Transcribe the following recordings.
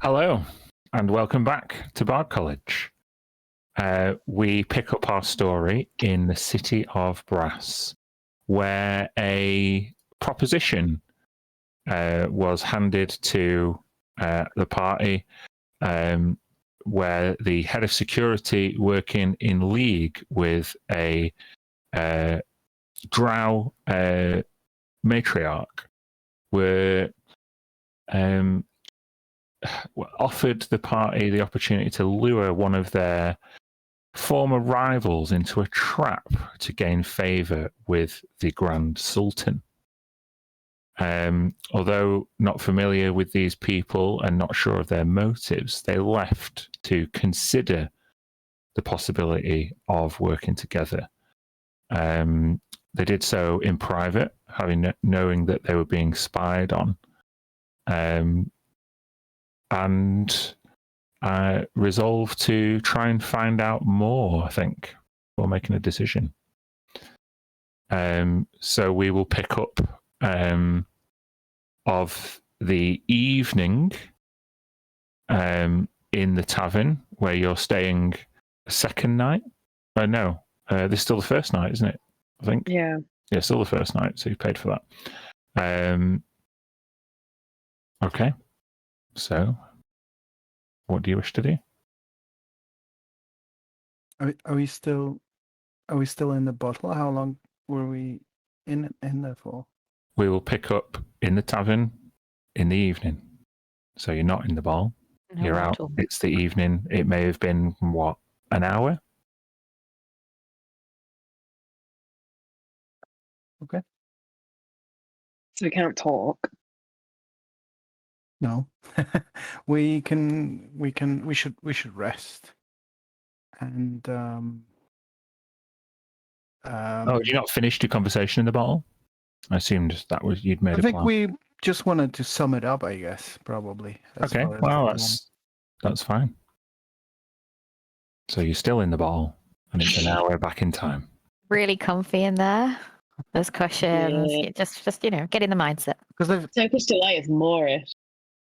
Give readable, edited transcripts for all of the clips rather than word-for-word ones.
Hello, and welcome back to Bard College. We pick up our story in the city of Brass, where a proposition was handed to the party, where the head of security, working in league with a drow matriarch, were offered the party the opportunity to lure one of their former rivals into a trap to gain favour with the Grand Sultan. Although not familiar with these people and not sure of their motives, they left to consider the possibility of working together. They did so in private, knowing that they were being spied on. And resolved to try and find out more, I think, before making a decision. So we will pick up of the evening in the tavern where you're staying a second night. No, this is still the first night, isn't it? I think. Yeah. Yeah, still the first night, so you paid for that. Okay. So, what do you wish to do? Are we still in the bottle? How long were we in there for? We will pick up in the tavern in the evening. So you're not in the ball. No, You're not out. at all. It's the evening. It may have been, what, an hour? Okay. So we can't talk. No. we should rest. And Oh, did you not finish your conversation in the bottle? I assumed that was you'd made I a think plan. we just wanted to sum it up, I guess, probably. Okay, well, that's fine. So you're still in the bottle, and it's an hour back in time. Really comfy in there. There's cushions. Yeah. Just get in the mindset. Because Turkish delight is Moorish.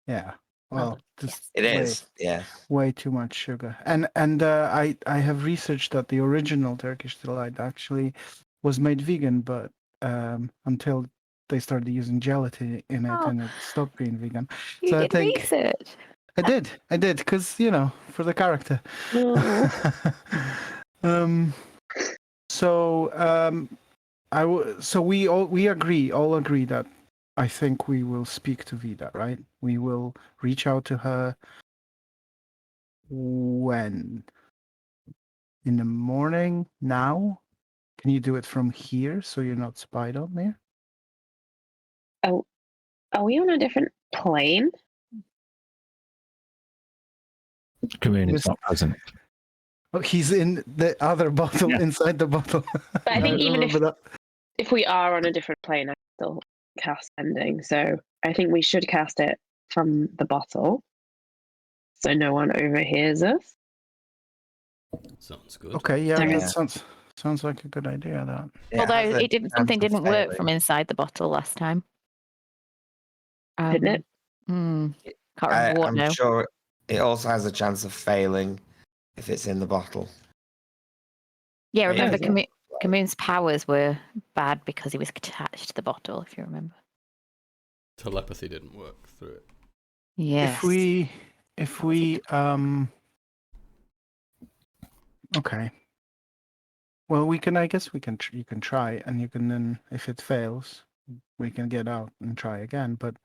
yeah. Well, just It is, yeah. way too much sugar. And I have researched that the original Turkish delight actually was made vegan, but until they started using gelatin in it, and it stopped being vegan. You So I did think research. I did, because for the character. Oh. So we all agree that I think we will speak to Vida, right? We will reach out to her when? In the morning? Now? Can you do it from here so you're not spied on there? Oh, are we on a different plane? Commune is not present. Oh, he's in the other bottle, inside the bottle. But I think even remember if we are on a different plane, I still cast ending. So I think we should cast it from the bottle, so no one overhears us. Sounds good. Okay, yeah, Yeah. that sounds like a good idea. That. Yeah, Although has a it didn't, chance something of didn't work failing. from inside the bottle last time. Didn't it? Can't remember what I'm now. sure it also has a chance of failing if it's in the bottle. Yeah, Yeah, remember yeah. Camoon's powers were bad because he was attached to the bottle, if you remember. Telepathy didn't work through it. Yes. If we okay. Well, I guess you can try, and you can then, if it fails, we can get out and try again. But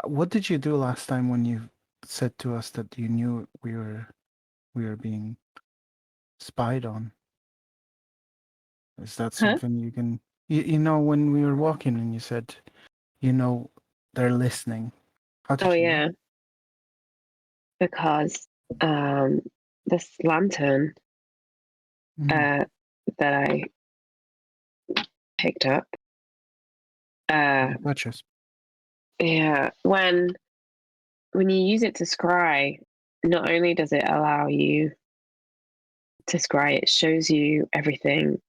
what did you do last time when you said to us that you knew we were being spied on? Is that something you can, you know, when we were walking and you said, they're listening. How did Oh you know? yeah. Because this lantern that I picked up. Gotcha. Yeah, when you use it to scry, not only does it allow you to scry, it shows you everything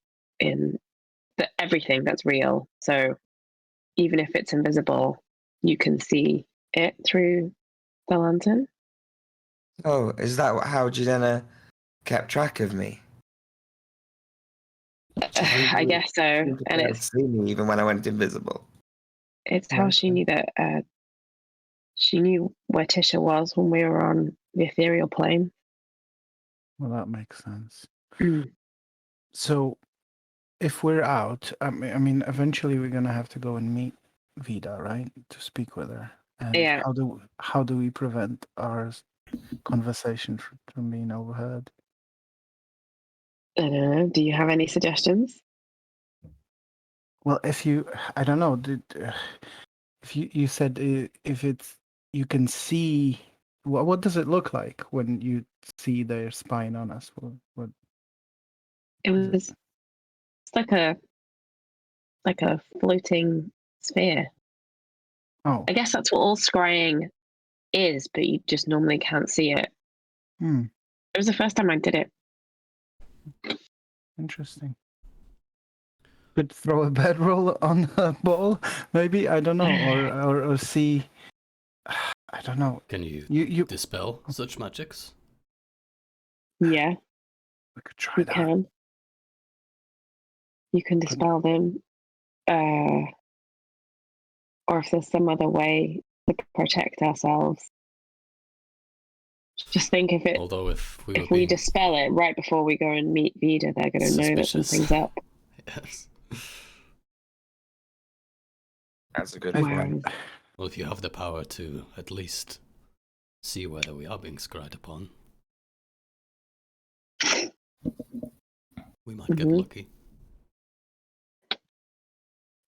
everything that's real. So even if it's invisible, you can see it through The lantern? Oh, is that how Jadena kept track of me? I guess so. Seemed to And be able to see me even when I went invisible. it's how she knew that she knew where Tisha was when we were on the ethereal plane. Well, that makes sense. Mm. So, if we're out, I mean, eventually we're gonna have to go and meet Vida, right, to speak with her. And Yeah. how do we prevent our conversation from being overheard? I don't know. Do you have any suggestions? Well, I don't know. If you said if it's you can see, what does it look like when you see their spine on us? What It is was like a floating sphere. Oh, I guess that's what all scrying is, but you just normally can't see it. It was the first time I did it. Interesting. Could throw a bedroll on a ball, maybe. I don't know, or see. I don't know. Can you You dispel such magics? Yeah, we could try you that. can. You can dispel them. Or if there's some other way to protect ourselves. Just think Although if we were if we being dispel it right before we go and meet Vida, they're going to know that suspicious. something's up. Yes. That's a good I- point. Well, if you have the power to at least see whether we are being scried upon, we might get Mhm. lucky.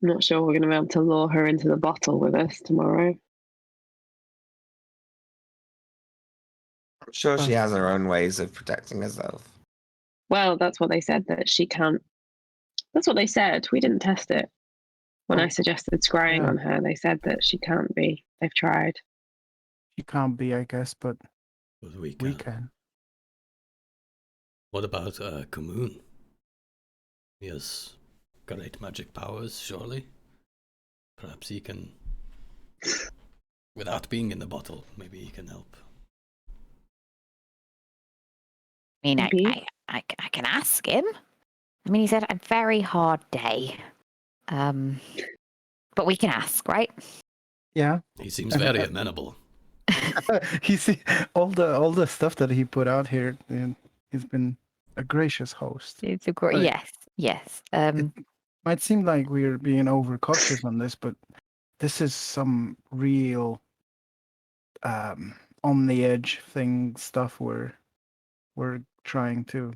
I'm not sure we're going to be able to lure her into the bottle with us tomorrow. I'm sure she has her own ways of protecting herself. Well, that's what they said, that she can't. That's what they said. We didn't test it. When I Oh, suggested scrying yeah. on her, they said that she can't be. They've tried. You can't be, I guess, but But we we can. can. What about Kamoon? He has great magic powers, surely. Perhaps he can, without being in the bottle, maybe he can help. I mean, Maybe. I can ask him. I mean, he's had a very hard day. But we can ask, right? Yeah. He seems very amenable. You see, all the stuff that he put out here, and he's been a gracious host. It's a great, Right. yes. It might seem like we're being overcautious on this, but this is some real on the edge stuff we're trying to.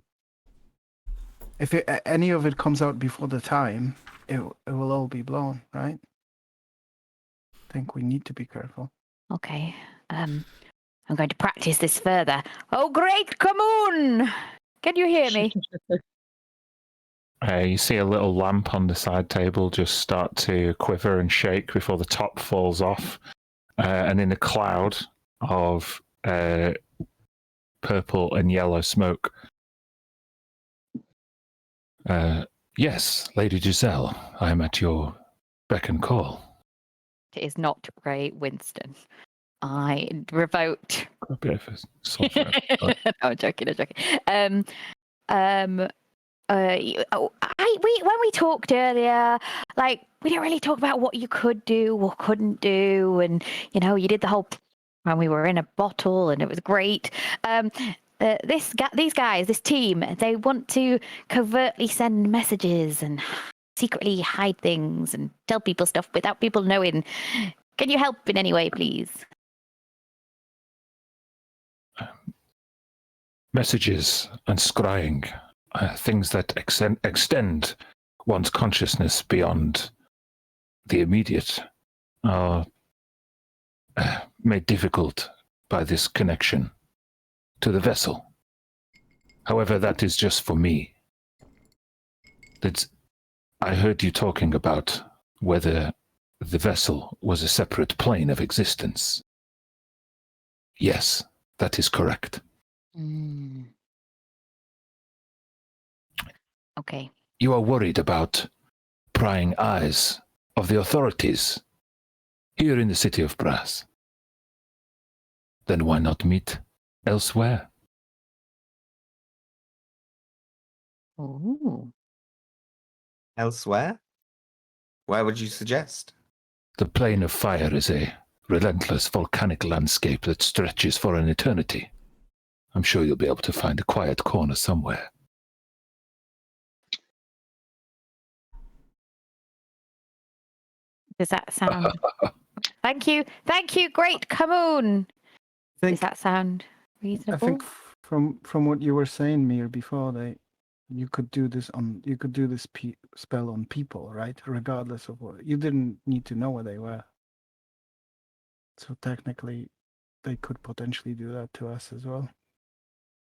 If any of it comes out before the time, it will all be blown, right? I think we need to be careful. Okay. I'm going to practice this further. Oh, great Kamoon! Can you hear me? You see a little lamp on the side table just start to quiver and shake before the top falls off. And in a cloud of purple and yellow smoke. Yes, Lady Giselle, I am at your beck and call. It is not Ray Winston. I revoked. A bit of a sulfur. No, I'm joking. When we talked earlier, like we didn't really talk about what you could do or couldn't do, and you did the whole when we were in a bottle, and it was great. These guys, this team, they want to covertly send messages and secretly hide things and tell people stuff without people knowing. Can you help in any way, please? Messages and scrying, things that extend one's consciousness beyond the immediate, are made difficult by this connection to the vessel. However, that is just for me. I heard you talking about whether the vessel was a separate plane of existence. Yes, that is correct. Okay. You are worried about prying eyes of the authorities here in the city of Brass. Then why not meet elsewhere? Ooh. Elsewhere? Where would you suggest? The plane of fire is a relentless volcanic landscape that stretches for an eternity. I'm sure you'll be able to find a quiet corner somewhere. Does that sound? Thank you. Thank you. Great. Come on. Does that sound reasonable? I think from what you were saying, Mir, before, you could do this spell on people, right? Regardless of what, you didn't need to know where they were. So technically, they could potentially do that to us as well.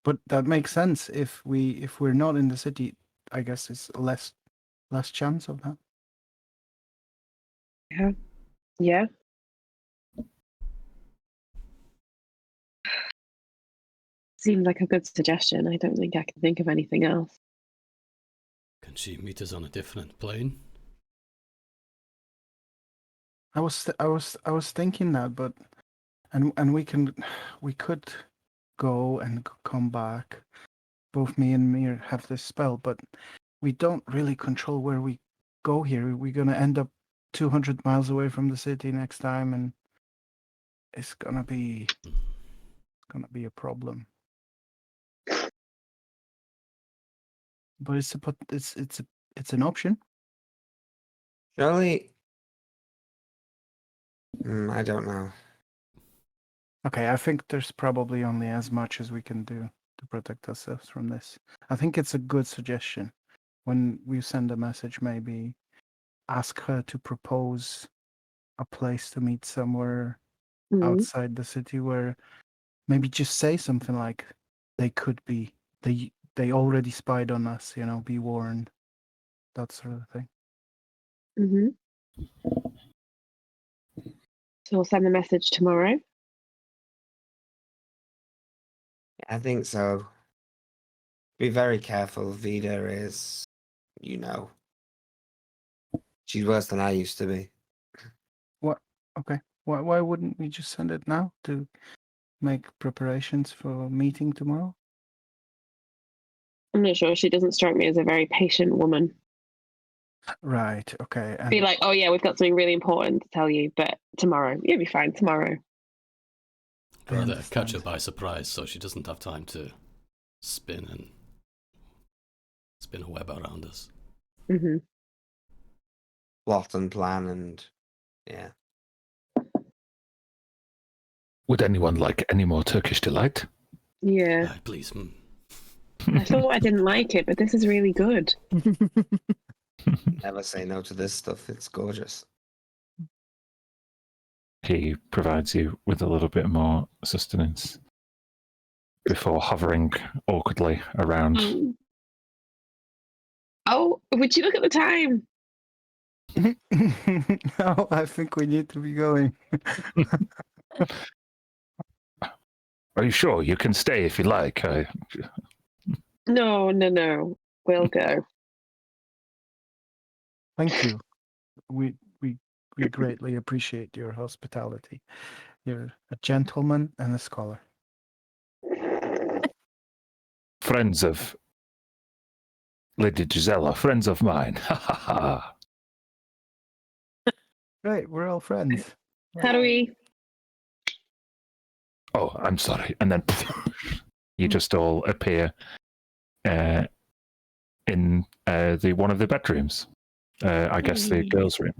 But that makes sense if we're not in the city. I guess it's less chance of that. Yeah. Seems like a good suggestion. I don't think I can think of anything else. Can she meet us on a different plane? I was thinking that, but and we could go and come back. Both me and Mir have this spell, but we don't really control where we go here. We're gonna end up 200 miles away from the city next time, and it's gonna be a problem. But it's an option. Surely. I don't know. Okay, I think there's probably only as much as we can do to protect ourselves from this. I think it's a good suggestion. When we send a message, maybe ask her to propose a place to meet somewhere outside the city, where maybe just say something like they already spied on us, be warned, that sort of thing. So we'll send the message tomorrow. I think so. Be very careful. Vida is, she's worse than I used to be. What? Okay. Why wouldn't we just send it now to make preparations for a meeting tomorrow? I'm not sure. She doesn't strike me as a very patient woman. Right. Okay. And Be like, oh yeah, we've got something really important to tell you, but tomorrow. You'll be fine tomorrow. Rather catch her by surprise so she doesn't have time to spin a web around us. Plot and plan and yeah. Would anyone like any more Turkish delight? Yeah. Please. I thought I didn't like it, but this is really good. Never say no to this stuff. It's gorgeous. He provides you with a little bit more sustenance before hovering awkwardly around. Oh, would you look at the time? No, I think we need to be going. Are you sure? You can stay if you like. No. We'll go. Thank you. We greatly appreciate your hospitality. You're a gentleman and a scholar. Friends of Lady Gisela, friends of mine. Ha ha ha. Right, we're all friends. How do we? Oh, I'm sorry. And then you just all appear in the one of the bedrooms. I guess the girls' room.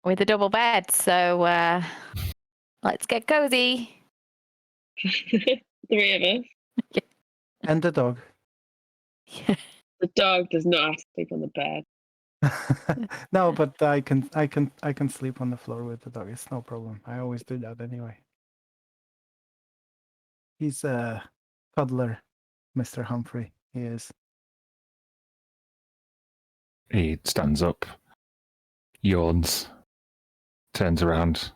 With a double bed, so let's get cozy. 3 of us. And the dog. The dog does not have to sleep on the bed. No, but I can sleep on the floor with the dog. It's no problem. I always do that anyway. He's a toddler, Mr. Humphrey. He is. He stands up, yawns, turns around,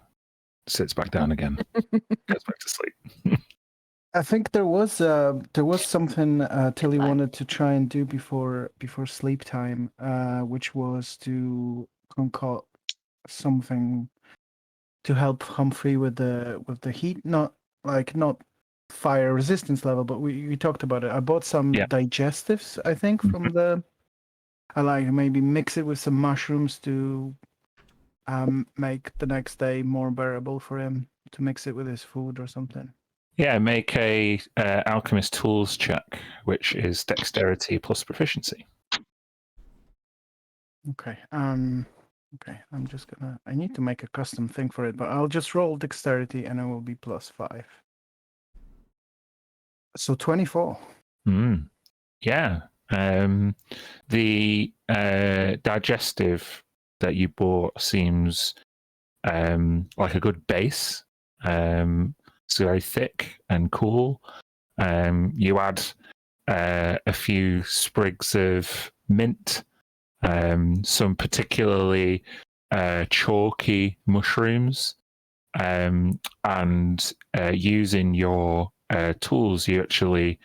sits back down again, goes back to sleep. I think there was something Tilly wanted to try and do before sleep time, which was to concoct something to help Humphrey with the heat, not fire resistance level, but we talked about it. I bought some digestives, I think, from the. I like maybe mix it with some mushrooms to make the next day more bearable for him, to mix it with his food or something. Yeah, make a alchemist tools check, which is dexterity plus proficiency. Okay. Okay. I'm just gonna. I need to make a custom thing for it, but I'll just roll dexterity, and it will be +5. So 24. Yeah. The digestive that you bought seems like a good base. It's very thick and cool. You add a few sprigs of mint, some particularly chalky mushrooms, and using your tools, you actually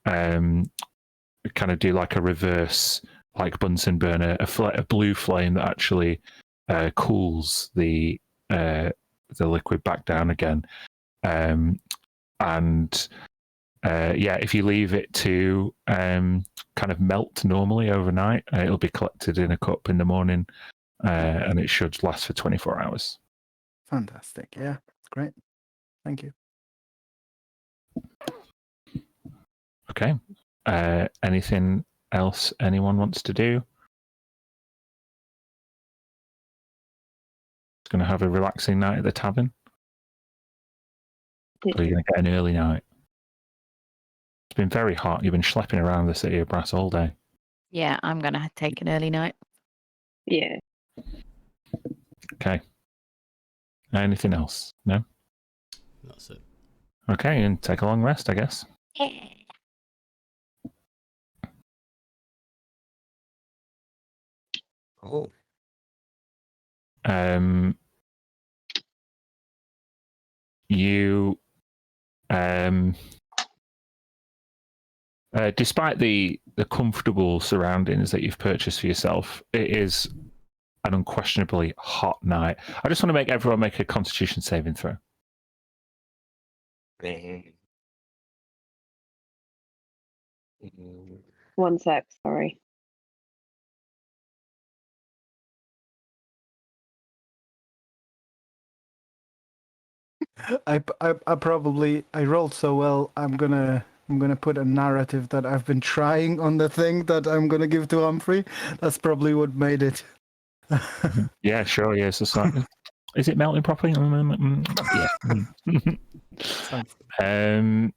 kind of do like a reverse, like Bunsen burner, a blue flame that actually cools the liquid back down again. If you leave it to kind of melt normally overnight, it'll be collected in a cup in the morning, and it should last for 24 hours. Fantastic. Yeah, great. Thank you. Okay. Anything else anyone wants to do? Going to have a relaxing night at the tavern? Or are you going to get an early night? It's been very hot. You've been schlepping around the city of Brass all day. Yeah, I'm going to take an early night. Yeah. Okay. Anything else? No? That's it. Okay, and take a long rest, I guess. Oh. You despite the comfortable surroundings that you've purchased for yourself, it is an unquestionably hot night. I just want to make everyone make a Constitution saving throw. One sec, sorry. I probably I rolled so well. I'm gonna put a narrative that I've been trying on the thing that I'm gonna give to Humphrey. That's probably what made it. Yeah, sure. Yeah, it's just like, is it melting properly? Yeah.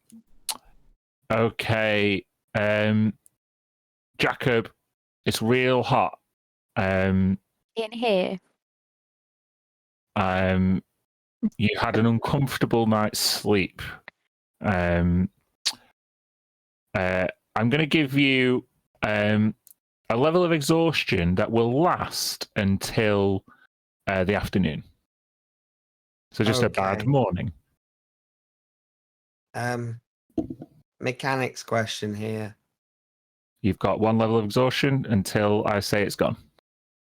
Okay. Jacob, it's real hot. In here. You had an uncomfortable night's sleep. I'm going to give you a level of exhaustion that will last until the afternoon. So just a bad morning. Mechanics question here. You've got one level of exhaustion until I say it's gone.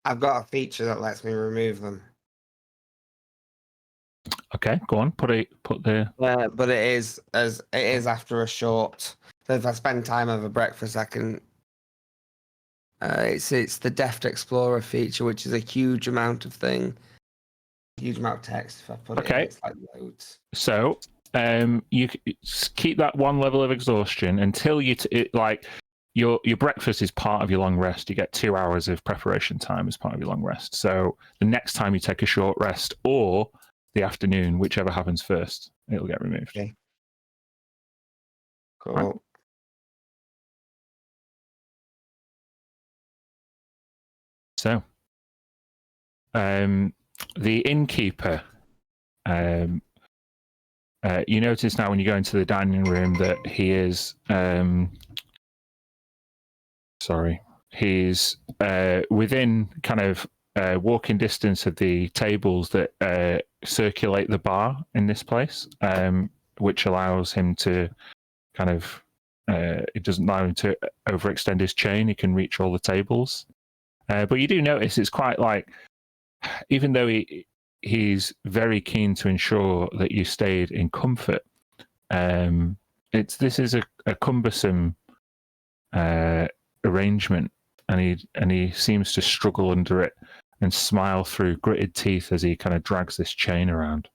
I've got a feature that lets me remove them. Okay, go on. Put the. But it is after a short. So if I spend time over breakfast, I can. It's the Deft Explorer feature, which is a huge amount of huge amount of text. If I put it in, it's like loads. So you keep that one level of exhaustion until your breakfast is part of your long rest. You get 2 hours of preparation time as part of your long rest. So the next time you take a short rest or the afternoon, whichever happens first, it'll get removed. Okay. Cool. Right. So, the innkeeper, you notice now when you go into the dining room that he is, he's within kind of walking distance of the tables that circulate the bar in this place, which allows him to kind of, it doesn't allow him to overextend his chain. He can reach all the tables. But you do notice it's quite like, even though he's very keen to ensure that you stayed in comfort. This is a cumbersome arrangement, and he seems to struggle under it and smile through gritted teeth as he kind of drags this chain around.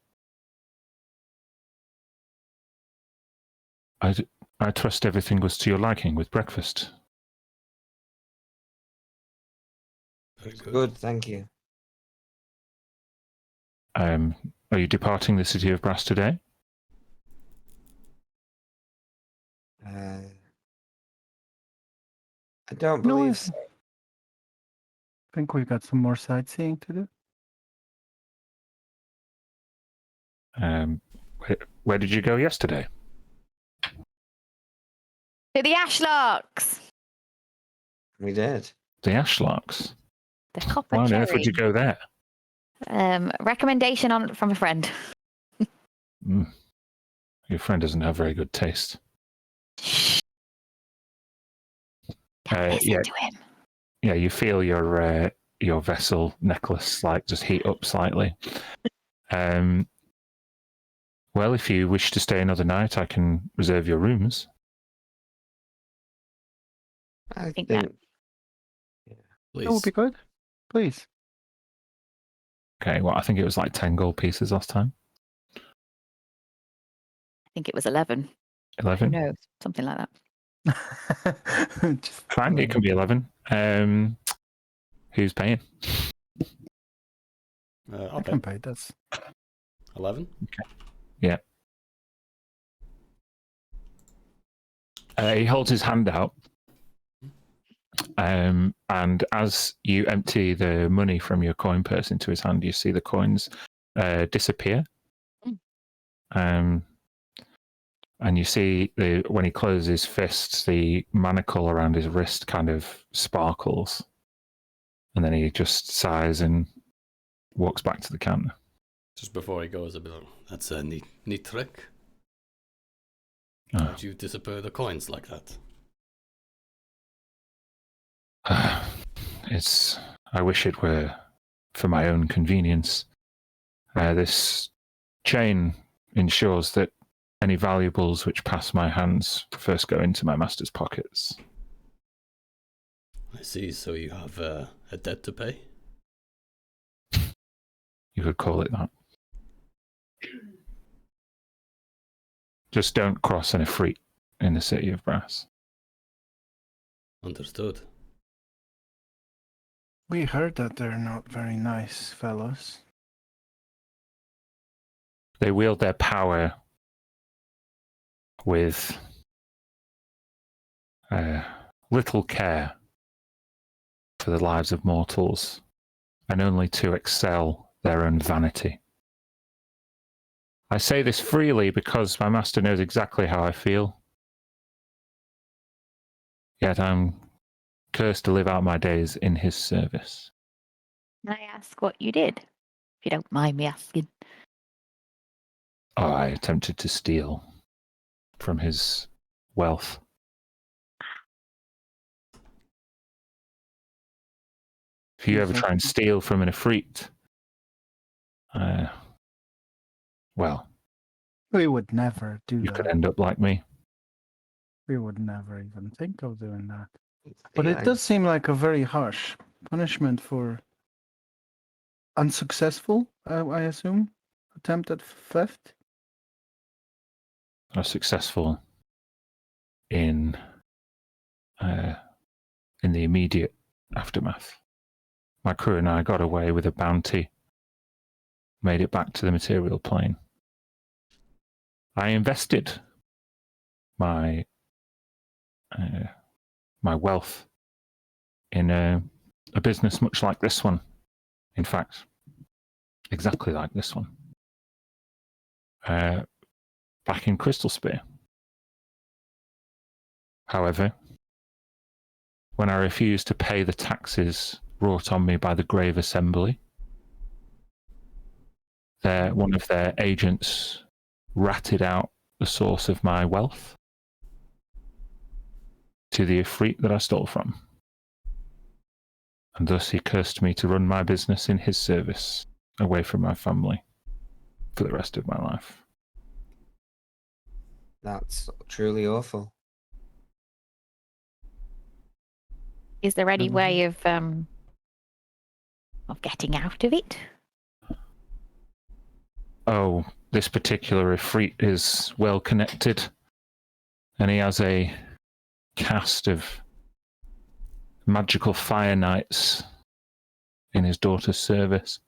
I trust everything was to your liking with breakfast. Very good. Good, thank you. Are you departing the city of Brass today? I don't No, believe I so. think we got some more sightseeing to do. Where did you go yesterday? To the Ashlocks. We did. The Ashlarks. The Copper Why on earth Cherry. would you go there? Recommendation from a friend. Your friend doesn't have very good taste. Don't listen Yeah. to him. Yeah, you feel your vessel necklace like just heat up slightly. Well, if you wish to stay another night, I can reserve your rooms. I think think. that- Please. That would be good. Please. Okay, well, I think it was like 10 gold pieces last time. I think it was 11. 11? Who knows? Something like that. Just Fine, it can be 11. Who's paying? I'll I pay. can pay this. 11? Yeah. He holds his hand out. And as you empty the money from your coin purse into his hand, you see the coins disappear. And you see when he closes his fists, the manacle around his wrist kind of sparkles. And then he just sighs and walks back to the counter. Just before he goes, a bit. That's a neat trick. Oh. How'd you disappear the coins like that? I wish it were for my own convenience. This chain ensures that any valuables which pass my hands first go into my master's pockets. I see, so you have a debt to pay? You could call it that. Just don't cross an Ifrit in the city of Brass. Understood. We heard that they're not very nice fellows. They wield their power with little care for the lives of mortals, and only to excel their own vanity. I say this freely because my master knows exactly how I feel. Yet I'm cursed to live out my days in his service. Can I ask what you did? If you don't mind me asking. Oh, I attempted to steal from his wealth. If you ever try and steal from an Ifrit, well, We would never do you that. could end up like me. We would never even think of doing that. But it does seem like a very harsh punishment for unsuccessful, I assume, attempt at theft. I was successful in the immediate aftermath. My crew and I got away with a bounty, made it back to the material plane. I invested my wealth in a business much like this one. In fact, exactly like this one. Back in Crystal Spear. However, when I refused to pay the taxes brought on me by the Grave Assembly, one of their agents ratted out the source of my wealth to the Ifrit that I stole from. And thus he cursed me to run my business in his service away from my family for the rest of my life. That's truly awful. Is there any way of getting out of it? Oh, this particular Ifrit is well connected, and he has a caste of magical fire knights in his daughter's service.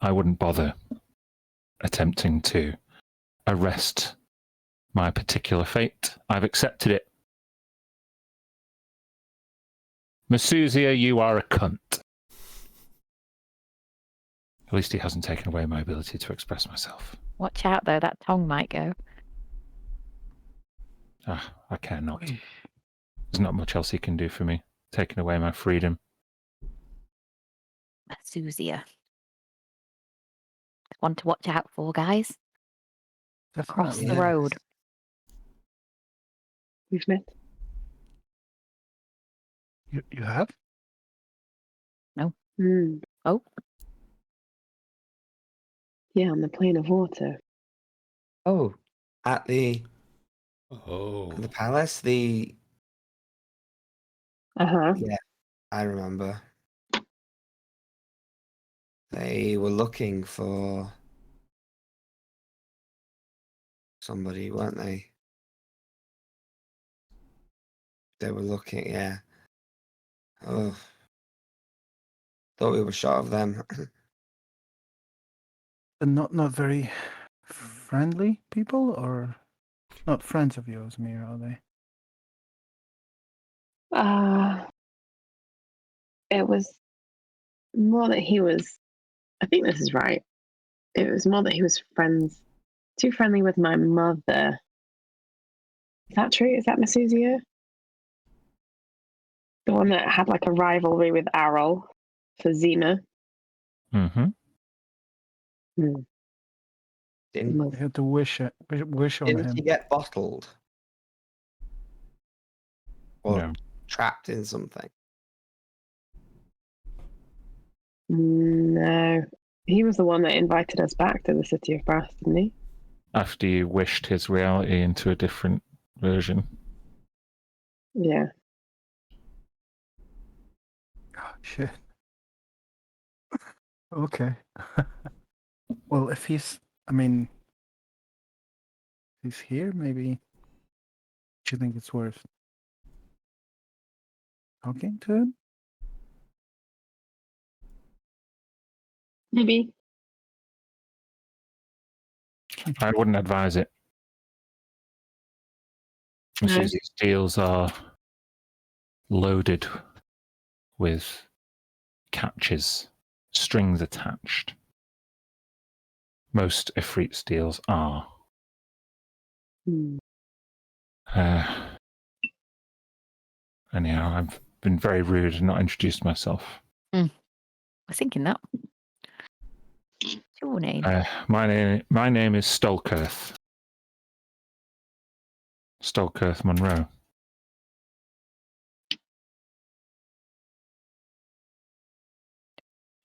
I wouldn't bother attempting to arrest my particular fate. I've accepted it. Masuzia, you are a cunt. At least he hasn't taken away my ability to express myself. Watch out, though. That tongue might go. I care not. There's not much else he can do for me, taking away my freedom. Masuzia. One to watch out for, guys. Across the road. We've met. You have? Hmm. Oh, Yeah, on the plane of water. Oh, at the Oh. palace, Uh-huh. yeah, I remember. They were looking for somebody, weren't they? They were looking, yeah. Oh, thought we were short of them. And not very friendly people, or not friends of yours, Mir, are they? It was more that he was, I think this is right. It was more that he was too friendly with my mother. Is that true? Is that Masuzia? The one that had like a rivalry with Arol for Zima. Mm-hmm. Didn't You had to wish on he him. get bottled? Or No. trapped in something? No. He was the one that invited us back to the city of Brass, didn't he? After you wished his reality into a different version. Yeah. Oh, shit. Okay. Well, if he's here, maybe. Do you think it's worth talking to him? Maybe. I wouldn't advise it. No. Susie's deals are loaded with catches, strings attached. Most Ifrit deals are. Hmm. Anyhow, I've been very rude and not introduced myself. I was thinking that. What's your name? My name is Stolkerth. Stolkerth Monroe.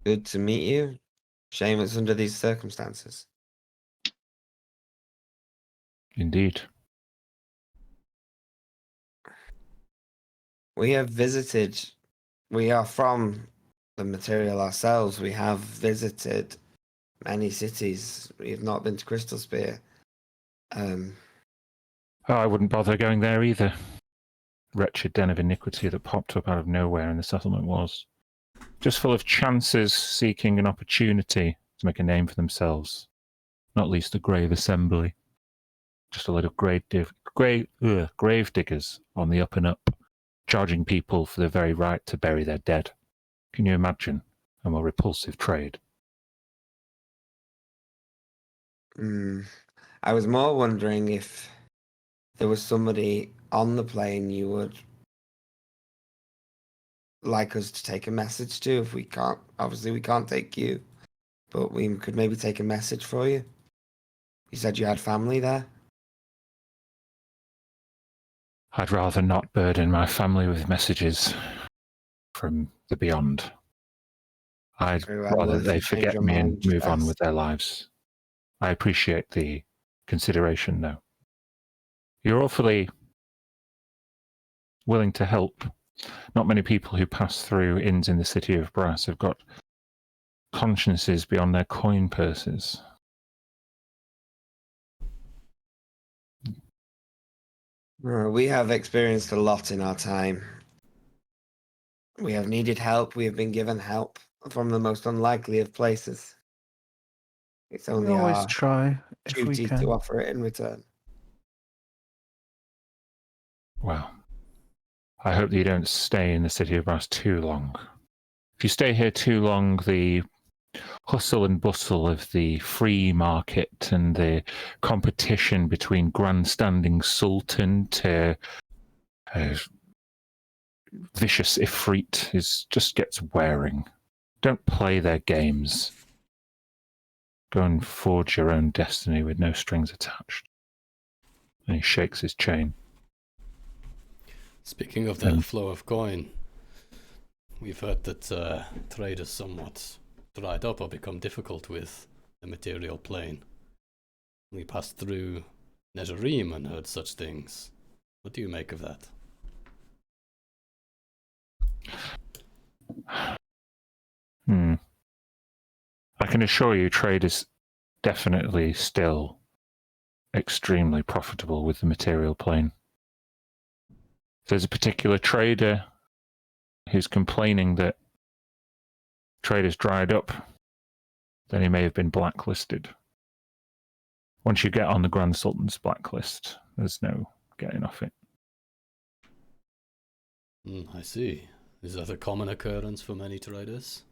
Good to meet you. Shame it's under these circumstances. Indeed. We have visited, we are from the material ourselves. We have visited many cities. We have not been to Crystal Spear. I wouldn't bother going there either. Wretched den of iniquity that popped up out of nowhere in the settlement was. Just full of chances seeking an opportunity to make a name for themselves. Not least the grave assembly. Just a load of grave diggers on the up and up, charging people for the very right to bury their dead. Can you imagine a more repulsive trade? I was more wondering if there was somebody on the plane you would like us to take a message to. If we can't, obviously we can't take you, but we could maybe take a message for you. You said you had family there. I'd rather not burden my family with messages from the beyond. I'd Very well, rather well, if they you change forget your me and mind, move on best. with their lives. I appreciate the consideration, though. You're awfully willing to help. Not many people who pass through inns in the city of Brass have got consciences beyond their coin purses. We have experienced a lot in our time. We have needed help. We have been given help from the most unlikely of places. It's We only always our try if we duty can. to offer it in return. Well, I hope that you don't stay in the city of Brass too long. If you stay here too long, the hustle and bustle of the free market and the competition between grandstanding sultan to vicious ifrit just gets wearing. Don't play their games. Go and forge your own destiny with no strings attached. And he shakes his chain. Speaking of the flow of coin, we've heard that trade has somewhat dried up or become difficult with the material plane. We passed through Nezarim and heard such things. What do you make of that? I can assure you trade is definitely still extremely profitable with the material plane. If there's a particular trader who's complaining that trade has dried up, then he may have been blacklisted. Once you get on the Grand Sultan's blacklist, there's no getting off it. I see. Is that a common occurrence for many traders?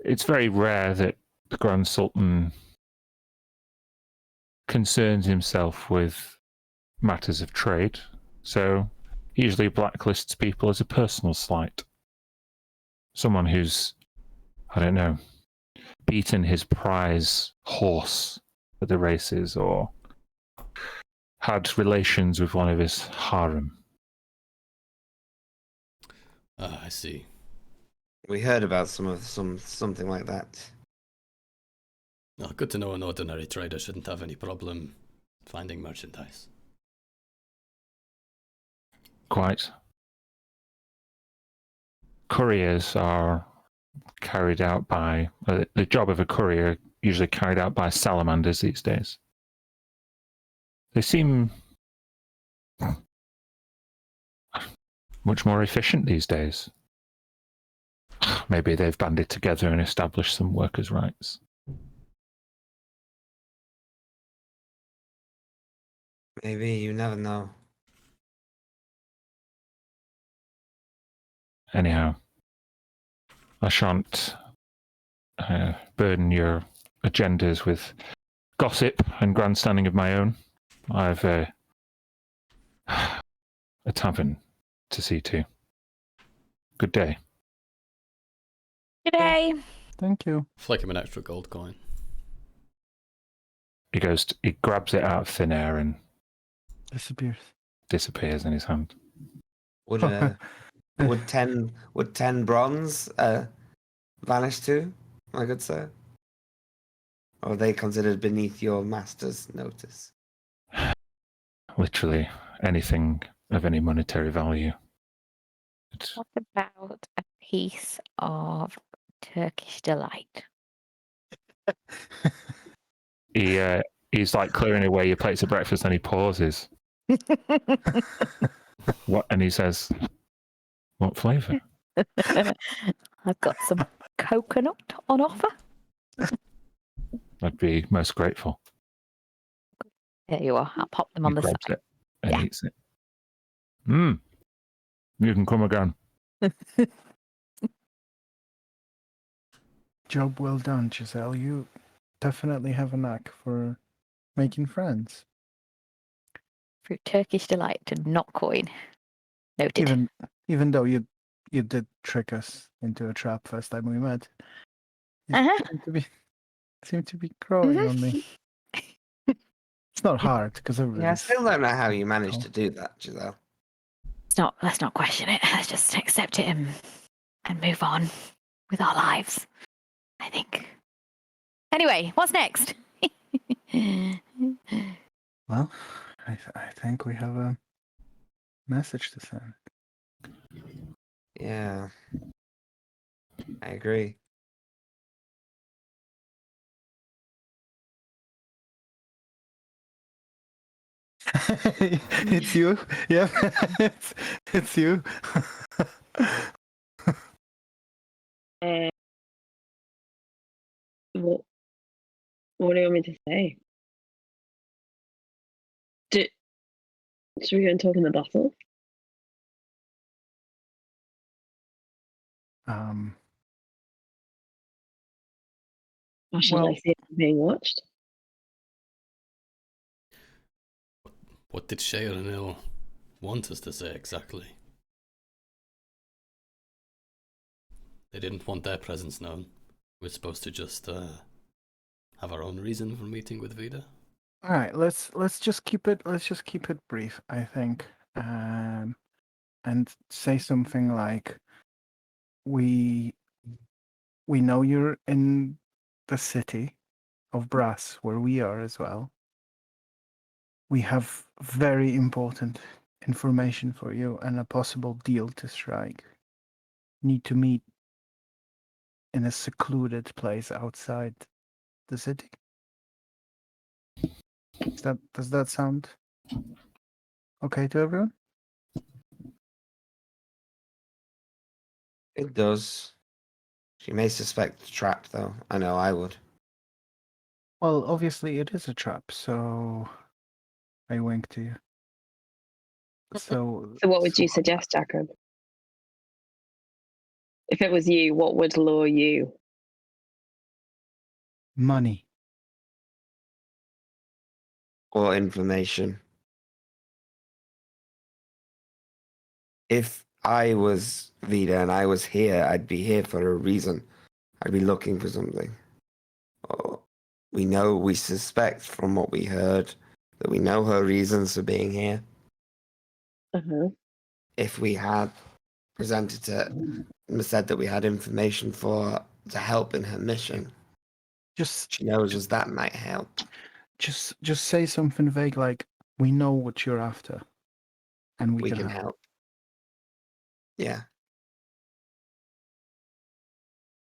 It's very rare that the Grand Sultan concerns himself with matters of trade, so he usually blacklists people as a personal slight. Someone who's, I don't know, beaten his prize horse at the races or had relations with one of his harem. Ah, I see. We heard about something like that. Well, good to know an ordinary trader shouldn't have any problem finding merchandise. Quite. Couriers are carried out by the job of a courier usually carried out by salamanders these days. They seem much more efficient these days. Maybe they've banded together and established some workers' rights. Maybe, you never know. Anyhow, I shan't burden your agendas with gossip and grandstanding of my own. I've a tavern to see to. Good day. Good day. Thank you. Flick him an extra gold coin. He grabs it out of thin air and Disappears. disappears in his hand. Would 10 bronze vanish too, my good sir? Or are they considered beneath your master's notice? Literally anything of any monetary value. What about a piece of Turkish delight? He's like clearing away your plates of breakfast and he pauses. What? And he says, "What flavour?" I've got some coconut on offer. I'd be most grateful. There you are. I'll pop them on He the grabs side. it and eats it. You can come again. Job well done, Giselle. You definitely have a knack for making friends. Fruit Turkish delight and not coin. Noted. Even though you did trick us into a trap first time we met. You seem to be growing on me. It's not hard because Yeah, I still don't know how you managed to do that, Giselle. Let's not question it. Let's just accept it and move on with our lives, I think. Anyway, what's next? Well, I think we have a message to send. Yeah. I agree. It's you. Yeah, it's you. What do you want me to say? Should we go and talk in the bottle? Or should I see it being watched? What did Shea and Il want us to say exactly? They didn't want their presence known. We're supposed to just have our own reason for meeting with Vida. All right, let's just keep it brief, I think, and say something like, we know you're in the city of Brass, where we are as well. We have very important information for you and a possible deal to strike. Need to meet in a secluded place outside the city. Does that sound okay to everyone? It does. She may suspect the trap, though. I know I would. Well, obviously it is a trap, so I wink to you. So what would you suggest, Jacob? If it was you, what would lure you? Money. Or information. If I was Vida and I was here, I'd be here for a reason. I'd be looking for something. Or we suspect from what we heard that we know her reasons for being here. Uh-huh. If we had presented to and said that we had information to help in her mission, she knows us that might help. Just say something vague like, "We know what you're after, and we can help." Yeah.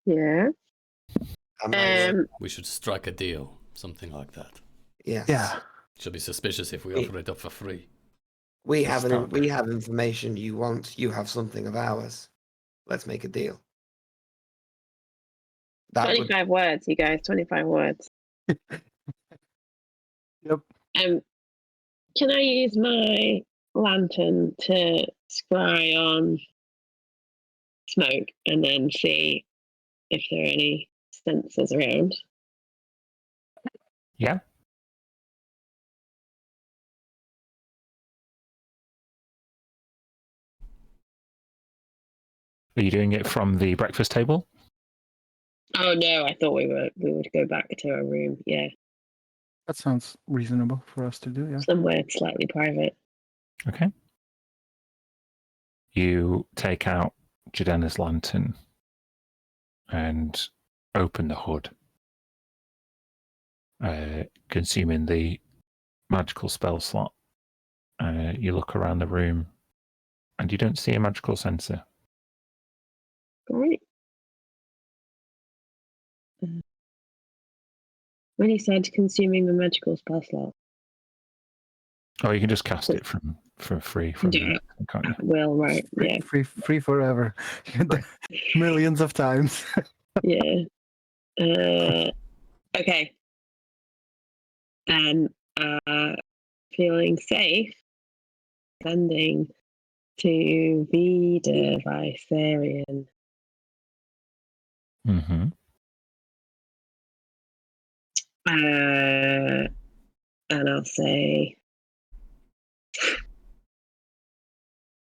Yeah. We should strike a deal, something like that. Yes. Yeah. She'll be suspicious if we offer it up for free. We have information you want. You have something of ours. Let's make a deal. 25 words, you guys. 25 words. Yep. Can I use my lantern to scry on smoke and then see if there are any sensors around? Yeah. Are you doing it from the breakfast table? Oh no, I thought we would go back to our room. Yeah. That sounds reasonable for us to do, yeah. Somewhere slightly private. Okay. You take out Jadena's lantern and open the hood, consuming the magical spell slot. You look around the room and you don't see a magical sensor. Great. When you said consuming the magical spell slot. Oh, you can just cast it for free from Yeah. can't you? Well, right. Yeah. Free forever. Millions of times. Yeah. Okay. Feeling safe, sending to Vida Viserion. Mm-hmm. And I'll say,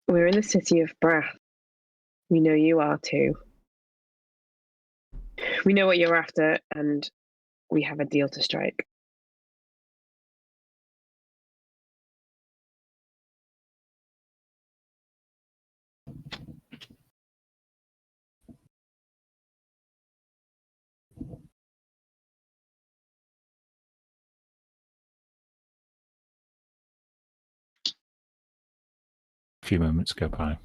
we're in the city of Brath. We know you are too. We know what you're after, and we have a deal to strike. few moments go by.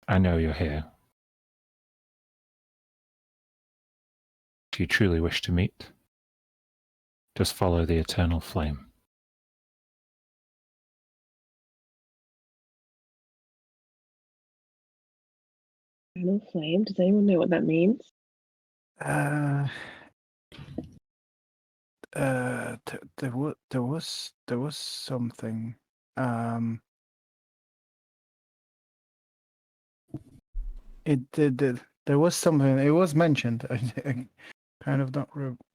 I know you're here. If you truly wish to meet, just follow the eternal flame. Eternal flame. Does anyone know what that means? There was something. It did. There was something. It was mentioned. I kind of don't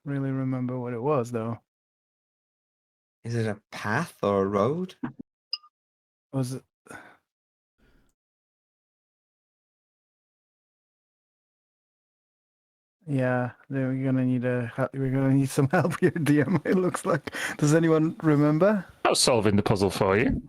really remember what it was though. Is it a path or a road? Was it? Yeah, we're gonna need some help here, DM. It looks like. Does anyone remember? Not solving the puzzle for you.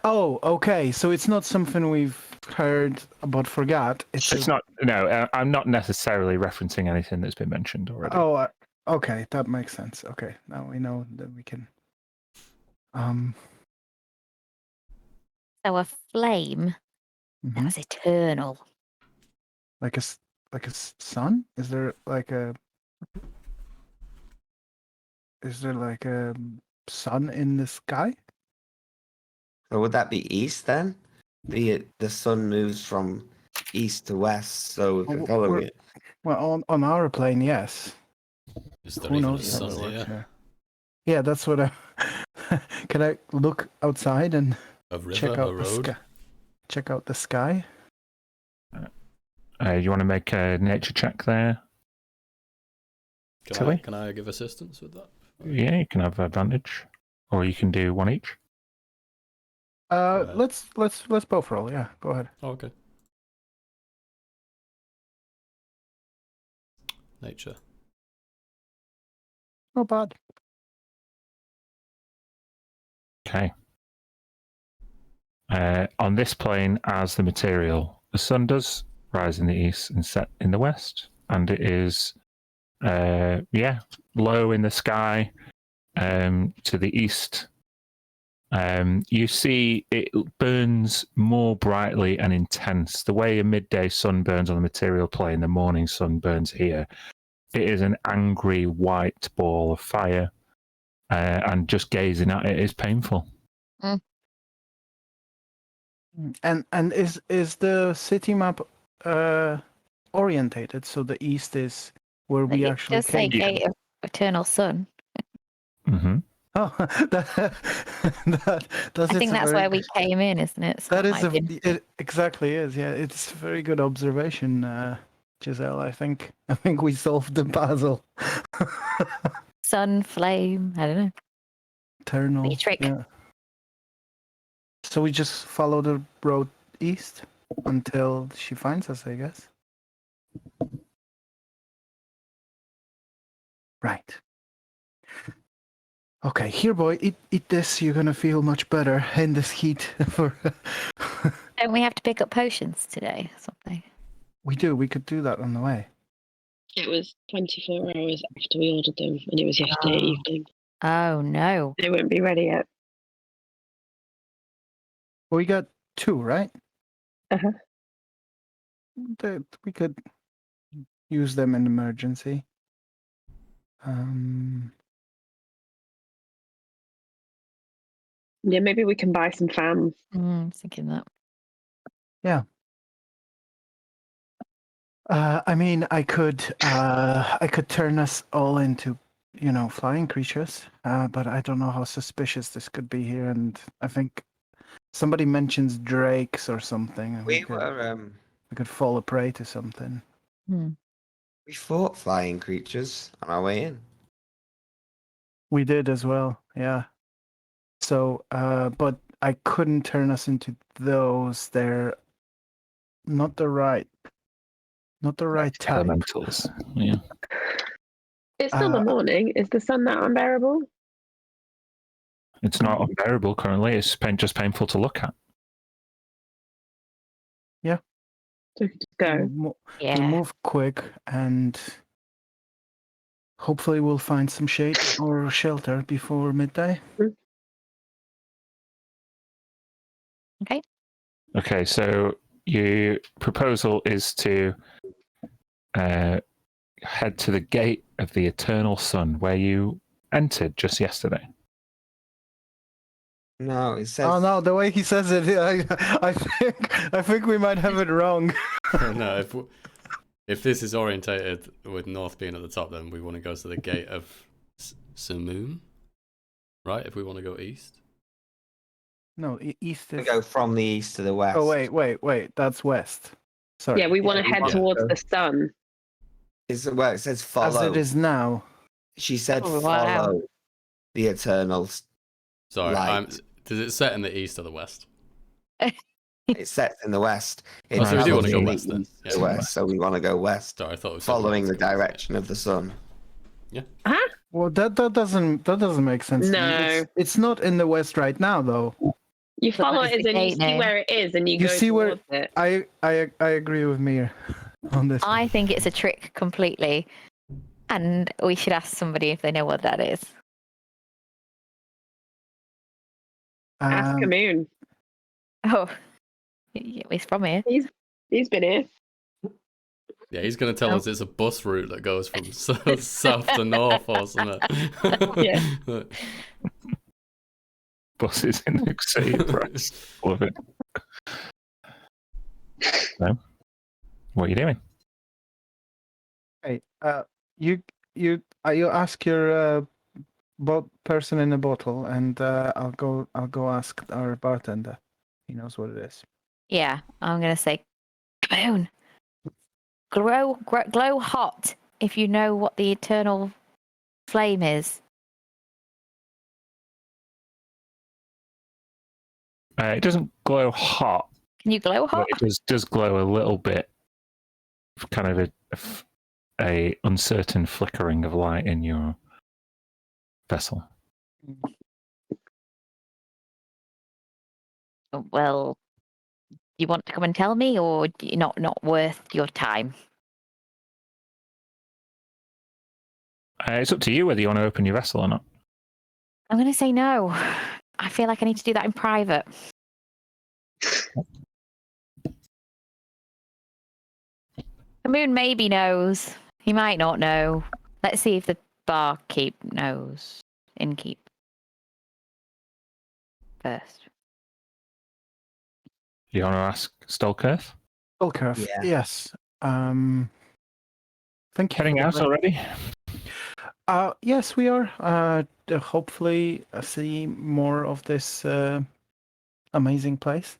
Oh, okay. So it's not something we've heard but forgot. It's not. No, I'm not necessarily referencing anything that's been mentioned already. Oh, okay. That makes sense. Okay, now we know that we can. So a flame Mhm. that was eternal. Like a sun? Is there like a sun in the sky? Or would that be east then? The sun moves from east to west, so we could follow it. Well, on our plane, yes. Is there Who even a knows how sun that works here? here? Yeah, that's what I. Can I look outside and A river, check a out the road? sky? Check out the sky. You want to make a nature check there? Tilly? Can I give assistance with that? Yeah, you can have advantage, or you can do one each. Let's both roll. Yeah, go ahead. Oh, okay. Nature. Not bad. Okay. On this plane, as the material, the sun does rise in the east and set in the west, and it is, low in the sky to the east. You see it burns more brightly and intense. The way a midday sun burns on the material plane, the morning sun burns here. It is an angry white ball of fire, and just gazing at it is painful. And is the city map orientated so the east is where we It actually does say came? Gate of Eternal Sun. Mm-hmm. Oh, that I think that's where we came in, isn't it? So That it is might have been- it exactly is. Yeah, it's a very good observation, Giselle. I think we solved the puzzle. sun, flame. I don't know. Eternal. Pretty trick. Yeah. So we just follow the road east until she finds us, I guess. Right. Okay, here, boy. Eat this. You're gonna feel much better in this heat. Don't we have to pick up potions today or something? We do. We could do that on the way. It was 24 hours after we ordered them, and it was yesterday Oh. evening. Oh no. They won't be ready yet. Well, we got 2, right? Uh-huh. We could use them in emergency. Yeah, maybe we can buy some fans. I was thinking that. Yeah. I mean, I could turn us all into, flying creatures. But I don't know how suspicious this could be here. And I think somebody mentions drakes or something. And we could fall a prey to something. We fought flying creatures on our way in. We did as well. Yeah. So, but I couldn't turn us into those. They're not the right type. Elementals. Yeah. It's still the morning. Is the sun that unbearable? It's not unbearable currently. It's just painful to look at. Yeah. So we could just go. We Yeah. move quick and hopefully we'll find some shade or shelter before midday. Okay, so your proposal is to head to the gate of the Eternal Sun, where you entered just yesterday. No, it says. Oh no, the way he says it, I think we might have it wrong. No, if this is orientated with north being at the top, then we want to go to the gate of Simoon, right? If we want to go east. No, east We is. go from the east to the west. Oh wait, that's west. Sorry. Yeah, we want to head want- towards Yeah. the sun. Well, it says follow. As it is now. She said Oh, wow. follow the Eternal. Sorry, Light. does it set in the east or the west? It sets in the west. It Oh, so we do want to travels go in the west then. east to Yeah. the west, so we want to go west, Sorry, I thought it was following the we wanted to go west. direction of the sun. Huh? Well, that doesn't make sense. to me. No. It's not in the west right now, though. You But follow that it is as the in you gate see now. where it is and you You go see where- towards it. I agree with Mir on this. I think it's a trick completely, and we should ask somebody if they know what that is. Ask Moon. Oh, he's from here. He's been here. Yeah, he's going to tell Oh. us it's a bus route that goes from south to north or something. Yeah. Buses in the city of Brass. Love it. So, what are you doing? Hey, you ask your person in the bottle, and I'll go ask our bartender. He knows what it is. Yeah, I'm gonna say, come on, glow hot. If you know what the eternal flame is. It doesn't glow hot, Can you glow hot? but it does glow a little bit, kind of a uncertain flickering of light in your vessel. Well, you want to come and tell me, or not worth your time? It's up to you whether you want to open your vessel or not. I'm gonna say no. I feel like I need to do that in private. The moon maybe knows. He might not know. Let's see if the barkeep knows. Innkeep. First. You want to ask Stolkerth? Volkerf, Yeah. yes. Thank you. Heading for out the- already? Yes, we are. Hopefully, see more of this amazing place.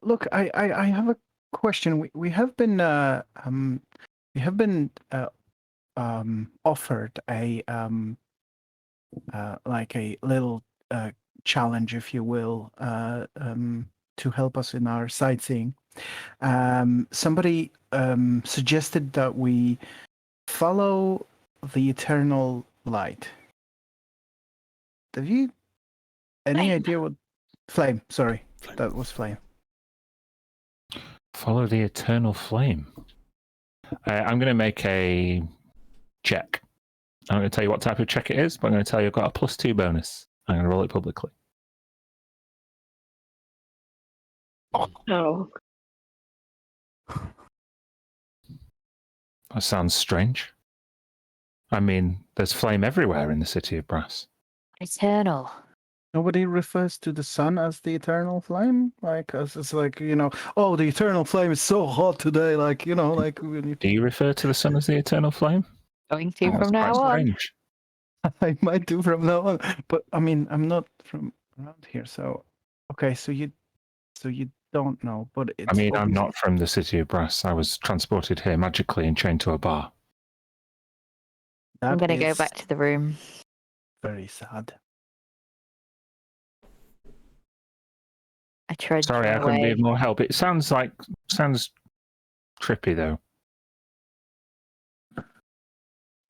Look, I have a question. We have been offered a like a little challenge, if you will, to help us in our sightseeing. Somebody suggested that we follow the eternal light. Have you any Flame. idea what flame? Sorry, Flame. that was flame. Follow the eternal flame. I'm going to make a check. I'm going to tell you what type of check it is, but I'm going to tell you I've got a +2 bonus. I'm going to roll it publicly. Oh. That sounds strange. I mean, there's flame everywhere in the city of Brass. Eternal. Nobody refers to the sun as the eternal flame, like as it's like, oh, the eternal flame is so hot today, like like when you... Do you refer to the sun as the eternal flame? Going to Oh, that's from now quite on. strange. I might do from now on, but I mean, I'm not from around here, so okay, so you don't know, but it's I mean, I'm obviously- not from the city of Brass. I was transported here magically and chained to a bar. I'm that gonna go is back to the room. very sad. I trudge Sorry, I my couldn't be way. of more help. It sounds trippy though.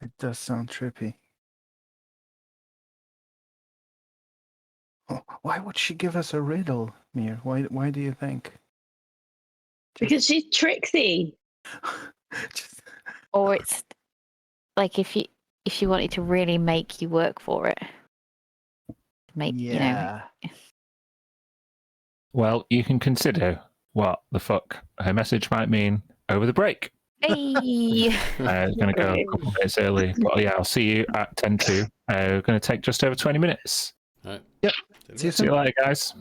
It does sound trippy. Oh, why would she give us a riddle, Mir? Why do you think? Because she's tricksy. Just- Or it's like if you wanted to really make you work for it, Yeah. Well, you can consider what the fuck her message might mean over the break. Hey. It's going to go a couple minutes early, but yeah, I'll see you at 10 to. We're going to take just over 20 minutes. All right. Yep. See you See soon. you later, guys.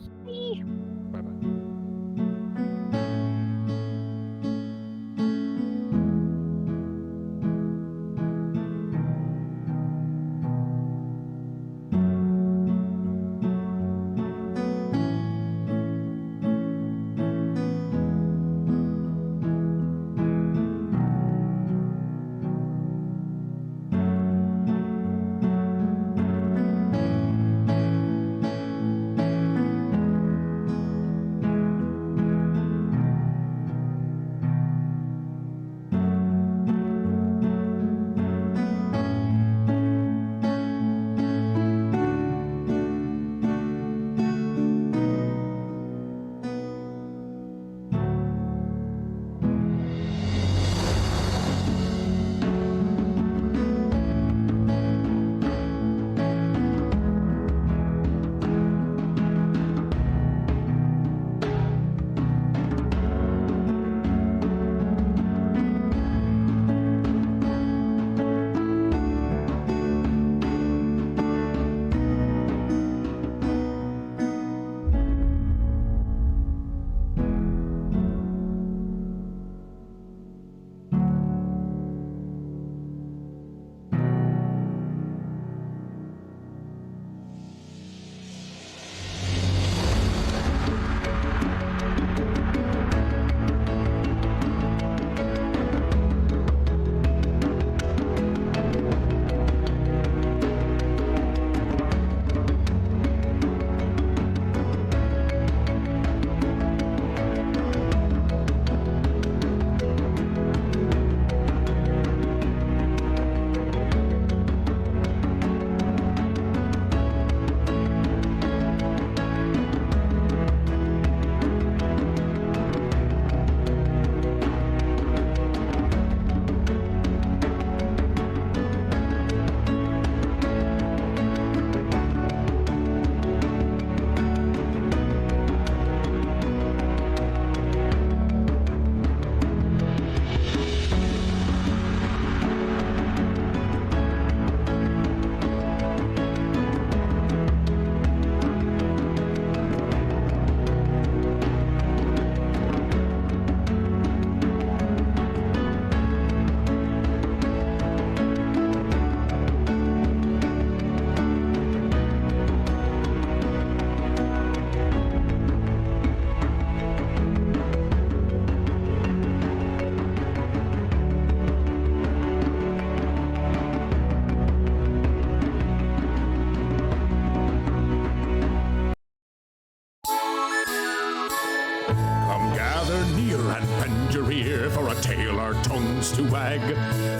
To wag,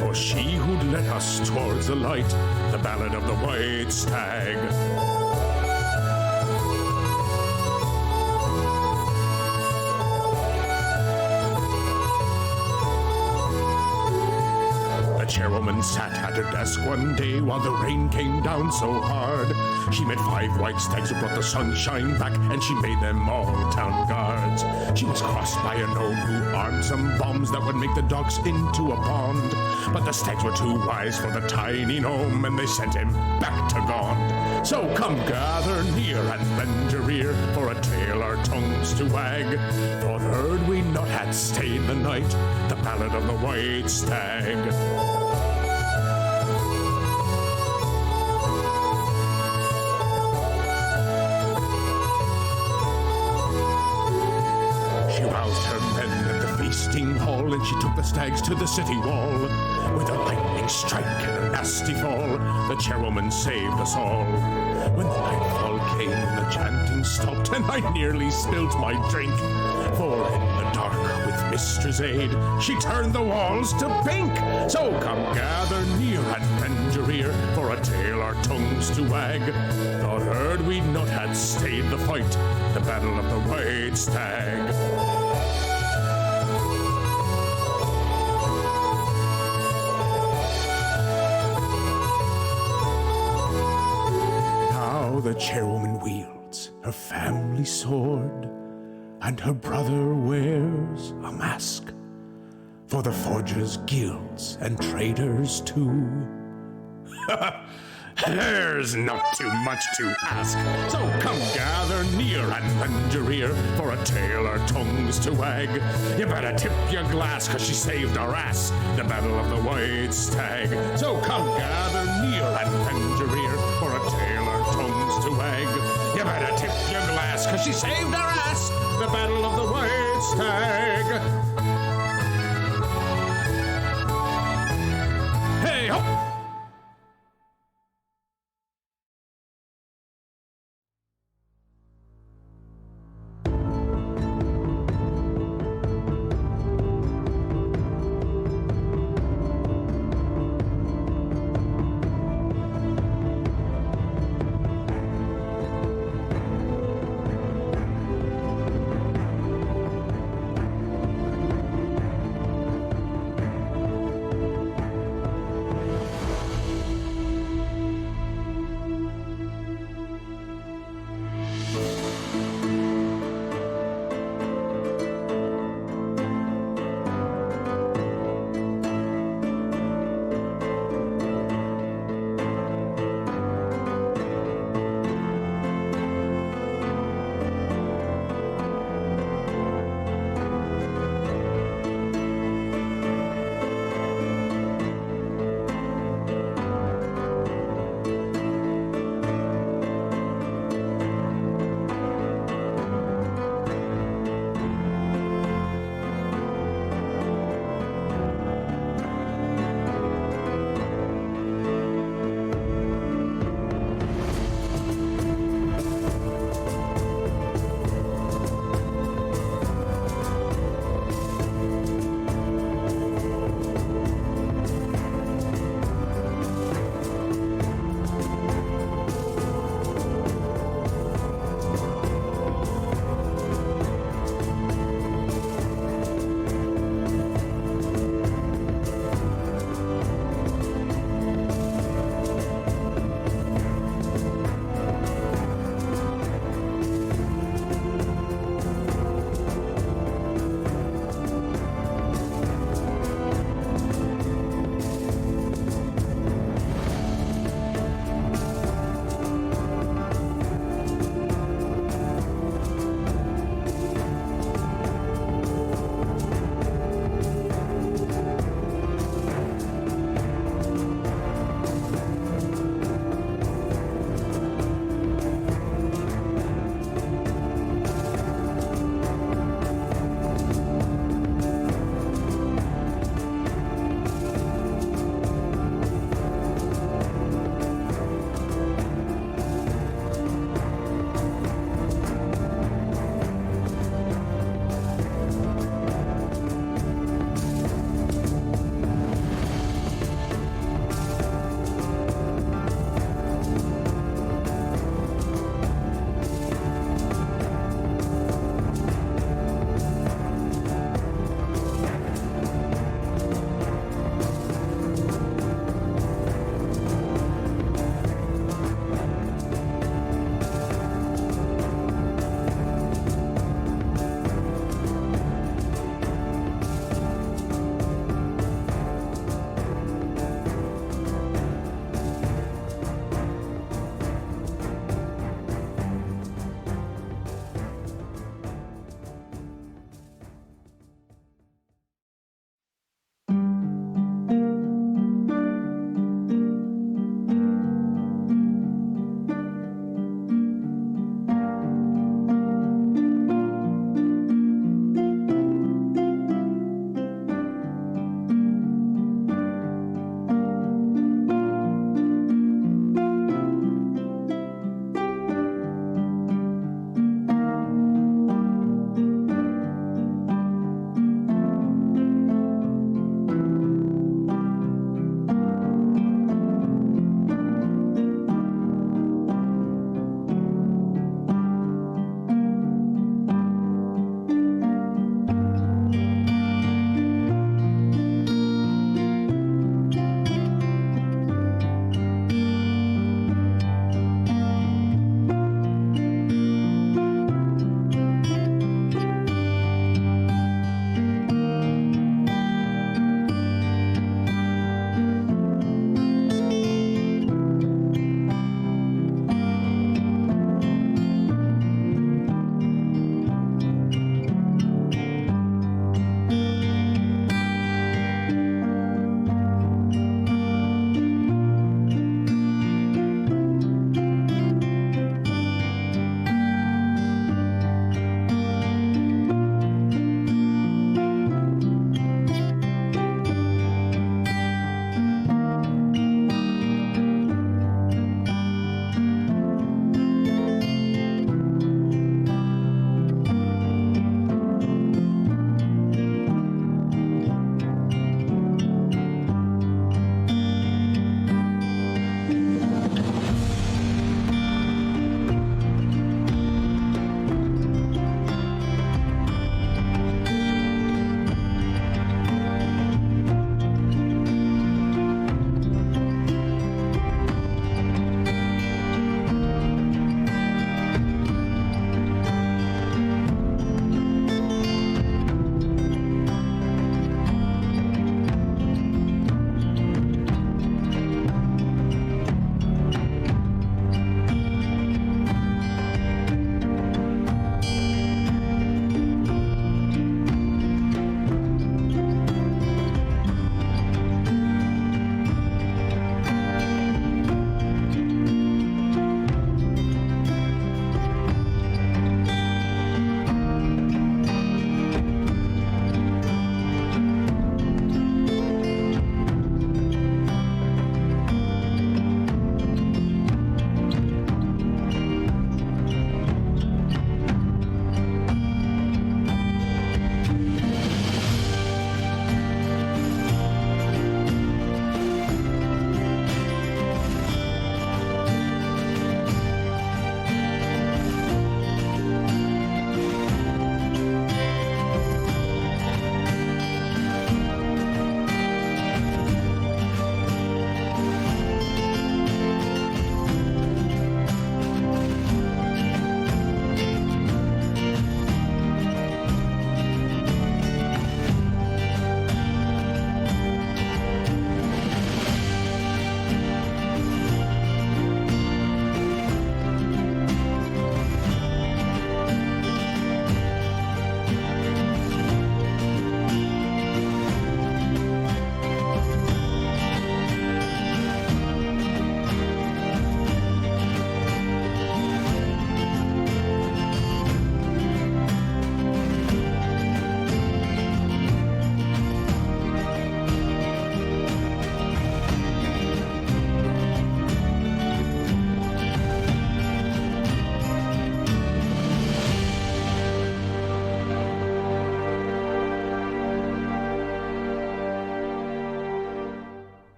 for she who'd led us towards the light, the ballad of the white stag. The chairwoman sat at her desk one day while the rain came down so hard. She met 5 white stags who brought the sunshine back, and she made them all town guards. She was crossed by a gnome who armed some bombs that would make the dogs into a pond. But the stags were too wise for the tiny gnome, and they sent him back to Gond. So come gather near and lend your ear for a tale our tongues to wag. For heard we not had stayed the night, the ballad of the white stag. She roused her men at the feasting hall, and she took the stags to the city wall. With a lightning strike and a nasty fall, the chairwoman saved us all. When the nightfall came, the chanting stopped, and I nearly spilt my drink. For in the dark, with Mistress' aid, she turned the walls to pink. So come gather near and lend your ear for a tale our tongues to wag. Thought heard we'd not had stayed the fight, the battle of the white stag. Now the chairwoman wields her family sword, and her brother wears a mask for the forgers' guilds and traders too. There's not too much to ask, so come gather near and lend your ear for a tale our tongues to wag. You better tip your glass, 'cause she saved our ass, the Battle of the White Stag. So come gather near and lend your ear for a tale our tongues to wag. You better tip your glass, 'cause she saved our ass, the Battle of the White Stag. Hey ho!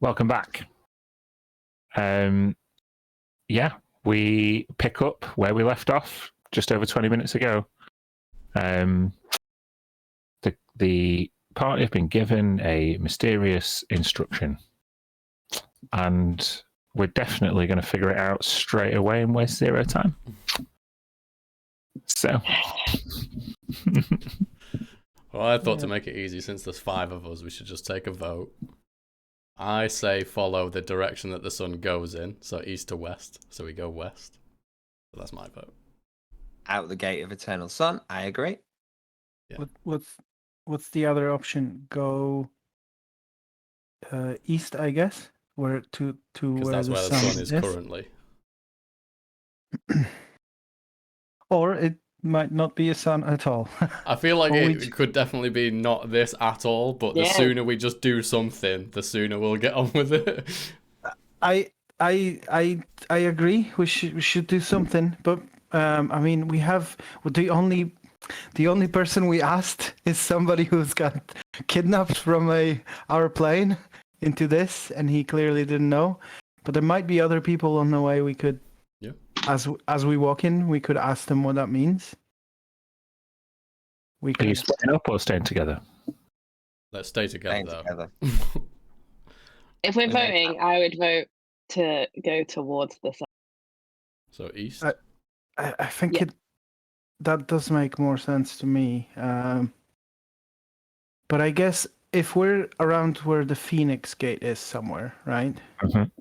welcome back. Yeah, we pick up where we left off just over 20 minutes ago. The party have been given a mysterious instruction, and we're definitely going to figure it out straight away and waste zero time. So, Well, I thought to make it easy, since there's 5 of us, we should just take a vote. I say follow the direction that the sun goes in, so east to west. So we go west. So that's my vote. Out the gate of eternal sun. I agree. Yeah. What's the other option? Go east, I guess, where to Because where that's the where the sun sun is currently. Or it might not be a sun at all. I feel like Or we it could definitely be not this at all, but the Yeah. sooner we just do something, the sooner we'll get on with it. I agree. We should do something, but I mean, the only person we asked is somebody who's got kidnapped from our plane into this, and he clearly didn't know. But there might be other people on the way. We could, Yeah. as we walk in, we could ask them what that means. We are you could. splitting up or staying together? Let's stay together, Staying though. together. If we're We make voting, I would vote to go towards the sun. So east. I think Yeah. that does make more sense to me. But I guess if we're around where the Phoenix Gate is somewhere, right? Mhm.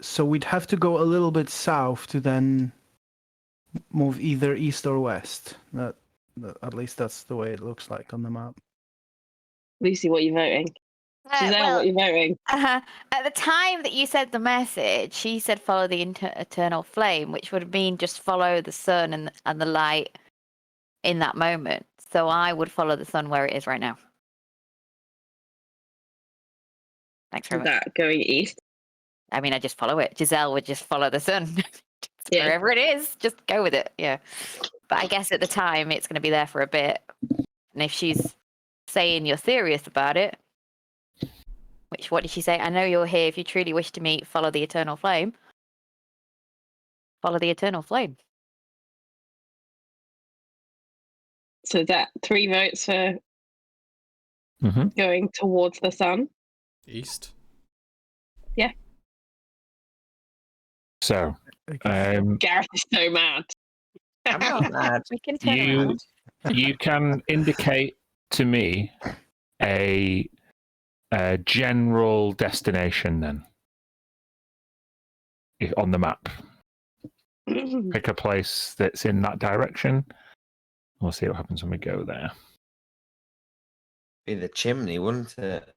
So we'd have to go a little bit south to then move either east or west. At least that's the way it looks like on the map. Lucy, what are you voting? Giselle, well, what are you voting? at the time that you said the message, she said follow the eternal flame, which would mean just follow the sun and the light in that moment. So I would follow the sun where it is right now. Thanks very Is much. that going east? I mean, I just follow it. Giselle would just follow the sun. Yeah. Wherever it is, just go with it. Yeah. But I guess at the time it's going to be there for a bit. And if she's saying you're serious about it, what did she say? I know you're here. If you truly wish to meet, follow the eternal flame. Follow the eternal flame. So is that 3 votes for Mhm. going towards the sun? East. So, I guess. Gareth is so mad. I'm not mad. We can turn you around. you can indicate to me a general destination then on the map. Pick a place that's in that direction. We'll see what happens when we go there. Be the chimney, wouldn't it?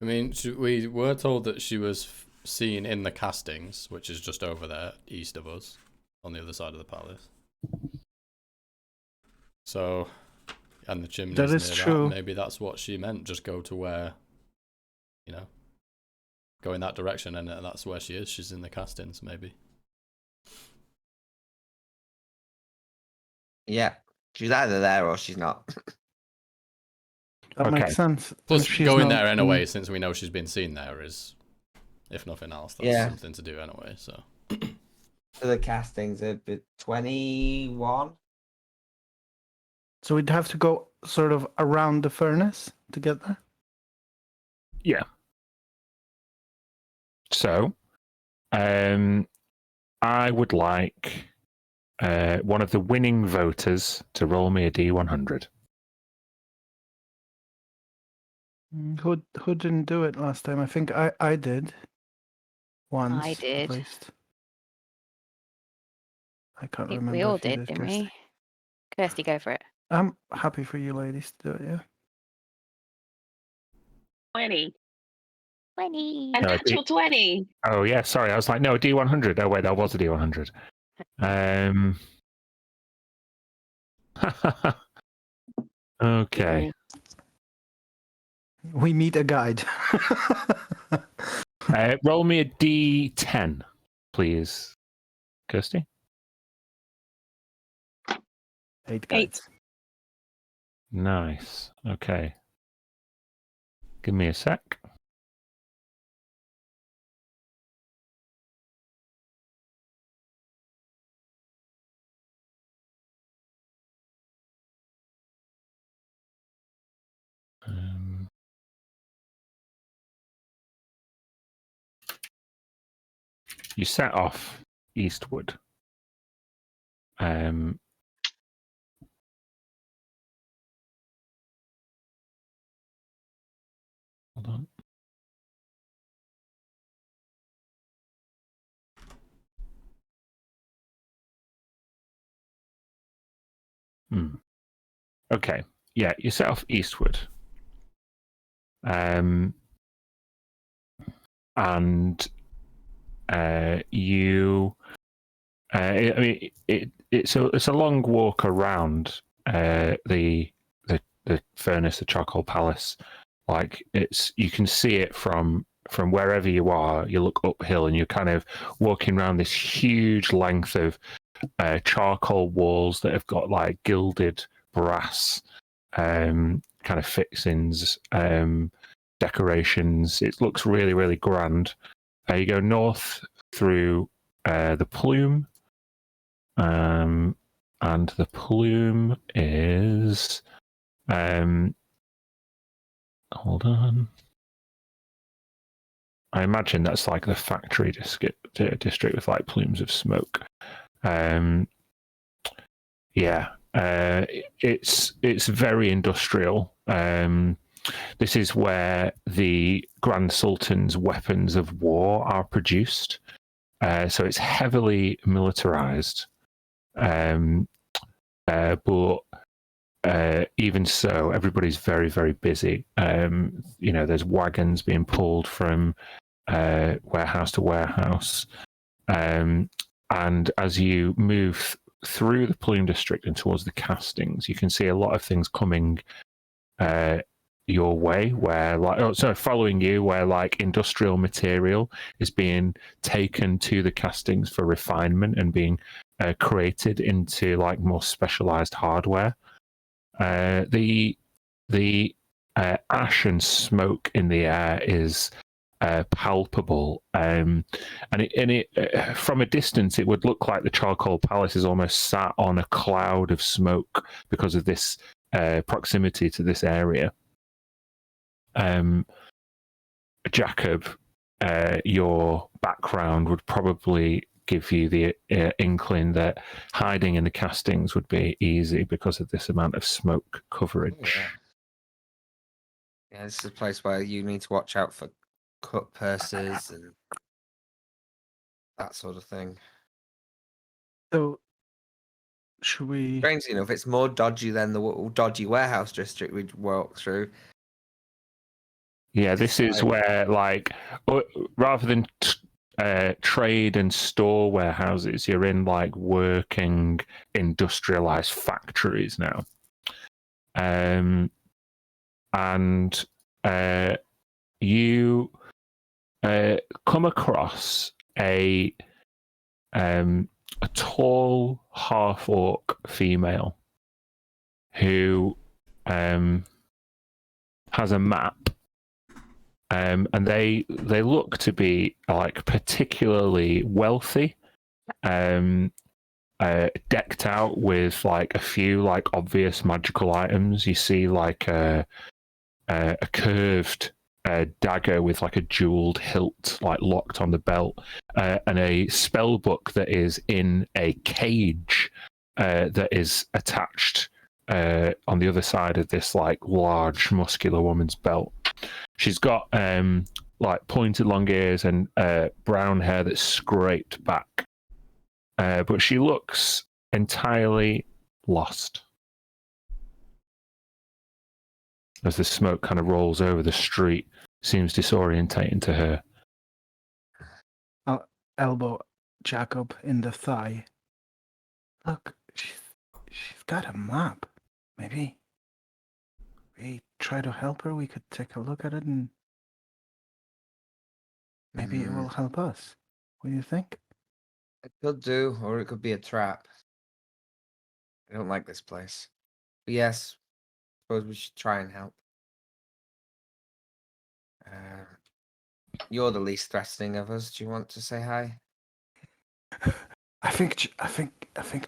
I mean, we were told that she was seen in the castings, which is just over there, east of us, on the other side of the palace. So, and the chimney's That is near true. that. Maybe that's what she meant. Just go to where, go in that direction, and that's where she is. She's in the castings, maybe. Yeah. She's either there or she's not. That Okay. makes sense. Plus, If she's going not there in- anyway, since we know she's been seen there, is, if nothing else, that's Yeah. something to do anyway. So, For the castings, it'd be 21. So we'd have to go sort of around the furnace to get there. Yeah. So, I would like one of the winning voters to roll me a D100. Who didn't do it last time? I think I did. Once. I did. At least. I can't We remember. all if you did, didn't Kirsty. we? Kirsty, go for it. I'm happy for you ladies to do it, yeah. 20. 20. An No, actual 20. Oh, yeah, sorry. I was like, no, D100. Oh, wait, that was a D100. Okay. We meet a guide. Roll me a D10, please, Kirsty. 8 guides. Nice. Okay. Give me a sec. you set off eastward. Hold on. Okay, yeah, you set off eastward. And you, I mean, it's a long walk around the furnace, the charcoal palace. Like you can see it from wherever you are. You look uphill, and you're kind of walking around this huge length of charcoal walls that have got like gilded brass kind of fixings, decorations. It looks really, really grand. You go north through the Plume, and the Plume is hold on. I imagine that's like the factory district with like plumes of smoke. Yeah, it's very industrial. This is where the Grand Sultan's weapons of war are produced. So it's heavily militarized. But even so, everybody's very, very busy. There's wagons being pulled from warehouse to warehouse. And as you move through the Plume district and towards the castings, you can see a lot of things coming your way, where following you, where like industrial material is being taken to the castings for refinement and being created into like more specialized hardware. The ash and smoke in the air is palpable, and it from a distance it would look like the charcoal palace is almost sat on a cloud of smoke because of this proximity to this area. Jacob, your background would probably give you the inkling that hiding in the castings would be easy because of this amount of smoke coverage. Yeah, this is a place where you need to watch out for cut purses and that sort of thing. So, should we? Strangely enough, it's more dodgy than the dodgy warehouse district we'd walk through. Yeah, this is where, like, rather than trade and store warehouses, you're in like working industrialized factories now. And you come across a tall half-orc female who has a map. And they look to be like particularly wealthy, decked out with like a few like obvious magical items. You see like a curved dagger with like a jeweled hilt, like locked on the belt, and a spell book that is in a cage that is attached on the other side of this like large muscular woman's belt. She's got like pointed long ears and brown hair that's scraped back, but she looks entirely lost as the smoke kind of rolls over the street. Seems disorientating to her. I'll elbow Jacob in the thigh. Look, she's got a map. Maybe we try to help her. We could take a look at it and maybe it will help us. What do you think? It could do, or it could be a trap. I don't like this place. But yes, suppose we should try and help. You're the least threatening of us. Do you want to say hi? I think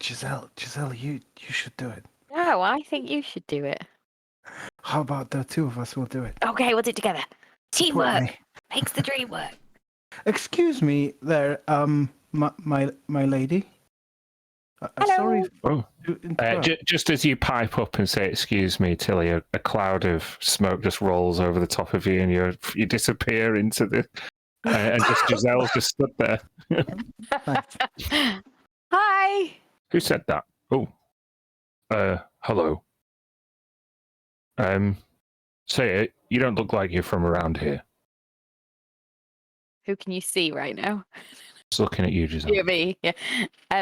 Giselle, you should do it. No, I think you should do it. How about the two of us will do it? Okay, we'll do it together. Support Teamwork me. makes the dream work. Excuse me, there, my lady. Sorry Oh, to interrupt. just as you pipe up and say "excuse me," Tilly, a cloud of smoke just rolls over the top of you, and you disappear into the. And just Giselle's just stood there. Hi. Who said that? Oh, hello. Say it. You don't look like you're from around here. Who can you see right now? Just looking at you, Giselle. You, me. Yeah.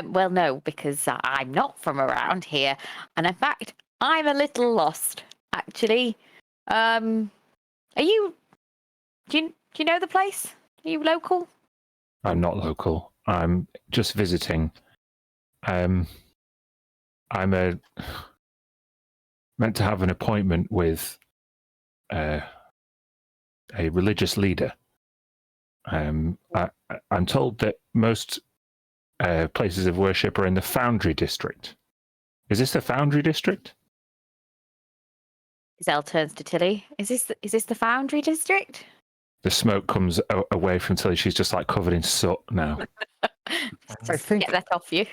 Well, no, because I'm not from around here, and in fact, I'm a little lost. Actually, are you? Do you know the place? Are you local? I'm not local. I'm just visiting. I'm meant to have an appointment with a religious leader. I'm told that most places of worship are in the Foundry District. Is this the Foundry District? Giselle turns to Tilly. Is this the Foundry District? The smoke comes away from Tilly. She's just like covered in soot now. I think Get that off you.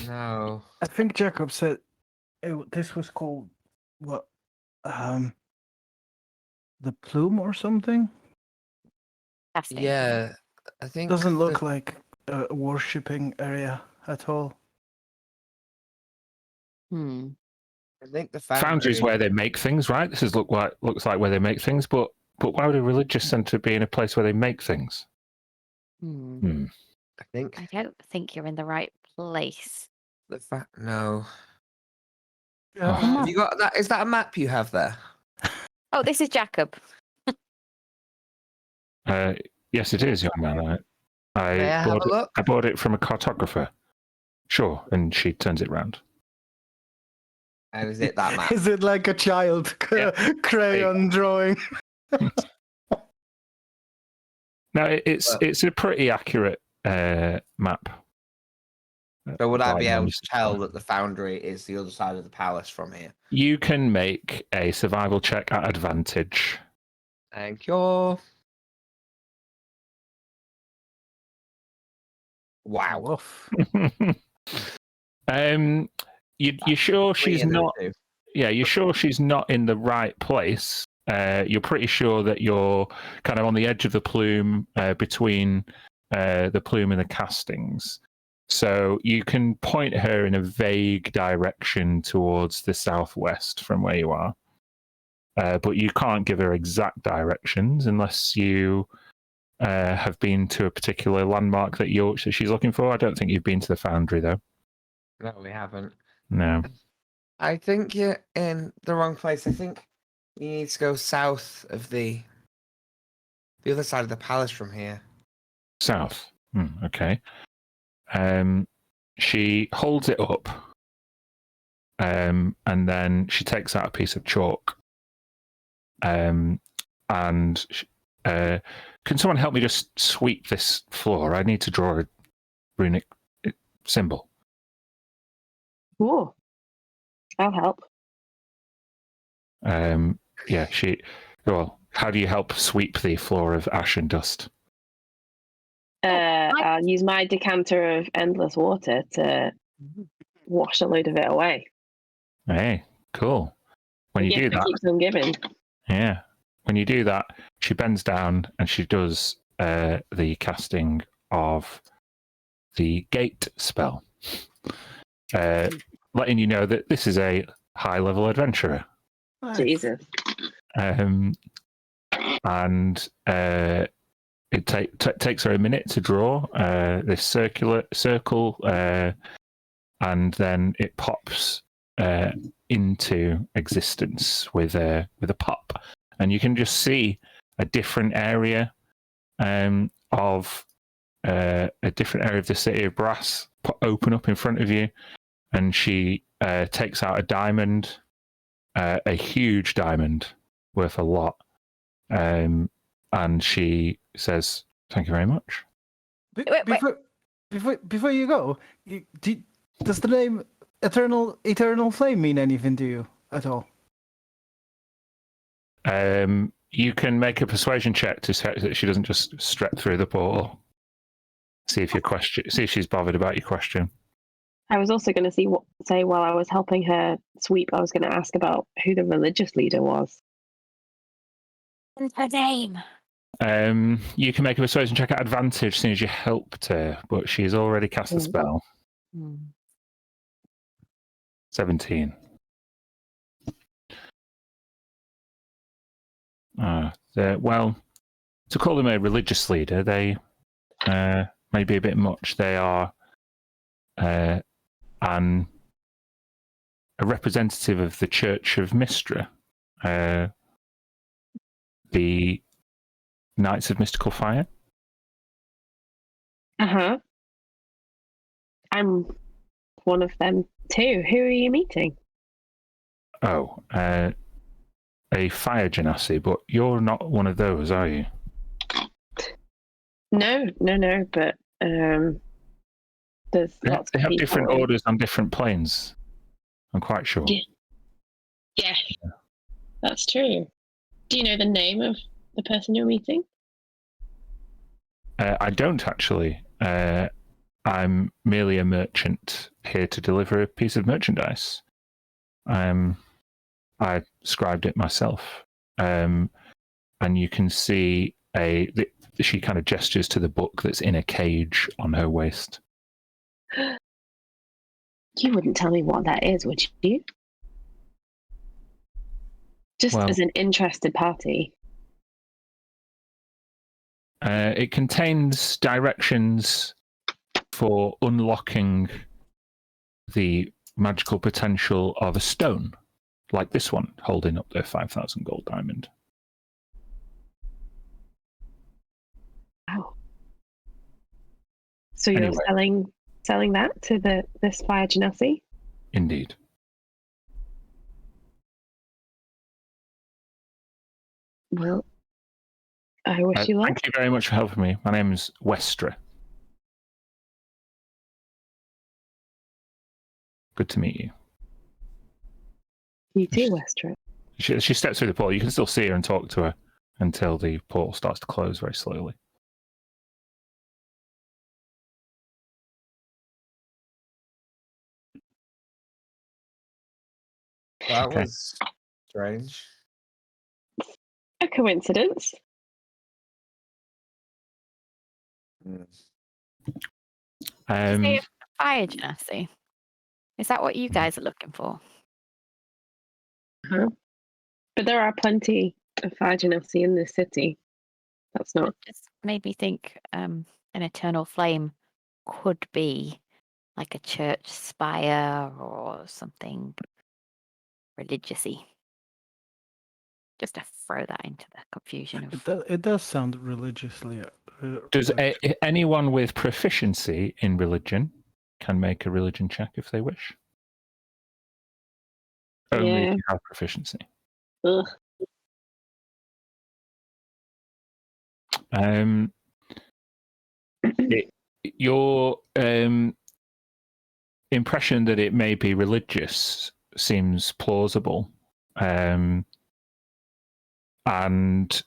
No. I think Jacob said this was called what? The Plume or something? Casting. Yeah, I think Doesn't look like a worshipping area at all. Hmm. I think the Foundry is where they make things, right? This is looks like where they make things, but why would a religious centre be in a place where they make things? Hmm. I think I don't think you're in the right place. no. Yeah, Have you got that? Is that a map you have there? Oh, this is Jacob. Yes, it is, young man. May I have a look? I bought it from a cartographer. Sure, and she turns it round. And is it that map? Is it like a child crayon drawing? No, it's a pretty accurate map. So would I be Right, able then. to tell that the Foundry is the other side of the palace from here? You can make a survival check at advantage. Thank you. Wow. Woof. You sure Three she's and a not? two. Yeah, you're sure she's not in the right place. You're pretty sure that you're kind of on the edge of the plume between the plume and the castings. So you can point her in a vague direction towards the southwest from where you are. But you can't give her exact directions unless you have been to a particular landmark that she's looking for. I don't think you've been to the Foundry, though. No, we haven't. No. I think you're in the wrong place. I think you need to go south of the other side of the palace from here. South. Okay. She holds it up, and then she takes out a piece of chalk. And can someone help me just sweep this floor? I need to draw a runic symbol. Oh, I'll help. Yeah, well, how do you help sweep the floor of ash and dust? I'll use my decanter of endless water to wash a load of it away. Hey, cool. When you do that, keeps on giving. yeah. When you do that, she bends down and she does the casting of the gate spell, letting you know that this is a high-level adventurer. Nice. Jesus. And it takes her a minute to draw this circle, and then it pops into existence with a pop, and you can just see a different area of the city of Brass open up in front of you, and she takes out a diamond, a huge diamond worth a lot, and she says, "Thank you very much." Wait. Before you go, does the name Eternal Flame mean anything to you at all? You can make a persuasion check to check that she doesn't just step through the portal. See if she's bothered about your question. I was also going to say while I was helping her sweep, I was going to ask about who the religious leader was. What's her name? You can make a persuasion check at advantage as soon as you helped her, but she's already cast the spell. 17. Well, to call them a religious leader, they may be a bit much. They are a representative of the Church of Mystra, the Knights of Mystical Fire. Uh-huh. I'm one of them too. Who are you meeting? Oh, a fire genasi, but you're not one of those, are you? No, but there's lots They of have people. different orders on different planes. I'm quite sure. Yeah, that's true. Do you know the name of the person you're meeting? I don't actually. I'm merely a merchant here to deliver a piece of merchandise. I scribed it myself. And you can see she kind of gestures to the book that's in a cage on her waist. You wouldn't tell me what that is, would you? Just as an interested party. It contains directions for unlocking the magical potential of a stone, like this one, holding up their 5,000 gold diamond. Wow. So you're selling that to this fire genasi? Indeed. Well, I wish you luck. Thank you very much for helping me. My name is Westra. Good to meet you. You too, Westra. She steps through the portal. You can still see her and talk to her until the portal starts to close very slowly. That was strange. A coincidence. Say a fire genasi. Is that what you guys are looking for? Huh? But there are plenty of fire genasi in this city. That's not. It just made me think an eternal flame could be like a church spire or something religious-y. Just to throw that into the confusion of. It does sound religiously. Does anyone with proficiency in religion can make a religion check if they wish? Only if you have proficiency. Ugh. Your impression that it may be religious seems plausible. And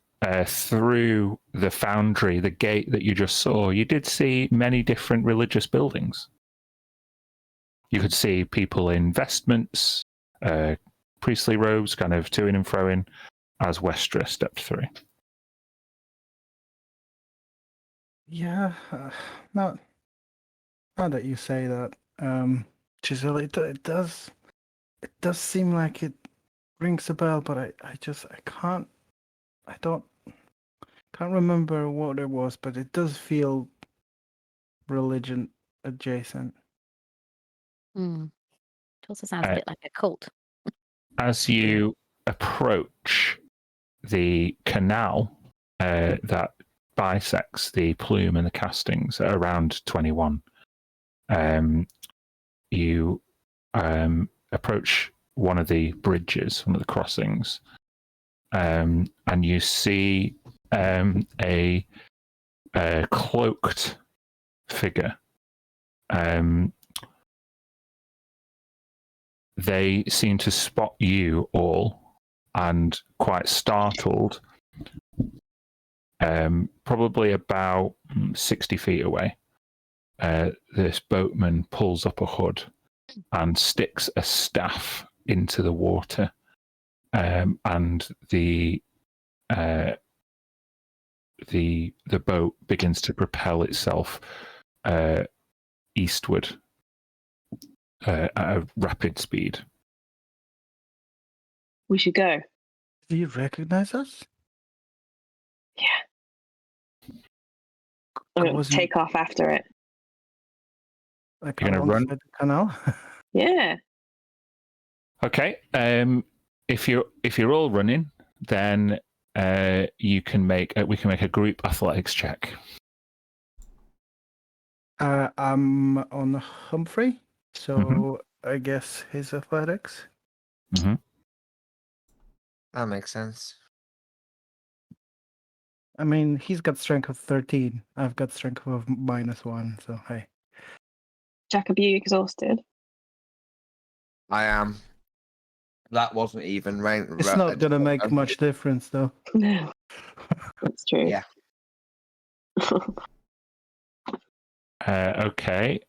through the foundry, the gate that you just saw, you did see many different religious buildings. You could see people in vestments, priestly robes, kind of to-ing and fro-ing, as Westra stepped through. Yeah, now that you say that, Giselle, it does seem like it rings a bell, but I can't remember what it was, but it does feel religion adjacent. It also sounds a bit like a cult. As you approach the canal that bisects the plume and the castings at around 21, you approach one of the bridges, one of the crossings, and you see a cloaked figure. They seem to spot you all, and quite startled, probably about 60 feet away. This boatman pulls up a hood and sticks a staff into the water, and the boat begins to propel itself eastward at a rapid speed. We should go. Do you recognize us? Yeah. I I'm gonna wasn't- take off after it. Like You're gonna run? alongside the canal? Yeah. Okay. If you're all running, then we can make a group athletics check. I'm on Humphrey, so I guess his athletics. Mm-hmm. That makes sense. I mean, he's got strength of 13. I've got strength of -1, so hey. Jacob, you exhausted? I am. That wasn't even right. It's not gonna make much difference, though. No. That's true. Yeah. Okay.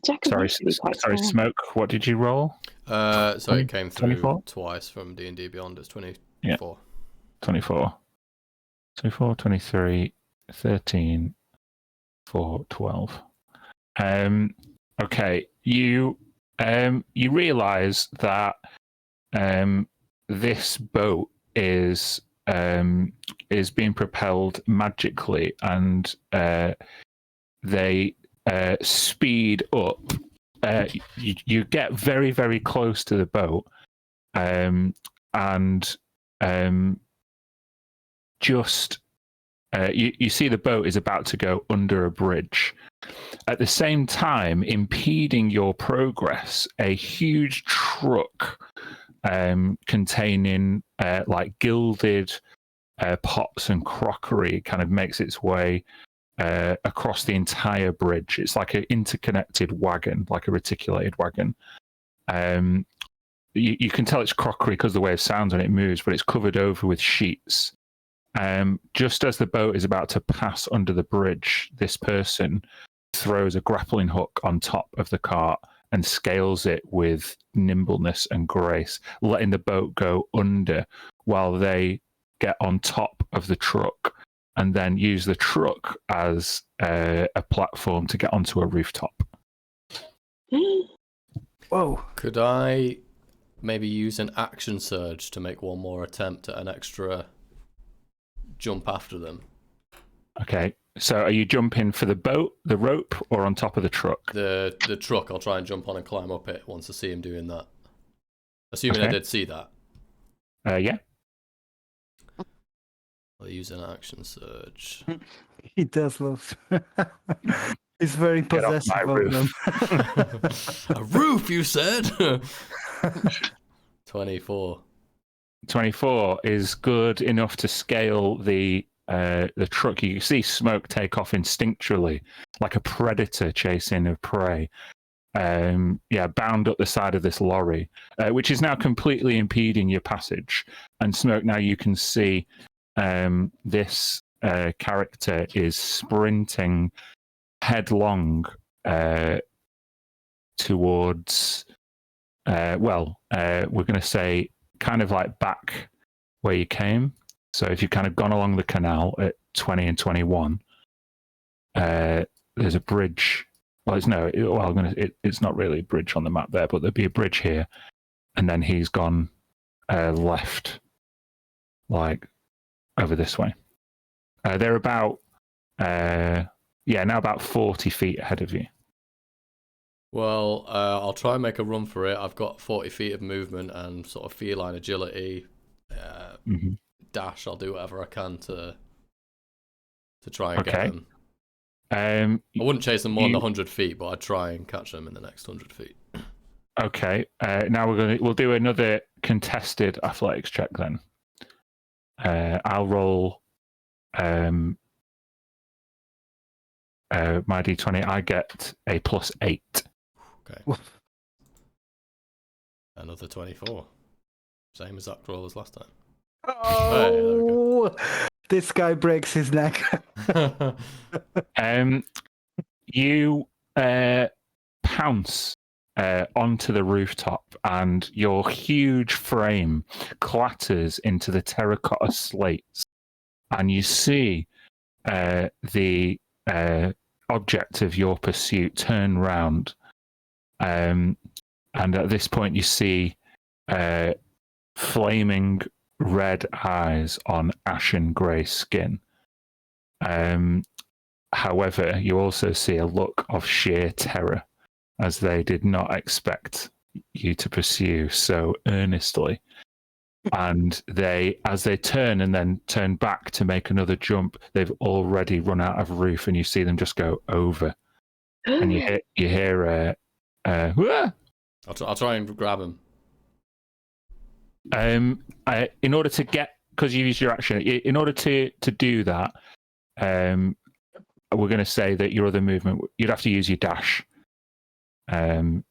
Jacob Sorry, used to be quite sorry, small. Smoke. What did you roll? So it came through 24? twice from D&D Beyond. It's 24. Yeah. 24. 24, 23, 13, 4, 12. Okay, you realise that this boat is being propelled magically, and they speed up. You get very, very close to the boat, and just you see the boat is about to go under a bridge. At the same time, impeding your progress, a huge truck containing like gilded pots and crockery kind of makes its way across the entire bridge. It's like an interconnected wagon, like a reticulated wagon. You can tell it's crockery because of the way it sounds when it moves, but it's covered over with sheets. Just as the boat is about to pass under the bridge, this person throws a grappling hook on top of the cart and scales it with nimbleness and grace, letting the boat go under while they get on top of the truck and then use the truck as a platform to get onto a rooftop. Whoa. Could I maybe use an action surge to make one more attempt at an extra jump after them? Okay, so are you jumping for the boat, the rope, or on top of the truck? The truck, I'll try and jump on and climb up it once I see him doing that. Assuming I Okay. did see that. Yeah. I'll use an action surge. He does love. He's very Get off possessive my of them. A roof, you said? 24. 24 is good enough to scale the truck. You see Smoke take off instinctually, like a predator chasing a prey. Bound up the side of this lorry, which is now completely impeding your passage. And Smoke, now you can see this character is sprinting headlong towards, we're going to say kind of like back where you came. So if you've kind of gone along the canal at 20 and 21, there's a bridge. Well, it's not really a bridge on the map there, but there'd be a bridge here, and then he's gone left, like over this way. They're about now about 40 feet ahead of you. Well, I'll try and make a run for it. I've got 40 feet of movement and sort of feline agility. Dash, I'll do whatever I can to try and get them. I wouldn't chase them more than 100 feet, but I'd try and catch them in the next 100 feet. Okay. Now we'll do another contested athletics check then. I'll roll my d20. I get a +8. Okay. Another 24. Same exact roll as last time. Oh, this guy breaks his neck. You pounce onto the rooftop, and your huge frame clatters into the terracotta slates, and you see the object of your pursuit turn round. And at this point, you see flaming red eyes on ashen grey skin. However, you also see a look of sheer terror, as they did not expect you to pursue so earnestly. And as they turn and then turn back to make another jump, they've already run out of roof, and you see them just go over. And you hear "Wah!" I'll try and grab him. In order to get, because you used your action, in order to do that, we're going to say that your other movement, you'd have to use your dash, because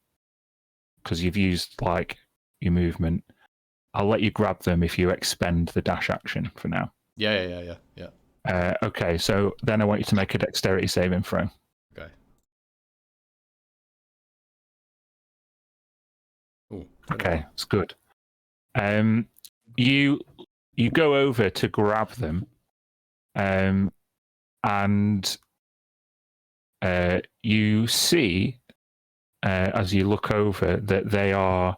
you've used like your movement. I'll let you grab them if you expend the dash action for now. Yeah. Okay, so then I want you to make a dexterity saving throw. Okay. Ooh, Okay, it's good. You go over to grab them, and you see as you look over that they are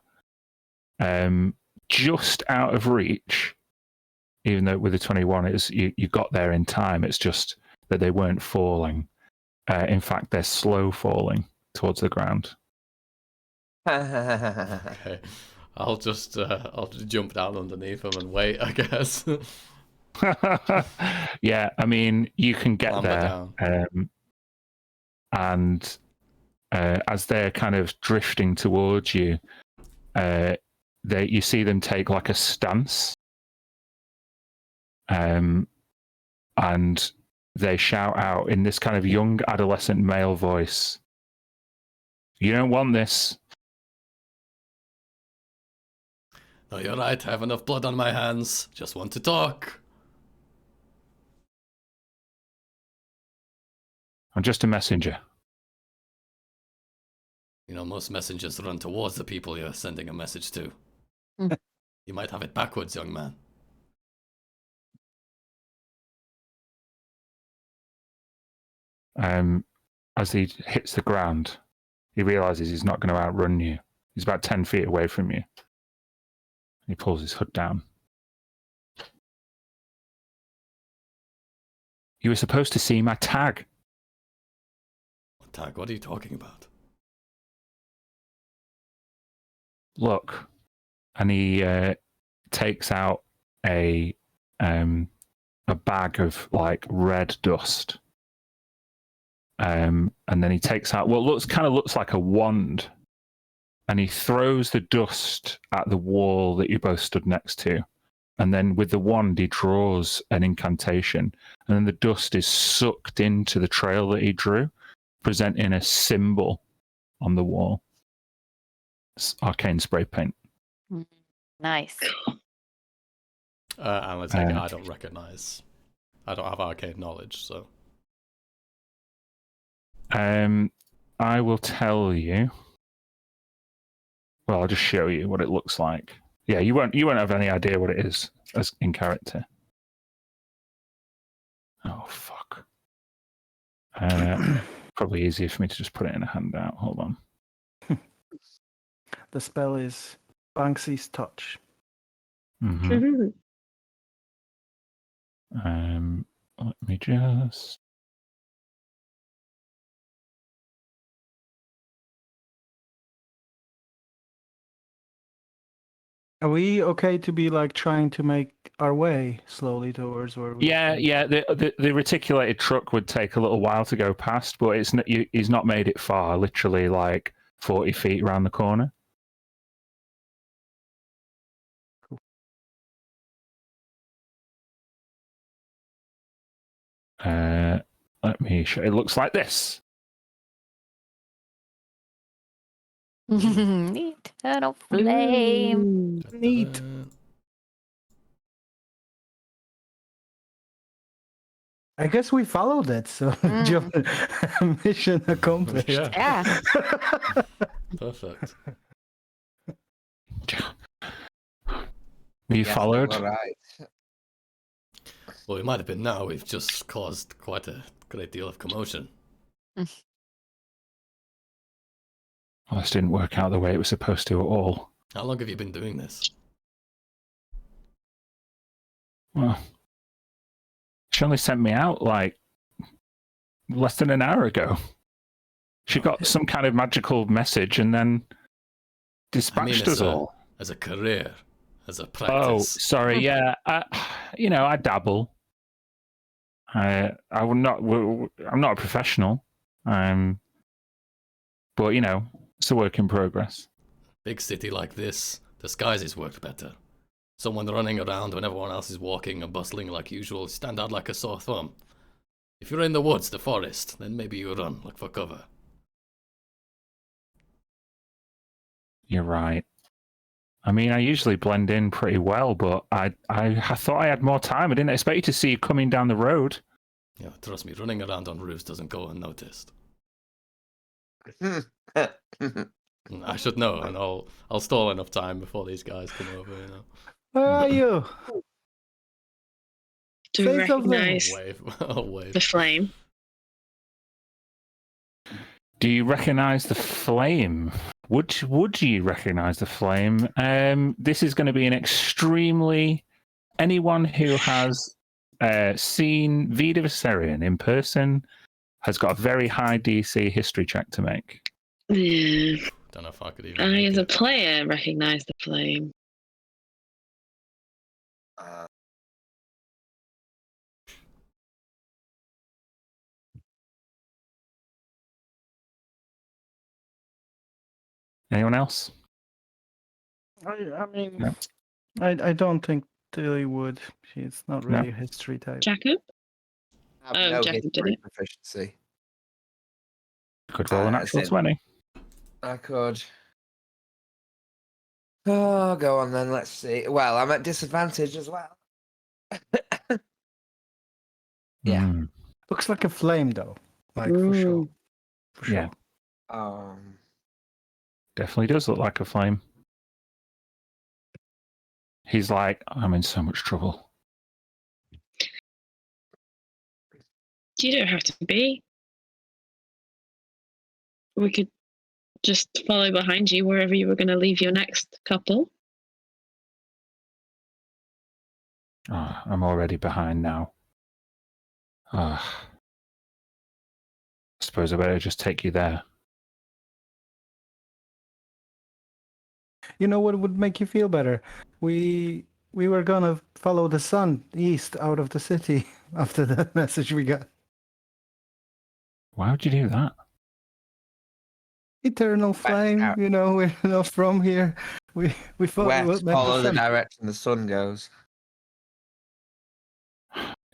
just out of reach. Even though with the 21, you got there in time. It's just that they weren't falling. In fact, they're slow falling towards the ground. Okay. I'll just jump down underneath him and wait, I guess. Yeah, I mean, you can get Clamber there. down. And as they're kind of drifting towards you, you see them take like a stance. And they shout out in this kind of young adolescent male voice, "You don't want this." No, you're right. I have enough blood on my hands. Just want to talk. I'm just a messenger. You know, most messengers run towards the people you're sending a message to. Mm. You might have it backwards, young man. As he hits the ground, he realizes he's not going to outrun you. He's about 10 feet away from you. He pulls his hood down. You were supposed to see my tag. Tag, what are you talking about? Look. And he takes out a bag of like red dust. And then he takes out what looks like a wand, and he throws the dust at the wall that you both stood next to. And then with the wand, he draws an incantation, and then the dust is sucked into the trail that he drew, presenting a symbol on the wall. It's arcane spray paint. Nice. I'm gonna take it. I don't recognize. I don't have arcade knowledge, so. I will tell you. Well, I'll just show you what it looks like. Yeah, you won't have any idea what it is as in character. Oh fuck. Probably easier for me to just put it in a handout. Hold on. The spell is Banksy's Touch. Mm-hmm. Let me just. Are we okay to be like trying to make our way slowly towards where we? Yeah. The reticulated truck would take a little while to go past, but he's not made it far. Literally like 40 feet around the corner. Cool. Let me show. It looks like this. Eternal flame. Neat. I guess we followed it, so mission accomplished. Yeah. Yeah. Perfect. You Yes, followed? all right. Well, we might have been now. We've just caused quite a great deal of commotion. Well, this didn't work out the way it was supposed to at all. How long have you been doing this? Well, she only sent me out like less than an hour ago. She got some kind of magical message and then dispatched us all. As a career, as a Oh, practice. sorry. Yeah, I dabble. I'm not a professional. But it's a work in progress. Big city like this, disguises work better. Someone running around when everyone else is walking and bustling like usual, stand out like a sore thumb. If you're in the woods, the forest, then maybe you run, look for cover. You're right. I mean, I usually blend in pretty well, but I thought I had more time. I didn't expect you to see you coming down the road. Yeah, trust me, running around on roofs doesn't go unnoticed. I should know, and I'll stall enough time before these guys come over, Where are you? Do we Say something. recognize I'll wave. the flame? Do you recognize the flame? Would you recognize the flame? This is going to be an extremely... Anyone who has seen Vida Viserion in person has got a very high DC history check to make. Yeah. Don't know if I could even. I, make as a it. player, recognize the flame. Anyone else? I mean, No. I don't think Tilly would. She's not No. really a history type. Jacob? I have Oh, no Jacob did history it. proficiency. Could roll a natural as in- 20. I could. Oh, go on then. Let's see. Well, I'm at disadvantage as well. Yeah. Mm, Looks like a flame, though. Like, for sure. Ooh. For sure. Yeah. Um. definitely does look like a flame. He's like, I'm in so much trouble. You don't have to be. We could just follow behind you wherever you were going to leave your next couple. Oh, I'm already behind now. I suppose I better just take you there. You know what would make you feel better? We were gonna follow the sun east out of the city after that message we got. Why would you do that? Eternal flame, out. we're not from here. We thought we West, met follow the sun. direction the sun goes.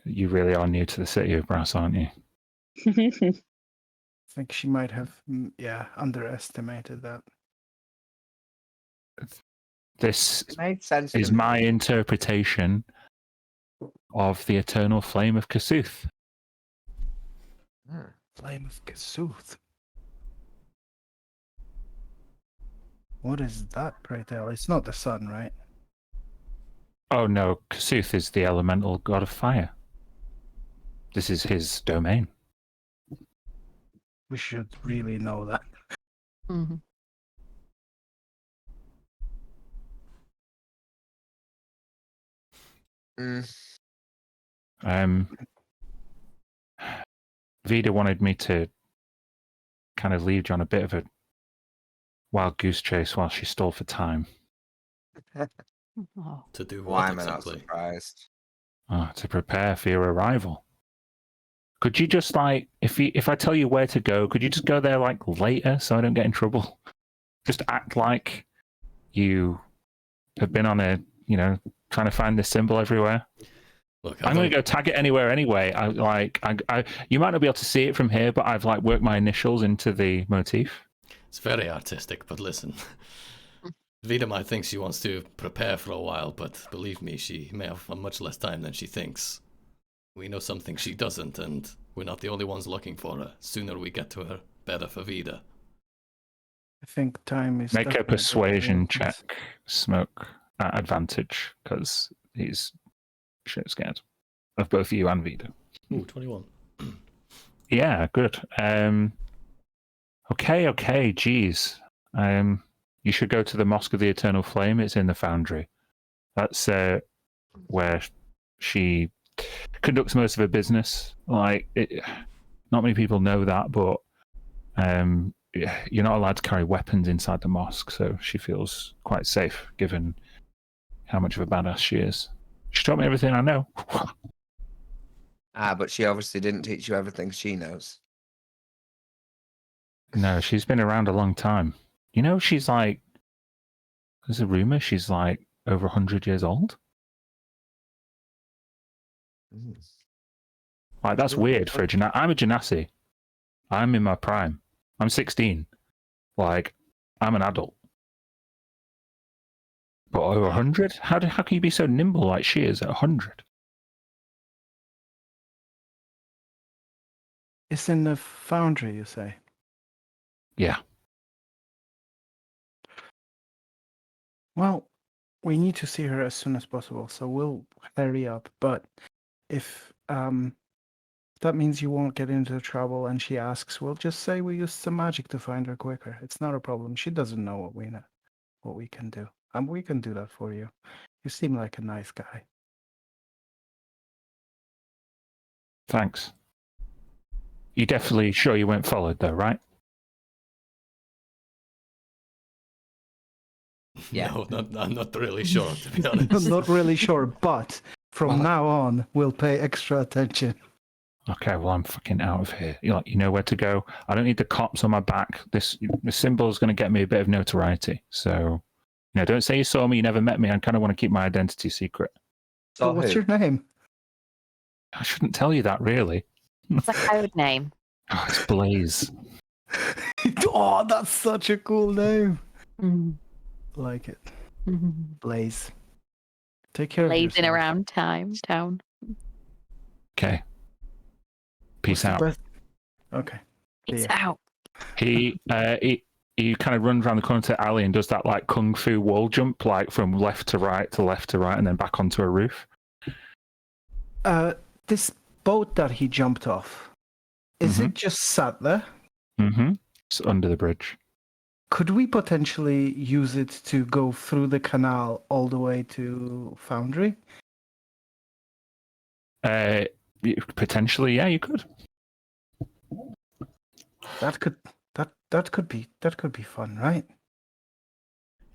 You really are new to the city of Brass, aren't you? I think she might have, underestimated that. This It made sense. is to me. my interpretation of the eternal flame of Kasuth. Flame of Kasuth. What is that, pray tell? It's not the sun, right? Oh no, Kasuth is the elemental god of fire. This is his domain. We should really know that. Mm-hmm. Mm. Vida wanted me to kind of lead you on a bit of a wild goose chase while she stole for time. Oh. To do Why what am I not exactly? surprised? To prepare for your arrival. Could you just if I tell you where to go, could you just go there later so I don't get in trouble? Just act like you have been on trying to find this symbol everywhere. Look, I'm going to go tag it anywhere anyway. You might not be able to see it from here, but I've worked my initials into the motif. It's very artistic, but listen. Vida might think she wants to prepare for a while, but believe me, she may have much less time than she thinks. We know something she doesn't, and we're not the only ones looking for her. Sooner we get to her, better for Vida. I think time is Make a definitely persuasion of the essence. check, Smoke, at advantage, because he's shit scared of both you and Vida. Ooh, 21. Yeah, good. Okay, geez. You should go to the Mosque of the Eternal Flame. It's in the Foundry. That's where she conducts most of her business. Not many people know that, but you're not allowed to carry weapons inside the mosque, so she feels quite safe given how much of a badass she is. She taught me everything I know. But she obviously didn't teach you everything she knows. No, she's been around a long time. You know, she's like, there's a rumor she's like over 100 years old. Mm. Like, that's weird for a Genasi. I'm a Genasi. I'm in my prime. I'm 16. Like, I'm an adult. But over 100? How can you be so nimble like she is at 100? It's in the Foundry, you say? Yeah. Well, we need to see her as soon as possible, so we'll hurry up. But if that means you won't get into trouble and she asks, we'll just say we used some magic to find her quicker. It's not a problem. She doesn't know what we can do. And we can do that for you. You seem like a nice guy. Thanks. You definitely sure you weren't followed, though, right? Yeah. No, I'm not really sure, to be honest. Not really sure, but from now on, we'll pay extra attention. Okay, well, I'm fucking out of here. You know where to go. I don't need the cops on my back. The symbol is going to get me a bit of notoriety. So, don't say you saw me, you never met me. I kind of want to keep my identity secret. So What's who? your name? I shouldn't tell you that, really. It's a code name. Oh, it's Blaze. Oh, that's such a cool name. Mm. Like it. Mm-hmm. Blaze. Take care of Blazing yourself. around town. Okay. Peace What's the out. best- Okay. It's Yeah. out. He kind of runs around the corner to alley and does that like kung fu wall jump, like from left to right to left to right, and then back onto a roof. This boat that he jumped off, is it just sat there? Mm-hmm. It's under the bridge. Could we potentially use it to go through the canal all the way to Foundry? Potentially, yeah, you could. That could be fun, right?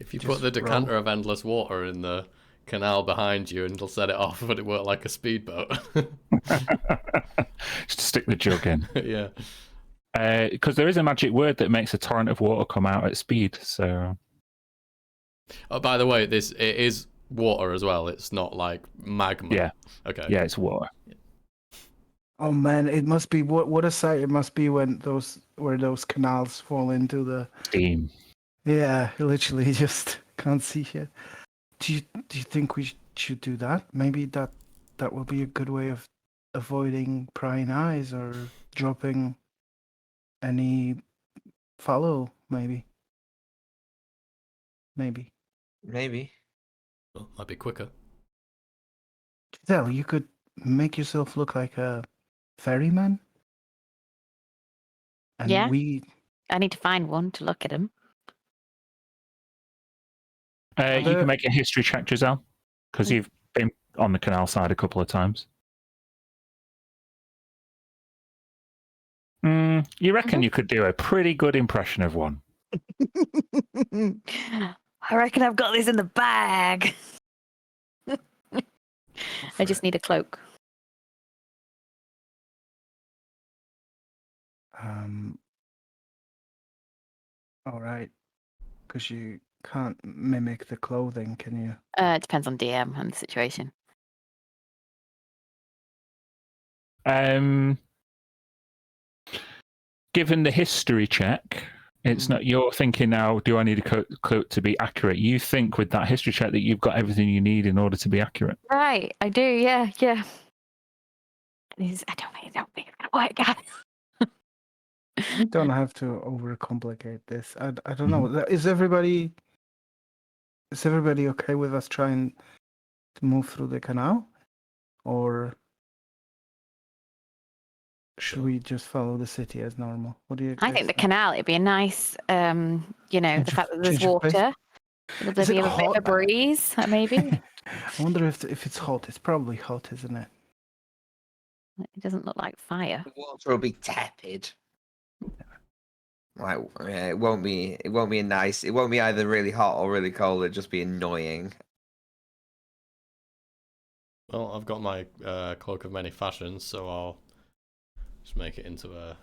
If you Just put the decanter roll. of endless water in the canal behind you, and it'll set it off, but it work like a speedboat. Just stick the jug in. Yeah. Because there is a magic word that makes a torrent of water come out at speed. So, Oh, by the way, it is water as well. It's not like magma. yeah. Okay. Yeah, it's water. Oh man, it must be what a sight it must be when where those canals fall into the Steam. Yeah, literally just can't see it. Do you think we should do that? Maybe that will be a good way of avoiding prying eyes or dropping any follow, maybe. Maybe. Well, might be quicker. Giselle, you could make yourself look like a ferryman. And Yeah. I I need to find one to look at him. You can make a history check, Giselle, because you've been on the canal side a couple of times. You reckon you could do a pretty good impression of one? I reckon I've got this in the bag. I just need a cloak. All right. Because you can't mimic the clothing, can you? It depends on DM and the situation. Given the history check, it's not. You're thinking now. Do I need a cloak to be accurate? You think with that history check that you've got everything you need in order to be accurate. Right, I do. Yeah. I don't think it's gonna work, guys. We don't have to overcomplicate this. I don't know. Is everybody okay with us trying to move through the canal, or should we just follow the city as normal? What do you? I guys think the canal, it'd be a nice, the Change fact of- that there's change of pace? water. It'll Is be it a bit of a hot? breeze, maybe. I wonder if it's hot. It's probably hot, isn't it? It doesn't look like fire. The water will be tepid. Like it won't be a nice. It won't be either really hot or really cold. It'll just be annoying. Well, I've got my cloak of many fashions, so I'll just make it into a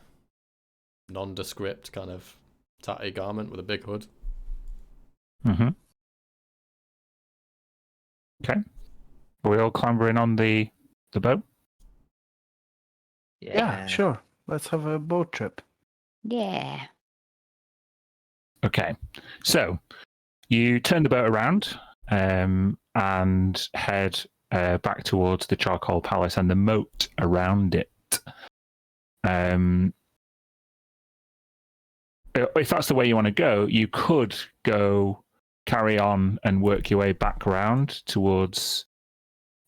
nondescript kind of tatty garment with a big hood. Mm-hmm. Okay. Are we all clambering on the boat? Yeah, sure. Let's have a boat trip. Yeah. Okay. So you turn the boat around and head back towards the Charcoal Palace and the moat around it. If that's the way you want to go, you could go carry on and work your way back around towards,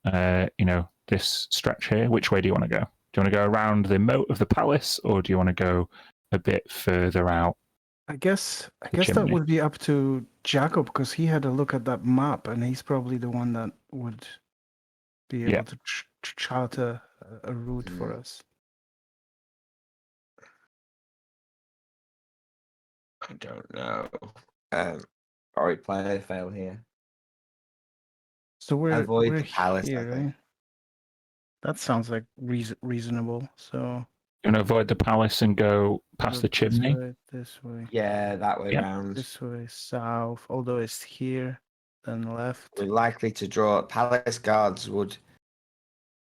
this stretch here. Which way do you want to go? Do you want to go around the moat of the palace, or do you want to go a bit further out? I guess that chimney. would be up to Jacob because he had a look at that map, and he's probably the one that would be able to chart a route for us. I don't know. Probably plan to fail here. So we're Avoid the palace, I here, think. right? That sounds like reasonable. So You want to avoid the palace and go past the chimney? This way. Yeah, that way round. This way, south. Although it's here, then left. We're likely to draw. Palace guards would,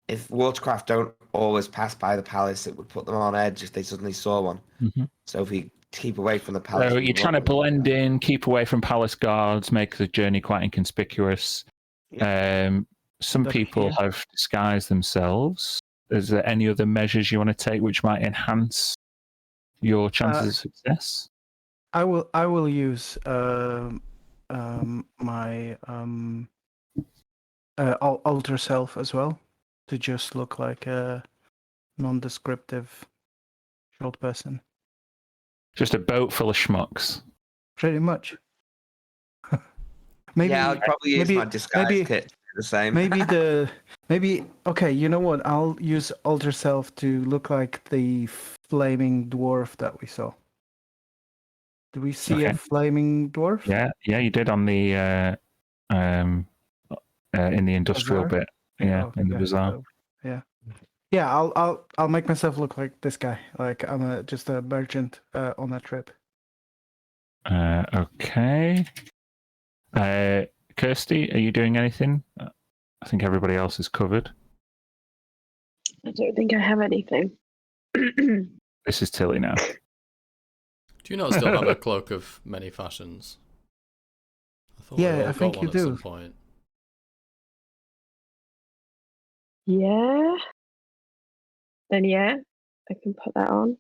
if watercraft don't always pass by the palace, it would put them on edge if they suddenly saw one. Mm-hmm. So if we keep away from the palace, So we you're trying to won't- blend in, keep away from palace guards, make the journey quite inconspicuous. Some Up people here. have disguised themselves. Is there any other measures you want to take which might enhance your chances of success? I will use my alter self as well to just look like a non-descriptive short person. Just a boat full of schmucks. Pretty much. Maybe yeah, I'd probably use my disguise kit to do the same. okay, you know what? I'll use alter self to look like the flaming dwarf that we saw. Do we see a flaming dwarf? Yeah, you did on the in the industrial Bazaar? bit. Yeah, in the bazaar. Yeah, I'll make myself look like this guy. Like I'm just a merchant on a trip. Okay. Kirsty, are you doing anything? I think everybody else is covered. I don't think I have anything. This is Tilly now. Do you not still have a cloak of many fashions? I thought we all I got think one you at do. some point. Yeah. Then yeah, I can put that on.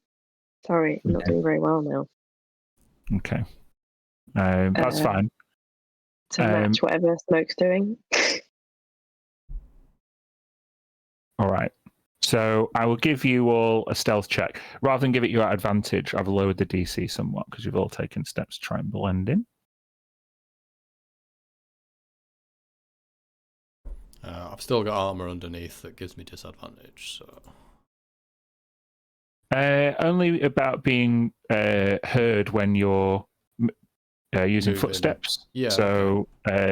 Sorry, I'm not doing very well now. Okay. That's fine. To match whatever Smoke's doing. All right. So I will give you all a stealth check. Rather than give it your advantage, I've lowered the DC somewhat because you've all taken steps to try and blend in. I've still got armor underneath that gives me disadvantage, so... Only about being heard when you're using Moving. footsteps. Yeah. So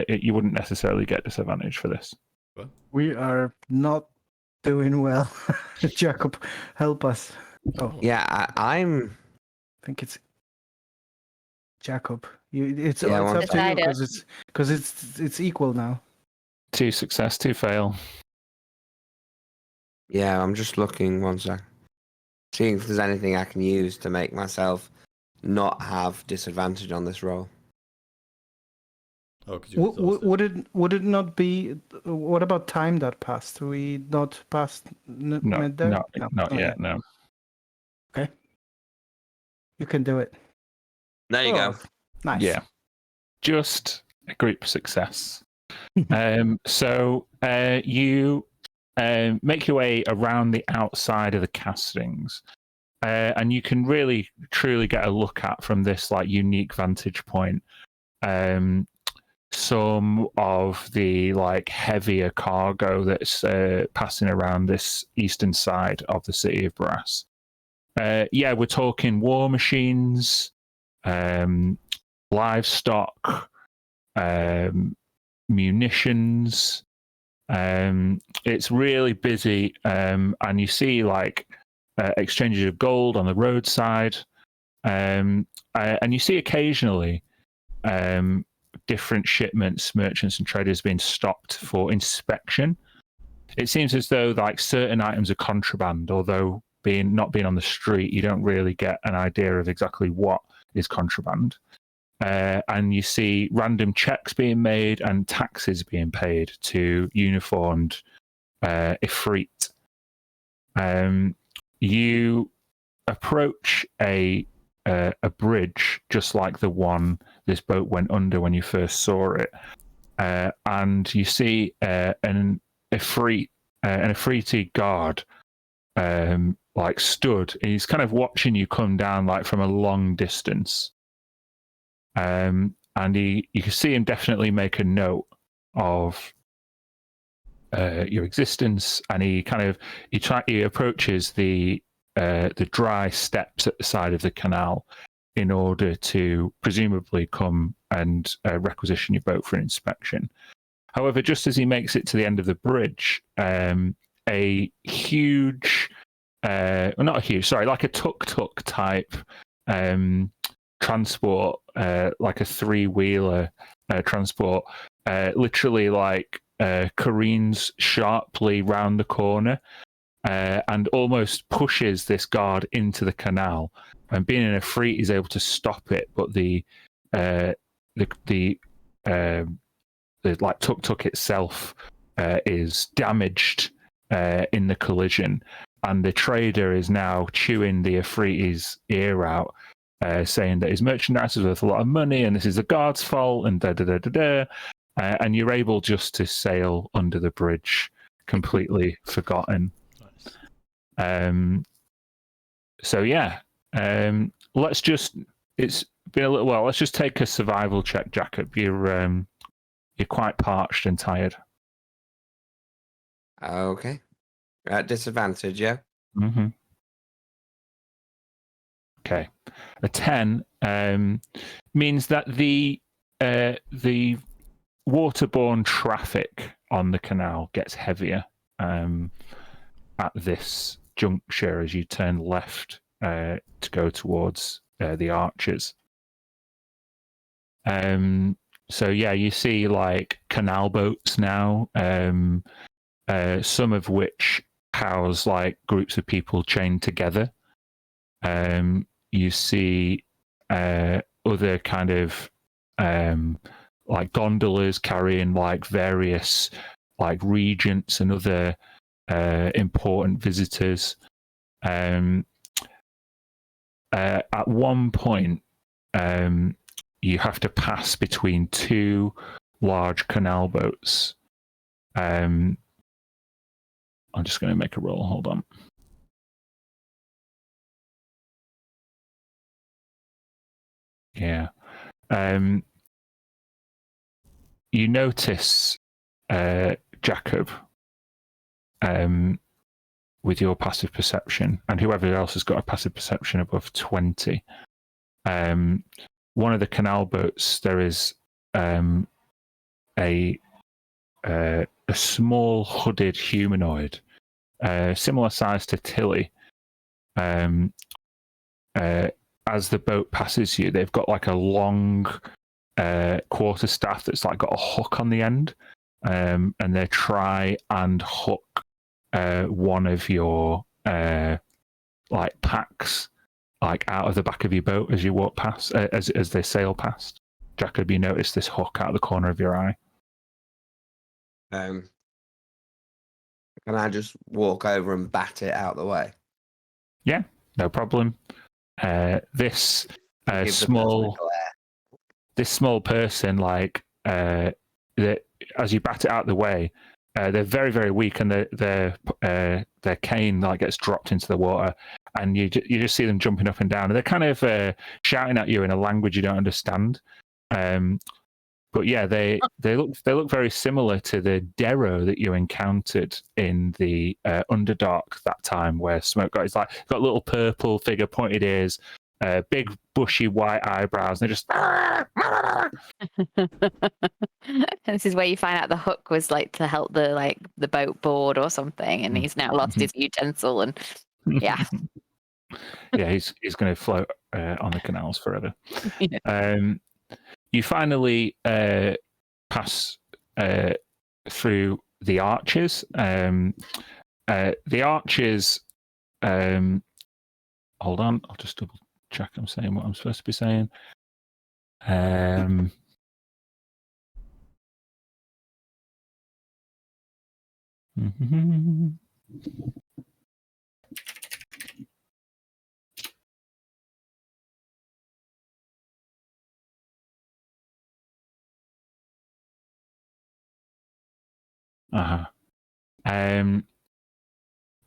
you wouldn't necessarily get disadvantage for this. We are not doing well. Jacob, help us. Oh, Yeah, I'm. I think it's Jacob. It's Yeah, up to you Decide because it's equal now. 2 success, 2 fail. Yeah, I'm just looking one sec. Seeing if there's anything I can use to make myself not have disadvantage on this roll. Oh, because you're exhausted. Would it not be? What about time that passed? We not past midday? Not yet. No. Okay. You can do it. There you go. Nice. Yeah. Just a group success. So you make your way around the outside of the castings, and you can really truly get a look at from this like unique vantage point some of the like heavier cargo that's passing around this eastern side of the city of Brass. Yeah, we're talking war machines, livestock, munitions. It's really busy, and you see like exchanges of gold on the roadside, and you see occasionally different shipments, merchants and traders being stopped for inspection. It seems as though like certain items are contraband, although not being on the street, you don't really get an idea of exactly what is contraband. And you see random checks being made and taxes being paid to uniformed Ifrit. You approach a bridge just like the one this boat went under when you first saw it, and you see an Ifriti guard like stood. He's kind of watching you come down like from a long distance. And you can see him definitely make a note of your existence, and he approaches the dry steps at the side of the canal in order to presumably come and requisition your boat for an inspection. However, just as he makes it to the end of the bridge, a huge, not a huge, sorry, like a tuk-tuk type transport, like a three-wheeler transport, literally like careens sharply round the corner and almost pushes this guard into the canal. And being in a freight, he's able to stop it, but the like tuk-tuk itself is damaged in the collision, and the trader is now chewing the Afriti's ear out, saying that his merchandise is worth a lot of money and this is the guard's fault and da-da-da-da-da. And you're able just to sail under the bridge, completely forgotten. Nice. So yeah, let's just, it's been a little while, let's just take a survival check, Jacob. You're quite parched and tired. Okay. At disadvantage, yeah? Mm-hmm. Okay. A 10 means that the waterborne traffic on the canal gets heavier at this juncture as you turn left to go towards the arches. So yeah, you see like canal boats now, some of which house like groups of people chained together. You see other kind of like gondolas carrying like various like regents and other important visitors. At one point, you have to pass between two large canal boats. I'm just going to make a roll. Hold on. Yeah. You notice, Jacob, with your passive perception, and whoever else has got a passive perception above 20, one of the canal boats, there is a small hooded humanoid, similar size to Tilly. As the boat passes you, they've got like a long quarterstaff that's like got a hook on the end, and they try and hook one of your like packs like out of the back of your boat as you walk past, as they sail past. Jacob, you notice this hook out of the corner of your eye. Can I just walk over and bat it out the way? Yeah, no problem. This Give the person a small glare. this small person, like as you bat it out the way, they're very, very weak, and their cane like gets dropped into the water, and you just see them jumping up and down, and they're kind of shouting at you in a language you don't understand. But yeah, they look very similar to the Derro that you encountered in the Underdark that time, where Smoke got got little purple figure, pointed ears, big bushy white eyebrows, and they're just. This is where you find out the hook was like to help the boat board or something, and he's now lost his utensil, and yeah. Yeah, he's going to float on the canals forever. Yeah. You finally pass through the arches. The arches. Hold on, I'll just double check. I'm saying what I'm supposed to be saying.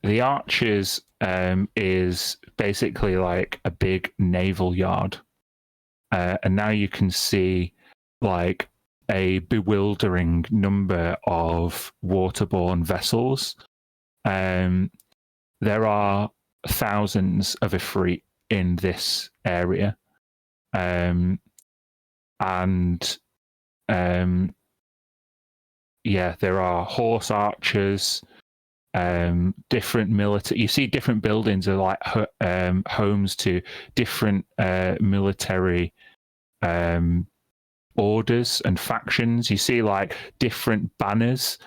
The Arches is basically like a big naval yard, and now you can see like a bewildering number of waterborne vessels. There are thousands of Ifrit in this area, and yeah, there are horse archers, different military. You see different buildings are like homes to different military orders and factions. You see like different banners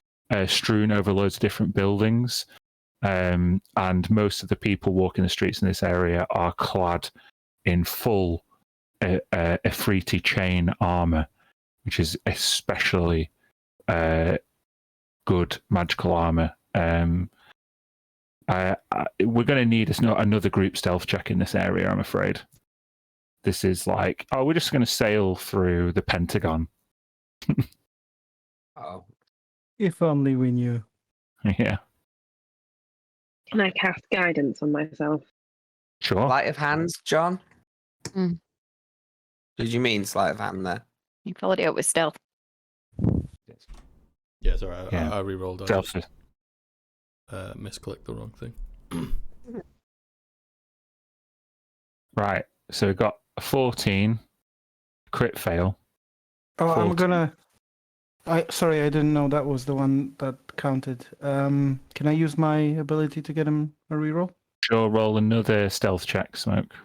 strewn over loads of different buildings, and most of the people walking the streets in this area are clad in full Ifriti chain armor, which is especially good magical armor. We're going to need another group stealth check in this area, I'm afraid. This is like, we're just going to sail through the Pentagon. Oh, If only we knew. Yeah, Can I cast guidance on myself? sure. sleight of hands, John? Mm. Did you mean sleight of hand there? You followed it up with stealth. Yeah, sorry, Yeah. I re-rolled. I Stealth. just misclicked the wrong thing. Right, so we've got a 14, crit fail. Oh, 14. I'm gonna. Sorry, I didn't know that was the one that counted. Can I use my ability to get him a reroll? Sure, roll another stealth check, Smoke.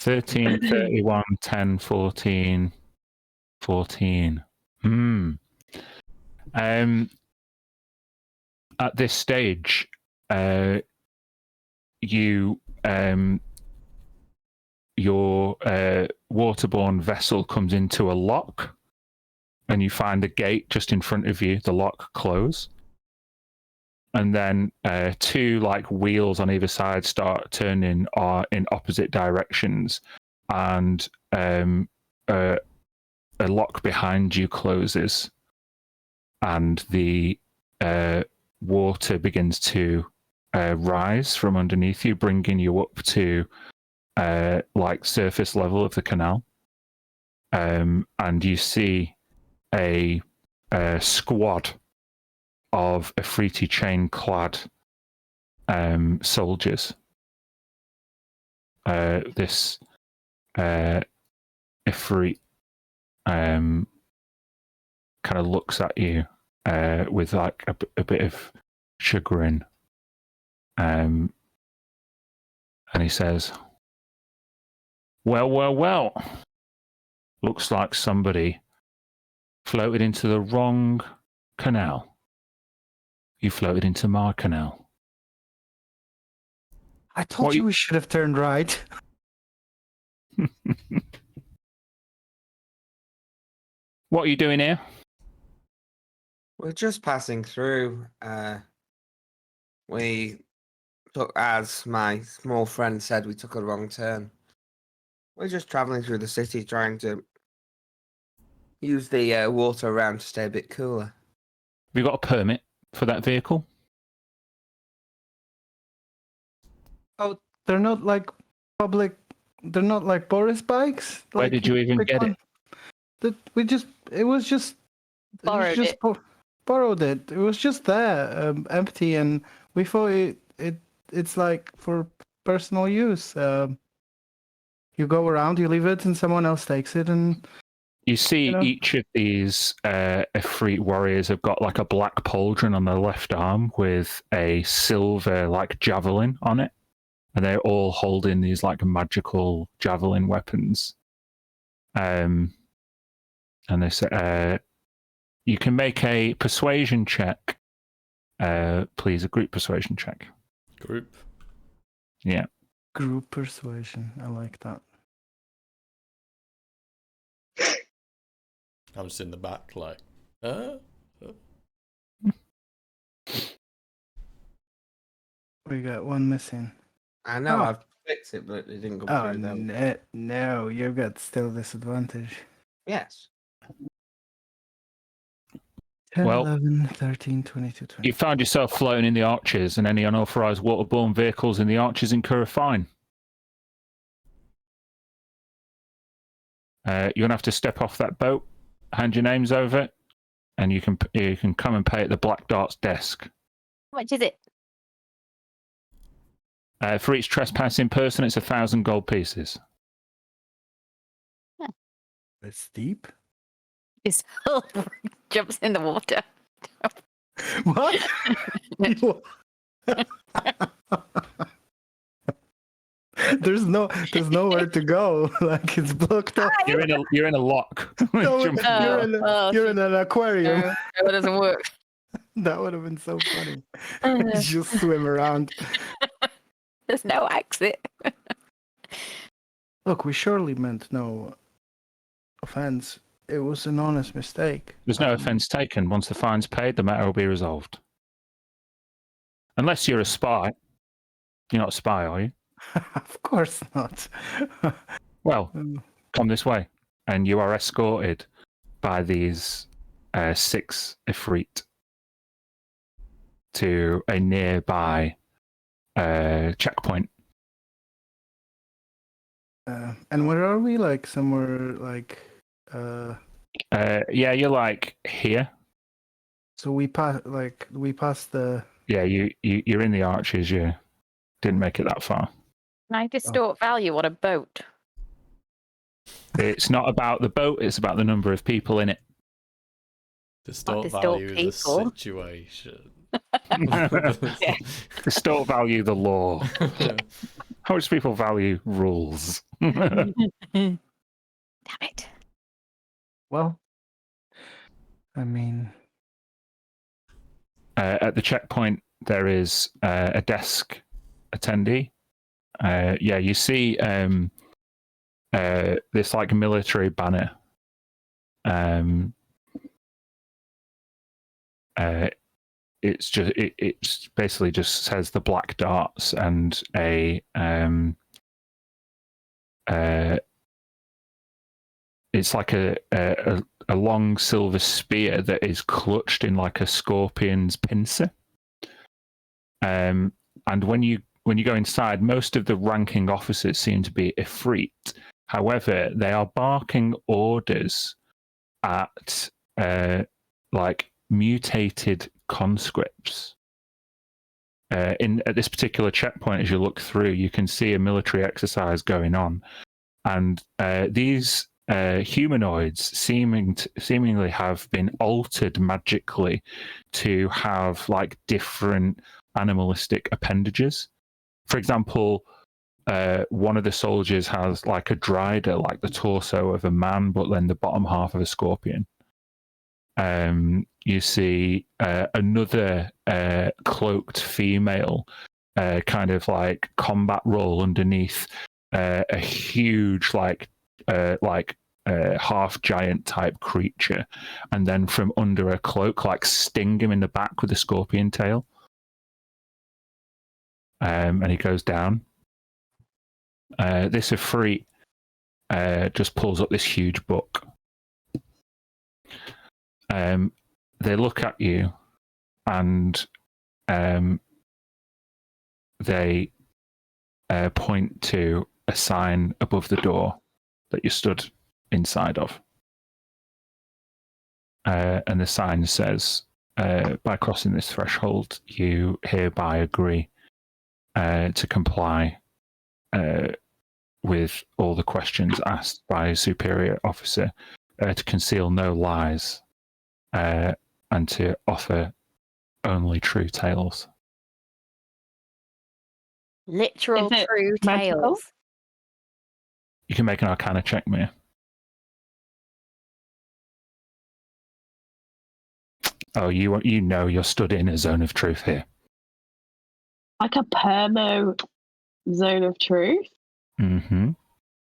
13, 31, 10, 14, 14. At this stage, your waterborne vessel comes into a lock, and you find a gate just in front of you. The lock close, and then two like wheels on either side start turning in opposite directions, and a lock behind you closes, and the water begins to rise from underneath you, bringing you up to like surface level of the canal, and you see a squad of Ifriti chain-clad soldiers. This Ifrit kind of looks at you with like a bit of chagrin, and he says, well, looks like somebody floated into the wrong canal. You floated into my canal. I told What you you- we should have turned right. What are you doing here? We're just passing through. We took, as my small friend said, we took a wrong turn. We're just traveling through the city, trying to use the water around to stay a bit cooler. Have you got a permit for that vehicle? Oh, they're not like public. They're not like Boris bikes. Where Like did you even pick get one. That we just. It was just. Borrowed just it. Borrowed it. It was just there, empty, and we thought it's like for personal use. You go around, you leave it, and someone else takes it, and You see, You know? each of these Efreet warriors have got like a black pauldron on their left arm with a silver like javelin on it, and they're all holding these like magical javelin weapons. And they say, you can make a persuasion check, please, a group persuasion check. Group. Yeah. group persuasion. I like that. I'm just in the back, like, We got one missing. I know Oh. I've fixed it, but it didn't come Oh through. Though. no, you've got still disadvantage. Yes. 10, Well, 11, 13, 22, 20. You found yourself floating in the arches, and any unauthorized waterborne vehicles in the arches incur a fine. You're gonna have to step off that boat, hand your names over, and you can come and pay at the Black Dart's desk. How much is it? For each trespassing person, it's 1,000 gold pieces. It's steep. His whole jumps in the water. What? There's nowhere to go. Like it's blocked off. You're in a lock. No, Jump in. you're in an aquarium. No, that doesn't work. That would have been so funny. Just swim around. There's no exit. Look, we surely meant no offense. It was an honest mistake. There's no offense taken. Once the fine's paid, the matter will be resolved. Unless you're a spy. You're not a spy, are you? Of course not. Well, come this way. And you are escorted by these 6 Ifrit to a nearby checkpoint. And where are we? Like somewhere like Yeah, you're like here. so we passed the Yeah, you're in the arches. You didn't make it that far. Can I distort value on a boat? It's not about the boat. It's about the number of people in it. distort distort value the people. situation. Distort value the law. Yeah. How much people value rules? Damn it. well. I mean, At the checkpoint, there is a desk attendee. Yeah, you see this like military banner. It's basically just says the Black Darts and it's like a long silver spear that is clutched in like a scorpion's pincer. And when you go inside, most of the ranking officers seem to be Ifrit. However, they are barking orders at like mutated conscripts. At this particular checkpoint, as you look through, you can see a military exercise going on, and these humanoids seemingly have been altered magically to have like different animalistic appendages. For example, one of the soldiers has like a drider, like the torso of a man, but then the bottom half of a scorpion. You see another cloaked female kind of like combat role underneath a huge half giant type creature, and then from under a cloak, like sting him in the back with a scorpion tail. And he goes down. This Ifrit just pulls up this huge book. They look at you, and they point to a sign above the door that you stood inside of. And the sign says, by crossing this threshold, you hereby agree to comply with all the questions asked by a superior officer, to conceal no lies, and to offer only true tales. Literal Is it true magical? tales. You can make an Arcana check, Mia. Oh, you know you're stood in a zone of truth here. Like a permo zone of truth? Mm-hmm.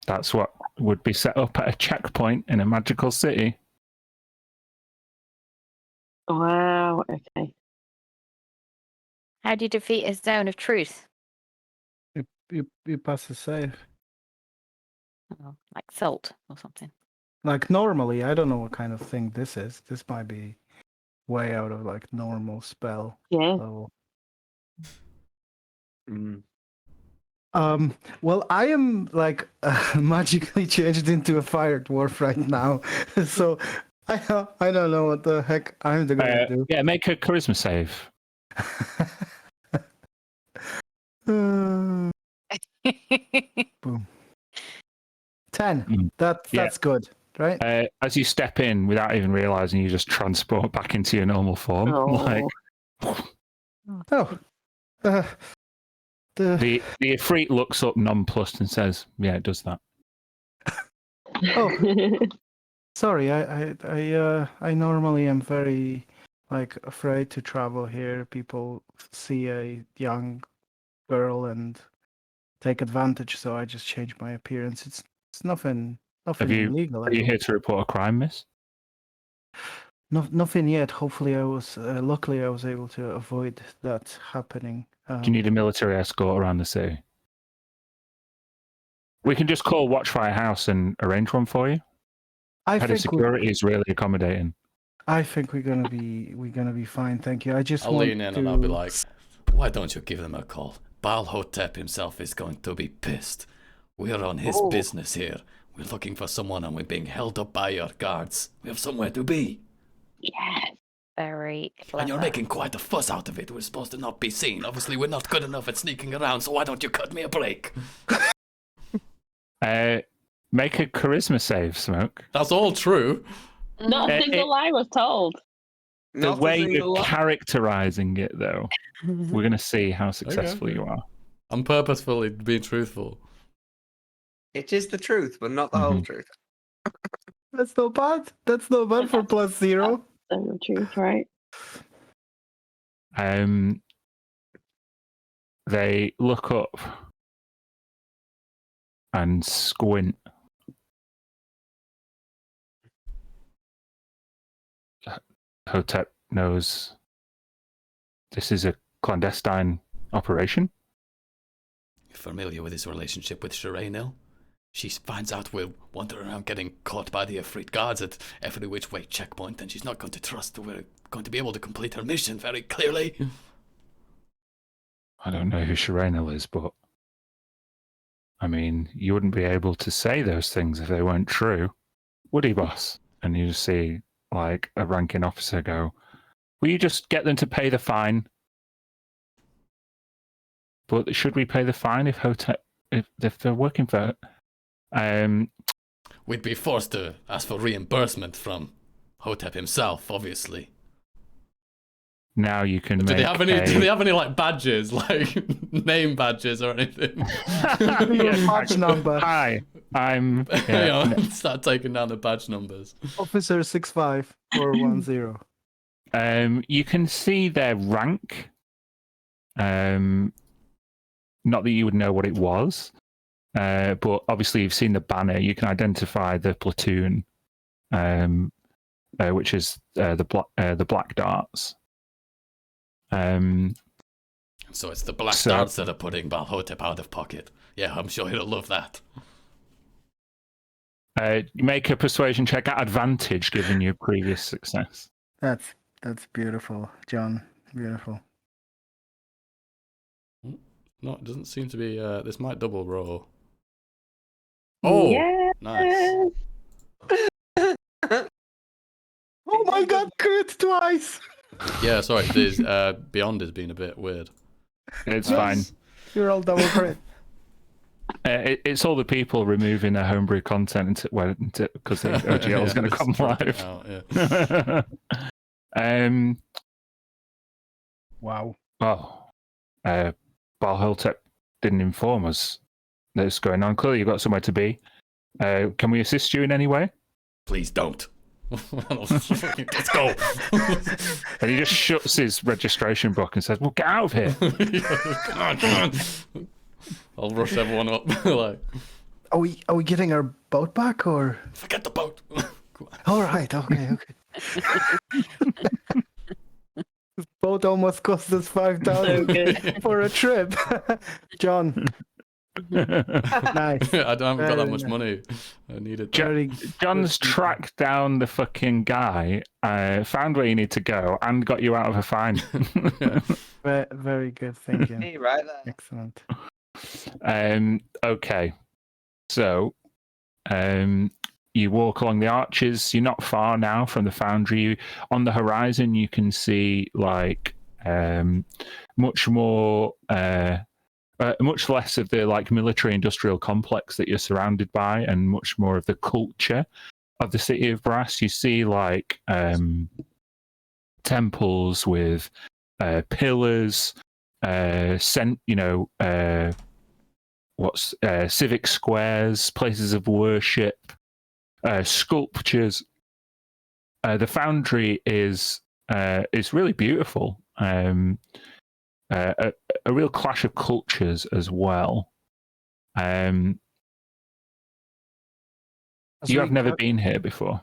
That's what would be set up at a checkpoint in a magical city. Wow, okay. How do you defeat a zone of truth? You pass a save. Oh, like salt or something. Like normally, I don't know what kind of thing this is. This might be way out of like normal spell Yeah. level. Mm. Well, I am like magically changed into a fire dwarf right now, so I don't know what the heck I'm gonna do. Yeah, make a charisma save. Boom. 10. Mm. That's good, right? As you step in, without even realizing, you just transport back into your normal form. Oh. Like Oh, the Ifrit looks up nonplussed and says, "Yeah, it does that." sorry. I normally am very like afraid to travel here. People see a young girl and take advantage, so I just change my appearance. It's nothing illegal. Are you here to report a crime, miss? Nothing yet. Hopefully, luckily I was able to avoid that happening. Do you need a military escort around the city? We can just call Watchfire House and arrange one for you. Head of security is really accommodating. I think we're gonna be fine. Thank you. I just I'll want lean in to... and I'll be like, why don't you give them a call? Baal Hotep himself is going to be pissed. We're on his business here. We're looking for someone and we're being held up by your guards. We have somewhere to be. Yes. Very clever. And you're making quite a fuss out of it. We're supposed to not be seen. Obviously, we're not good enough at sneaking around, so why don't you cut me a break? Make a charisma save, Smoke. That's all true. Not a single lie was told. The Not a way single you're lie. characterizing it, though, we're going to see how successful you are. I'm purposefully being truthful. It is the truth, but not the whole truth. That's not bad. That's not bad for +0. Zone of truth, right? They look up and squint. Hotep knows this is a clandestine operation. You're familiar with his relationship with Cerulea? She finds out we're wandering around getting caught by the Ifrit guards at every which way checkpoint, and she's not going to trust that we're going to be able to complete her mission very clearly. I don't know who Cerulea is, but I mean, you wouldn't be able to say those things if they weren't true, would he, boss? And you just see like a ranking officer go, "Will you just get them to pay the fine?" But should we pay the fine if they're working for? We'd be forced to ask for reimbursement from Hotep himself, obviously. Now you can. Do they have any like badges, like name badges or anything? Yeah, badge number. Hi, I'm. Start taking down the badge numbers. Officer 65410. You can see their rank. not that you would know what it was, but obviously you've seen the banner. You can identify the platoon, which is the Black Darts. So it's the Black Darts that are putting Balhotep out of pocket. Yeah, I'm sure he'll love that. Make a persuasion check at advantage, given your previous success. That's beautiful, John. Beautiful. No, it doesn't seem to be. This might double roll. Oh, yes! nice. Oh my God! Crit twice. Yeah, sorry. This Beyond has been a bit weird. It's fine. You're all double crit. It's all the people removing their homebrew content because the OGL is going to come live. Out, yeah. Wow. Oh, Balhotep didn't inform us that it's going on. Clearly, you've got somewhere to be. Can we assist you in any way? Please don't. Let's go. And he just shuts his registration book and says, "Well, get out of here." Come on. I'll rush everyone up. Like, are we getting our boat back or? Forget the boat. All right. Okay. This boat almost cost us 5,000 for a trip. John. Nice. I haven't got that much money. I need it. John's tracked down the fucking guy, found where you need to go, and got you out of a fine. Very good thinking. Hey, right there. Excellent. Okay, so you walk along the arches. You're not far now from the foundry. On the horizon, you can see like much more. Much less of the like military-industrial complex that you're surrounded by, and much more of the culture of the city of Brass. You see like temples with pillars, civic squares, places of worship, sculptures. The foundry is really beautiful. A real clash of cultures as well. You have never been here before.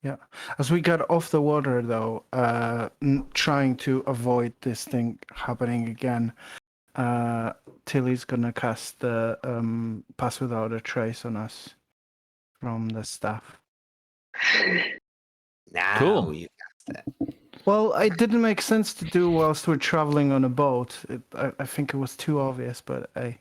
Yeah. As we got off the water, though, trying to avoid this thing happening again, Tilly's gonna cast the Pass Without a Trace on us from the staff. Now Cool. you cast it. Well, it didn't make sense to do whilst we're traveling on a boat. I think it was too obvious, but hey.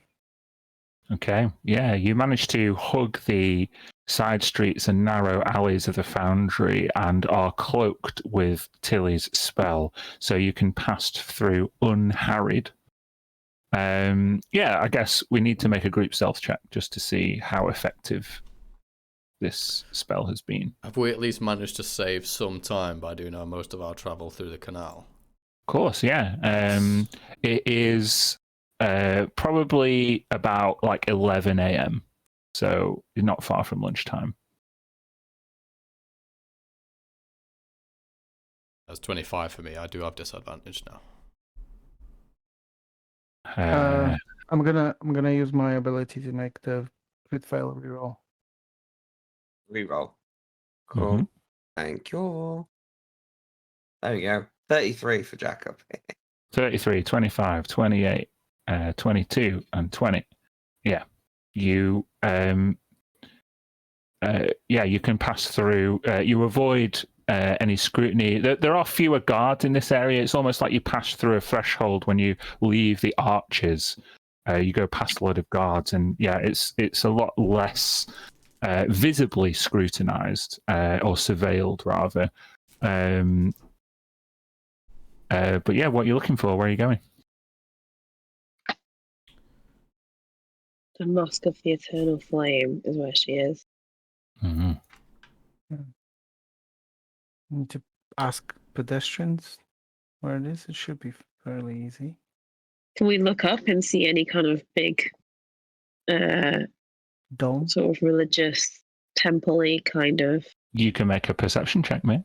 Okay, yeah, you managed to hug the side streets and narrow alleys of the foundry and are cloaked with Tilly's spell, so you can pass through unharried. I guess we need to make a group stealth check just to see how effective this spell has been. Have we at least managed to save some time by doing most of our travel through the canal? Of course, yeah. It is probably about like 11 a.m. So you're not far from lunchtime. That's 25 for me. I do have disadvantage now. I'm gonna use my ability to make the crit fail reroll. Reroll. Cool. Mm-hmm. Thank you. There we go. 33 for Jacob. 33, 25, 28, 22, and 20. Yeah. You you can pass through. You avoid any scrutiny. There are fewer guards in this area. It's almost like you pass through a threshold when you leave the arches. You go past a lot of guards, and yeah, it's a lot less visibly scrutinized or surveilled, rather. But yeah, what are you looking for? Where are you going? The Mosque of the Eternal Flame is where she is. Mm-hmm. Need to ask pedestrians where it is. It should be fairly easy. Can we look up and see any kind of big Dome? sort of religious temple-y kind of? You can make a perception check, mate.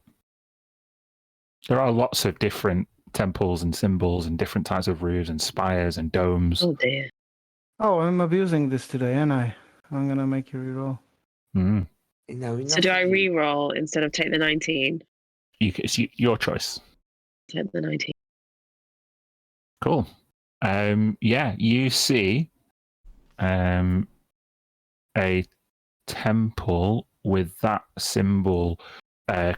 There are lots of different temples and symbols and different types of roofs and spires and domes. Oh dear. Oh, I'm abusing this today, and I'm gonna make you reroll. Mm. So do I re-roll instead of take the 19? It's your choice. Take the 19. Cool. Yeah, you see a temple with that symbol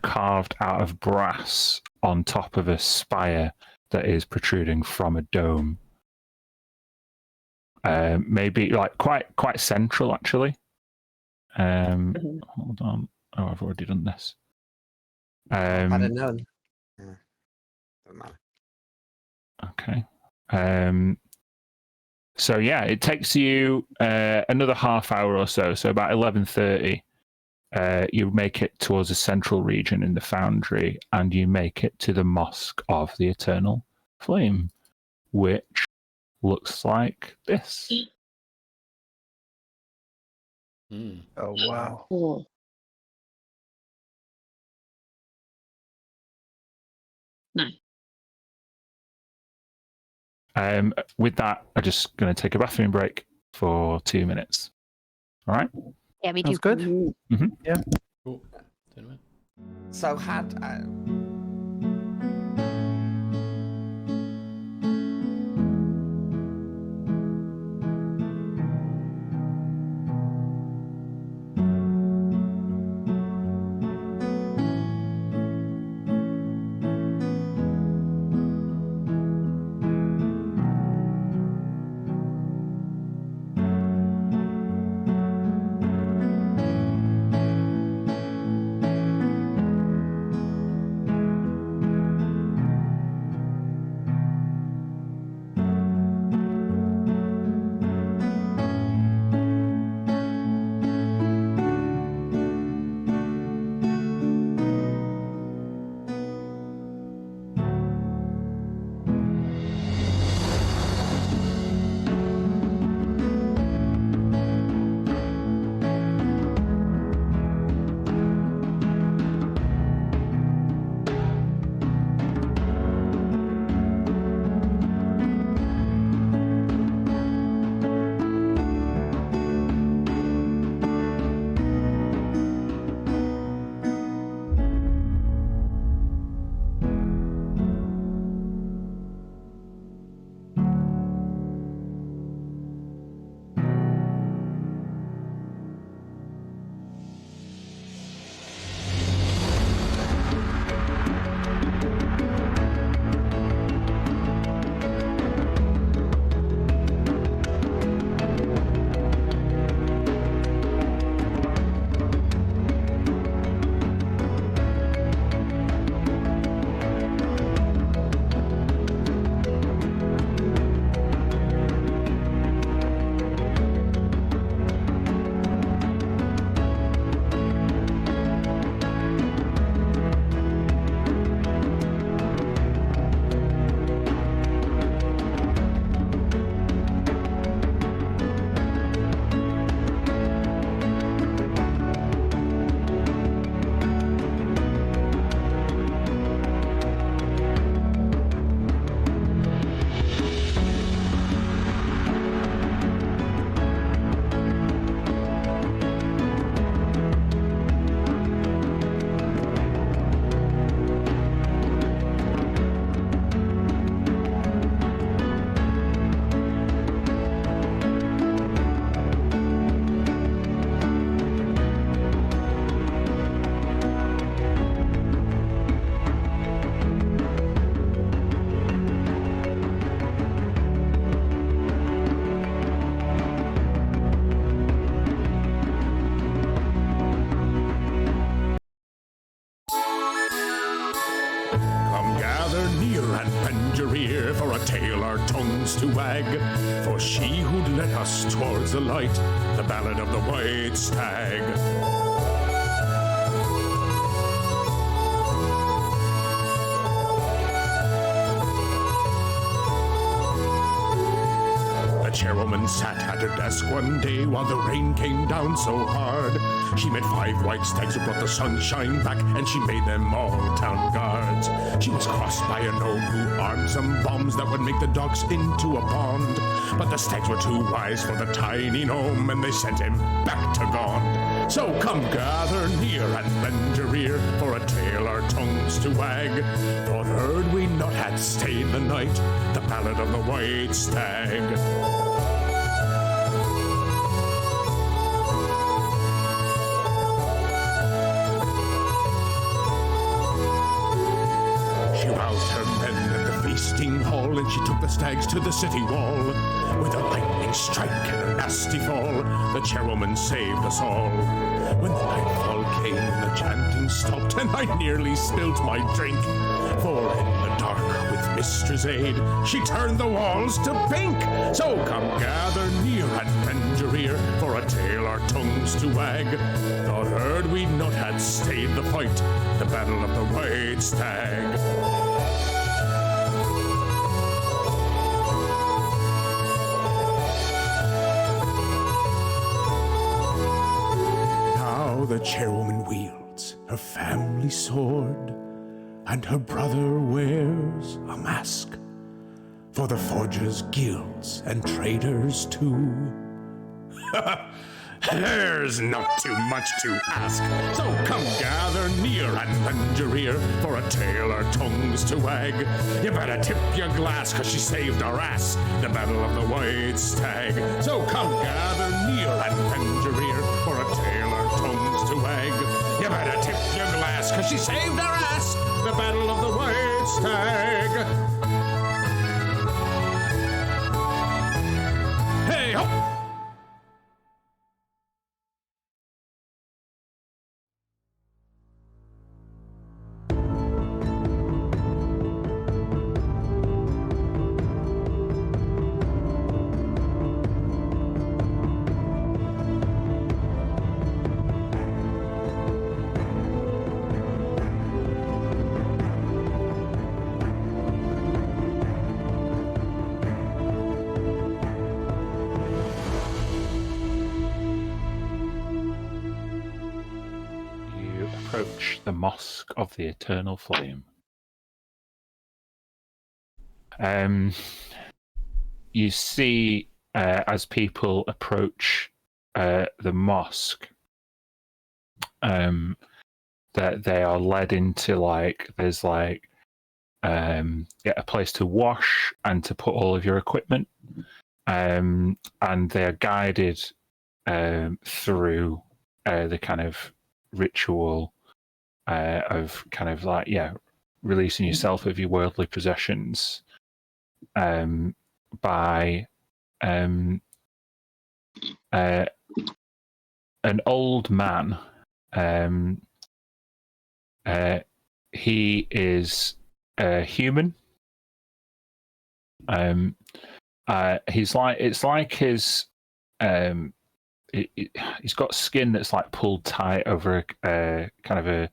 carved out of brass on top of a spire that is protruding from a dome. Maybe like quite central, actually. Hold on. Oh, I've already done this. I don't know. Doesn't matter. Okay. So yeah, it takes you another half hour or so. So about 11:30, you make it towards the central region in the foundry, and you make it to the Mosque of the Eternal Flame, which looks like this. Hmm. Oh wow. Oh. No. With that, I'm just going to take a bathroom break for 2 minutes. All right? Yeah, me too. That's good. Mm. Cool. 10 minutes. So had to wag, for she who'd led us towards the light, the ballad of the white stag. The chairwoman sat at her desk one day while the rain came down so hard. She met 5 white stags who brought the sunshine back, and she made them all town guard. words. She was crossed by a gnome who armed some bombs that would make the dogs into a pond. But the stags were too wise for the tiny gnome, and they sent him back to Gond. So come gather near and lend your ear for a tale our tongues to wag. For heard we not had stayed the night, the ballad of the white stag. She roused her men at the feasting hall, and she took the stags to the city wall. With a lightning strike and a nasty fall, the chairwoman saved us all. When the nightfall came and the chanting stopped, and I nearly spilt my drink, for in the dark with Mistress' aid, she turned the walls to pink. So come gather near and lend your ear for a tale our tongues to wag. Thought heard we not had stayed the fight, the battle of the white stag. Now the chairwoman wields her family sword, and her brother wears a mask for the forgers' guilds and traders too. There's not too much to ask, so come gather near and lend your ear for a tale our tongues to wag. You better tip your glass, 'cause she saved our ass, the battle of the white stag. So come gather near and lend your ear for a tale our tongues to wag. You better tip your glass, 'cause she saved our ass, the battle of the white stag. Hey ho! Approach the Mosque of the Eternal Flame. You see, as people approach the mosque, that they are led into there's a place to wash and to put all of your equipment, and they are guided through the kind of ritual of releasing yourself of your worldly possessions by an old man. He is human. He's got skin that's like pulled tight over a kind of a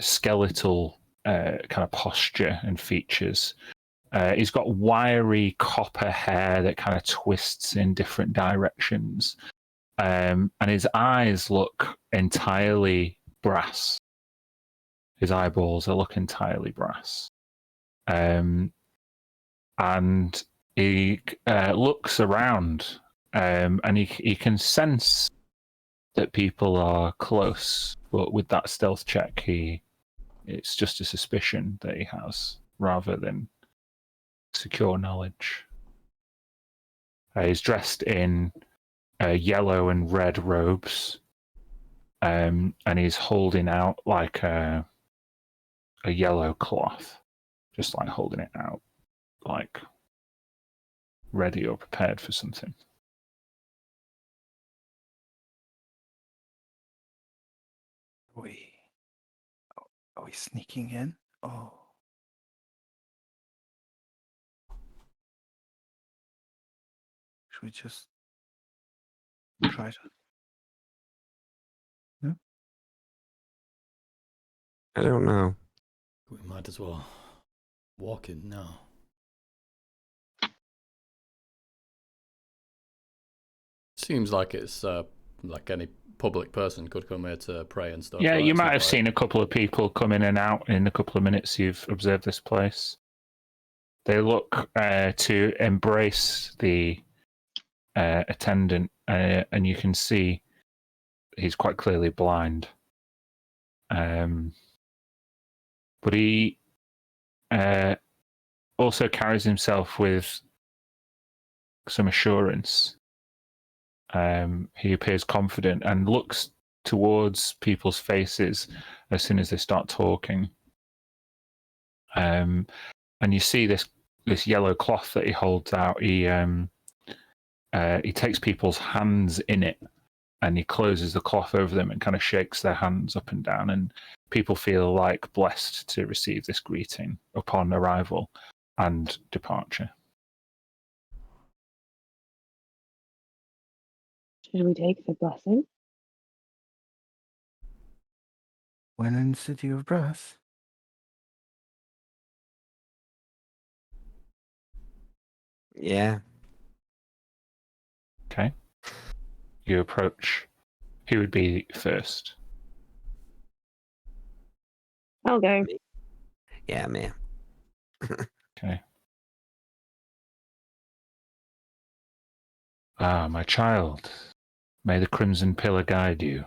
skeletal kind of posture and features. He's got wiry copper hair that kind of twists in different directions, and his eyes look entirely brass. His eyeballs look entirely brass, and he looks around. And he can sense that people are close, but with that stealth check, it's just a suspicion that he has rather than secure knowledge. He's dressed in yellow and red robes, and he's holding out like a yellow cloth, just like holding it out, like ready or prepared for something. Are we sneaking in? Oh. Should we just try to? Yeah? I don't know. We might as well walk in now. Seems like it's like any public person could come here to pray and stuff. Yeah, right? you It's might not have like- seen a couple of people come in and out in a couple of minutes you've observed this place. They look to embrace the attendant, and you can see he's quite clearly blind. But he also carries himself with some assurance. He appears confident and looks towards people's faces as soon as they start talking. And you see this yellow cloth that he holds out. He takes people's hands in it, and he closes the cloth over them and kind of shakes their hands up and down. And people feel like blessed to receive this greeting upon arrival and departure. Should we take the blessing? When in the City of Brass. Yeah. Okay. You approach. Who would be first? I'll go. Yeah, me. Okay. Ah, my child. May the Crimson Pillar guide you.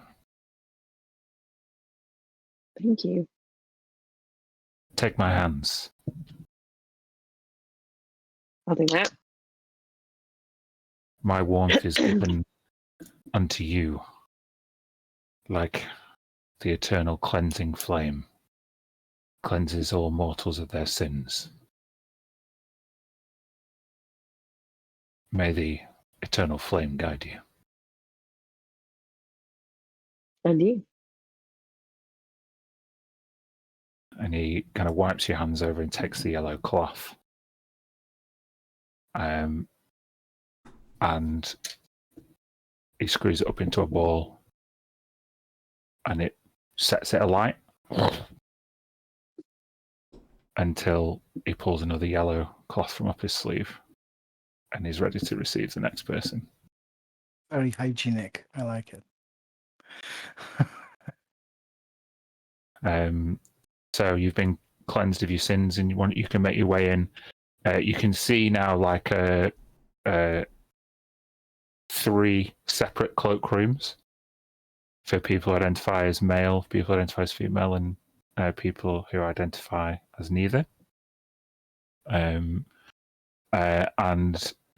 Thank you. Take my hands. I'll do that. My warmth is given unto you, like the eternal cleansing flame cleanses all mortals of their sins. May the eternal flame guide you. And you. And he kind of wipes your hands over and takes the yellow cloth. And he screws it up into a ball, and it sets it alight until he pulls another yellow cloth from up his sleeve, and he's ready to receive the next person. Very hygienic. I like it. So you've been cleansed of your sins, and you can make your way in. You can see now like 3 separate cloakrooms for people who identify as male, people who identify as female, and people who identify as neither. And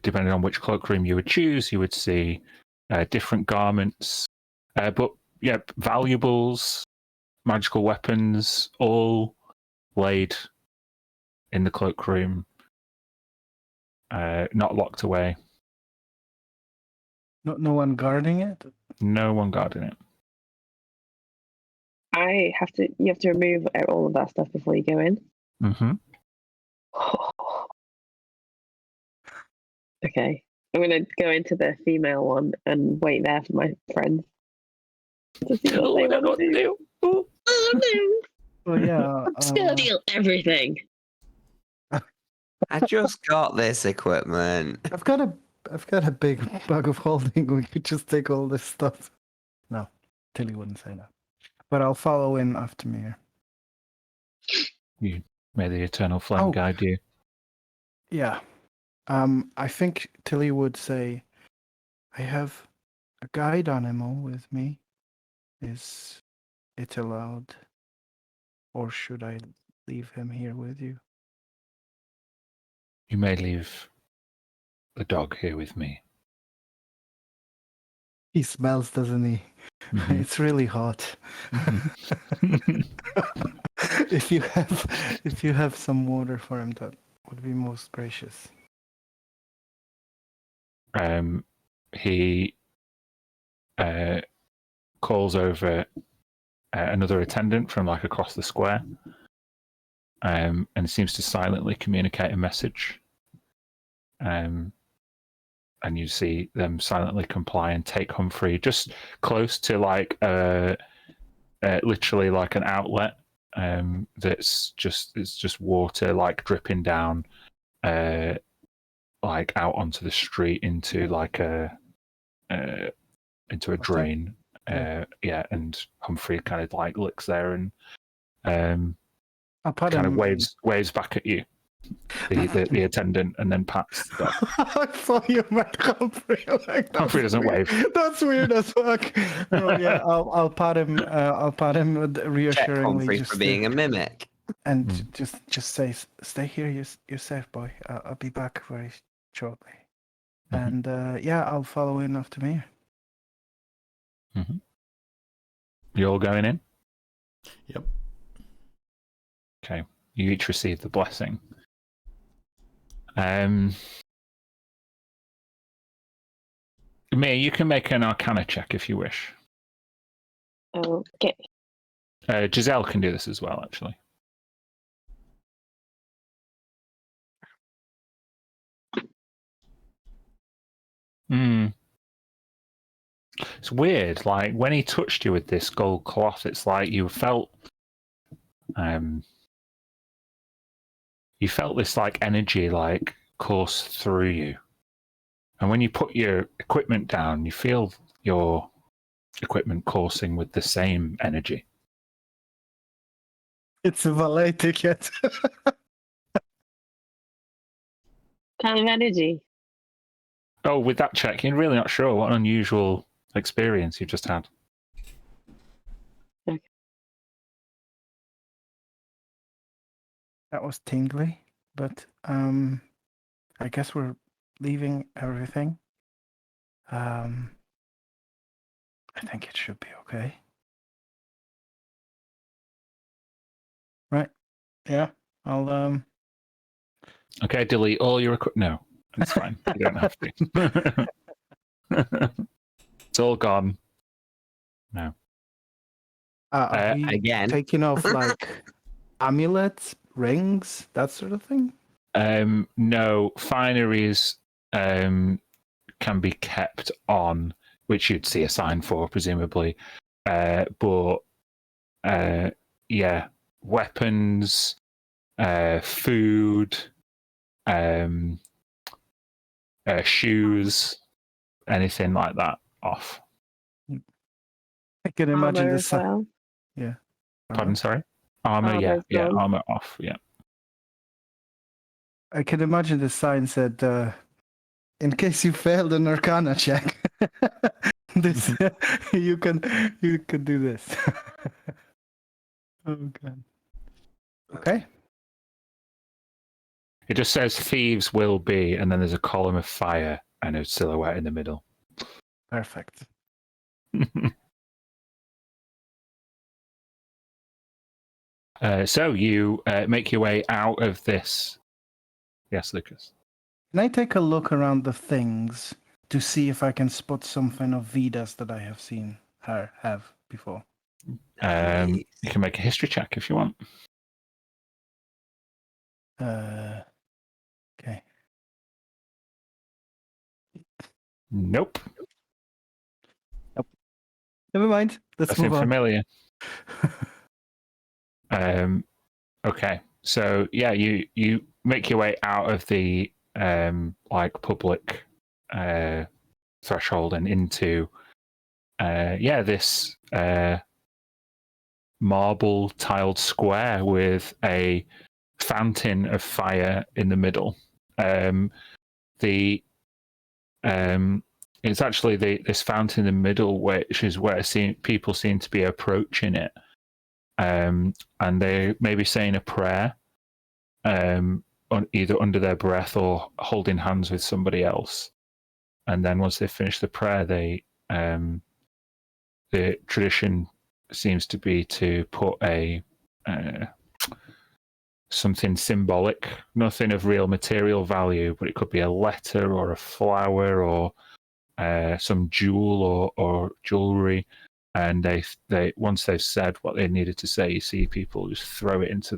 depending on which cloakroom you would choose, you would see different garments, but yeah, valuables, magical weapons, all laid in the cloakroom, not locked away. No one guarding it? No one guarding it. You have to remove all of that stuff before you go in. Mm-hmm. Okay. I'm going to go into the female one and wait there for my friends to see what they want to do. Oh no! Oh yeah. I'm going to steal everything. I just got this equipment. I've got a big bag of holding. We could just take all this stuff. No, Tilly wouldn't say that. But I'll follow in after me. May the eternal flame guide you. Yeah. I think Tilly would say, I have a guide animal with me. Is it allowed? Or should I leave him here with you? You may leave the dog here with me. He smells, doesn't he? Mhm. It's really hot. Mhm. If you have some water for him, that would be most gracious. He calls over another attendant from like across the square, and seems to silently communicate a message. And you see them silently comply and take Humphrey just close to like literally like an outlet. It's just water like dripping down, like out onto the street into like a a drain. Yeah, and Humphrey kind of like looks there and I'll pat kind of him. waves back at you, the attendant, and then pats the dog. I thought you meant Humphrey. Like, Humphrey doesn't weird. wave. That's weird as fuck. No, yeah, I'll pat him. I'll pat him Check reassuringly, Humphrey just for being a mimic. and just say, "Stay here. You're safe, boy. I'll be back very shortly." Mhm. And yeah, I'll follow in after me. You all going in? Yep. Okay. You each receive the blessing. Mia, you can make an Arcana check if you wish. Okay. Giselle can do this as well, actually. It's weird. Like when he touched you with this gold cloth, it's like you felt this like energy like course through you. And when you put your equipment down, you feel your equipment coursing with the same energy. It's a valet ticket. Kind of energy. Oh, with that check, you're really not sure what an unusual experience you just had. Okay. That was tingly, but I guess we're leaving everything. I think it should be okay. Right. Yeah. I'll Okay, delete all your equipment. No, it's fine. You don't have to. It's all gone. No. are we again. taking off like amulets, rings, that sort of thing? No, fineries can be kept on, which you'd see a sign for, presumably. But yeah, weapons, food, shoes, anything like that off. I can imagine Armor the as well. Yeah. Pardon, sorry? Armor, Armor yeah, as well. armor off, yeah. I can imagine the sign said, "In case you failed an Arcana check, this you can do this." Oh god. Okay. It just says thieves will be, and then there's a column of fire and a silhouette in the middle. Perfect. So you make your way out of this. Yes, Lucas. Can I take a look around the things to see if I can spot something of Vida's that I have seen her have before? You can make a history check if you want. Okay. Nope. Never mind. Let's Nothing move on. familiar. Okay. So yeah, you make your way out of the like public threshold and into this marble tiled square with a fountain of fire in the middle. It's actually this fountain in the middle, which is where people seem to be approaching it, and they may be saying a prayer, either under their breath or holding hands with somebody else. And then once they finish the prayer, the tradition seems to be to put a something symbolic, nothing of real material value, but it could be a letter or a flower or some jewel or jewelry. And they once they've said what they needed to say, you see people just throw it into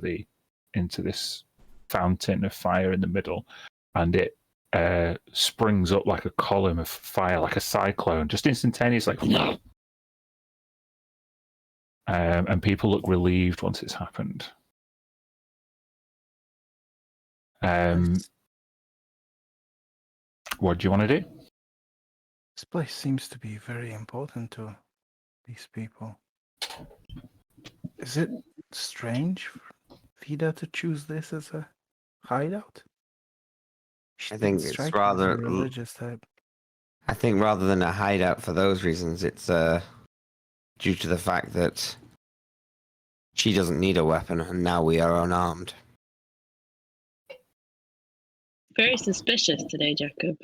this fountain of fire in the middle, and it springs up like a column of fire, like a cyclone, just instantaneously. And people look relieved once it's happened. What do you want to do? This place seems to be very important to these people. Is it strange for Vida to choose this as a hideout? She I didn't think it's strike me as a rather. religious type. I think rather than a hideout for those reasons, it's due to the fact that she doesn't need a weapon, and now we are unarmed. Very suspicious today, Jacob.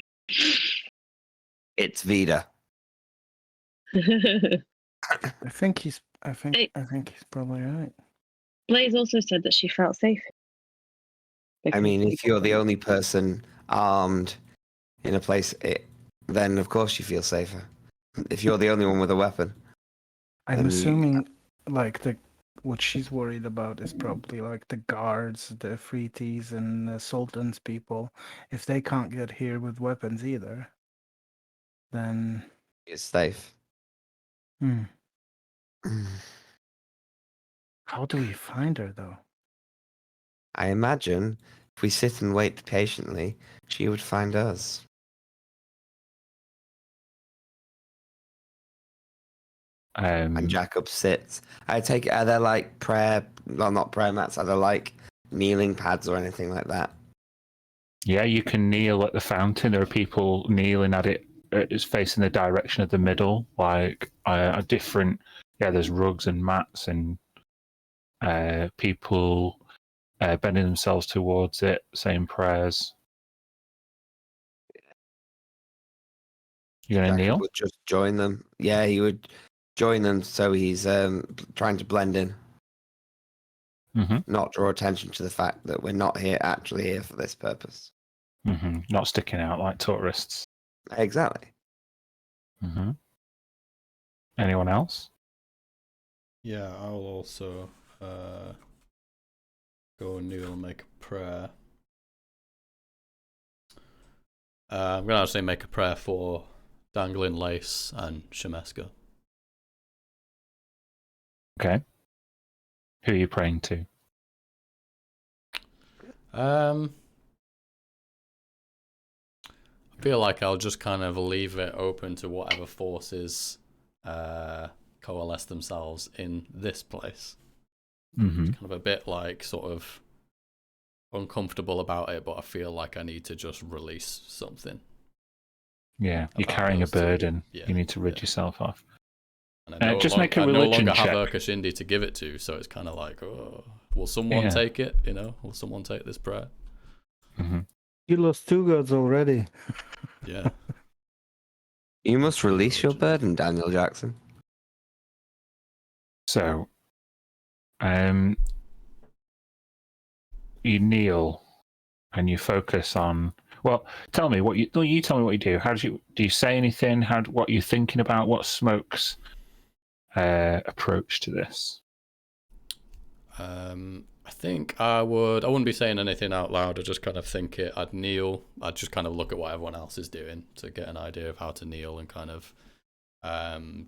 It's Vida. I think he's probably right. Blaze also said that she felt safe. I because mean, if people you're the think- only person armed in a place, then of course you feel safer. If you're the only one with a weapon, I'm then assuming like what she's worried about is probably like the guards, the Freeties, and the Sultan's people. If they can't get here with weapons either, then it's safe. How do we find her though? I imagine if we sit and wait patiently, she would find us. And Jacob sits. I take it, are there like not prayer mats, are there like kneeling pads or anything like that? Yeah, you can kneel at the fountain. There are people kneeling at it. It's facing the direction of the middle, like a different. Yeah, there's rugs and mats and people bending themselves towards it, saying prayers. You're gonna Jacob kneel? would just join them. Yeah, he would join them, so he's trying to blend in, not draw attention to the fact that we're not actually here for this purpose. Not sticking out like tourists. Exactly. Anyone else? Yeah, I'll also go kneel and make a prayer. I'm going to actually make a prayer for Dangling Lace and Shemeska. Okay. Who are you praying to? I feel like I'll just kind of leave it open to whatever forces coalesce themselves in this place. It's kind of a bit like sort of uncomfortable about it, but I feel like I need to just release something. Yeah, you're About carrying a those two. burden. Yeah, You need to rid yeah. yourself off. And I Just make a I no religion longer check. have Urkashindi to give it to, so it's kind of like, oh, will someone take it? You know, will someone take this prayer? You lost 2 gods already. Yeah. You must release your burden, Daniel Jackson. So, you kneel and you focus on. Well, tell me what you tell me what you do. How do you say anything? What are you thinking about? What's Smoke's approach to this? I think I wouldn't be saying anything out loud. I'd just kind of think it. I'd kneel. I'd just kind of look at what everyone else is doing to get an idea of how to kneel and kind of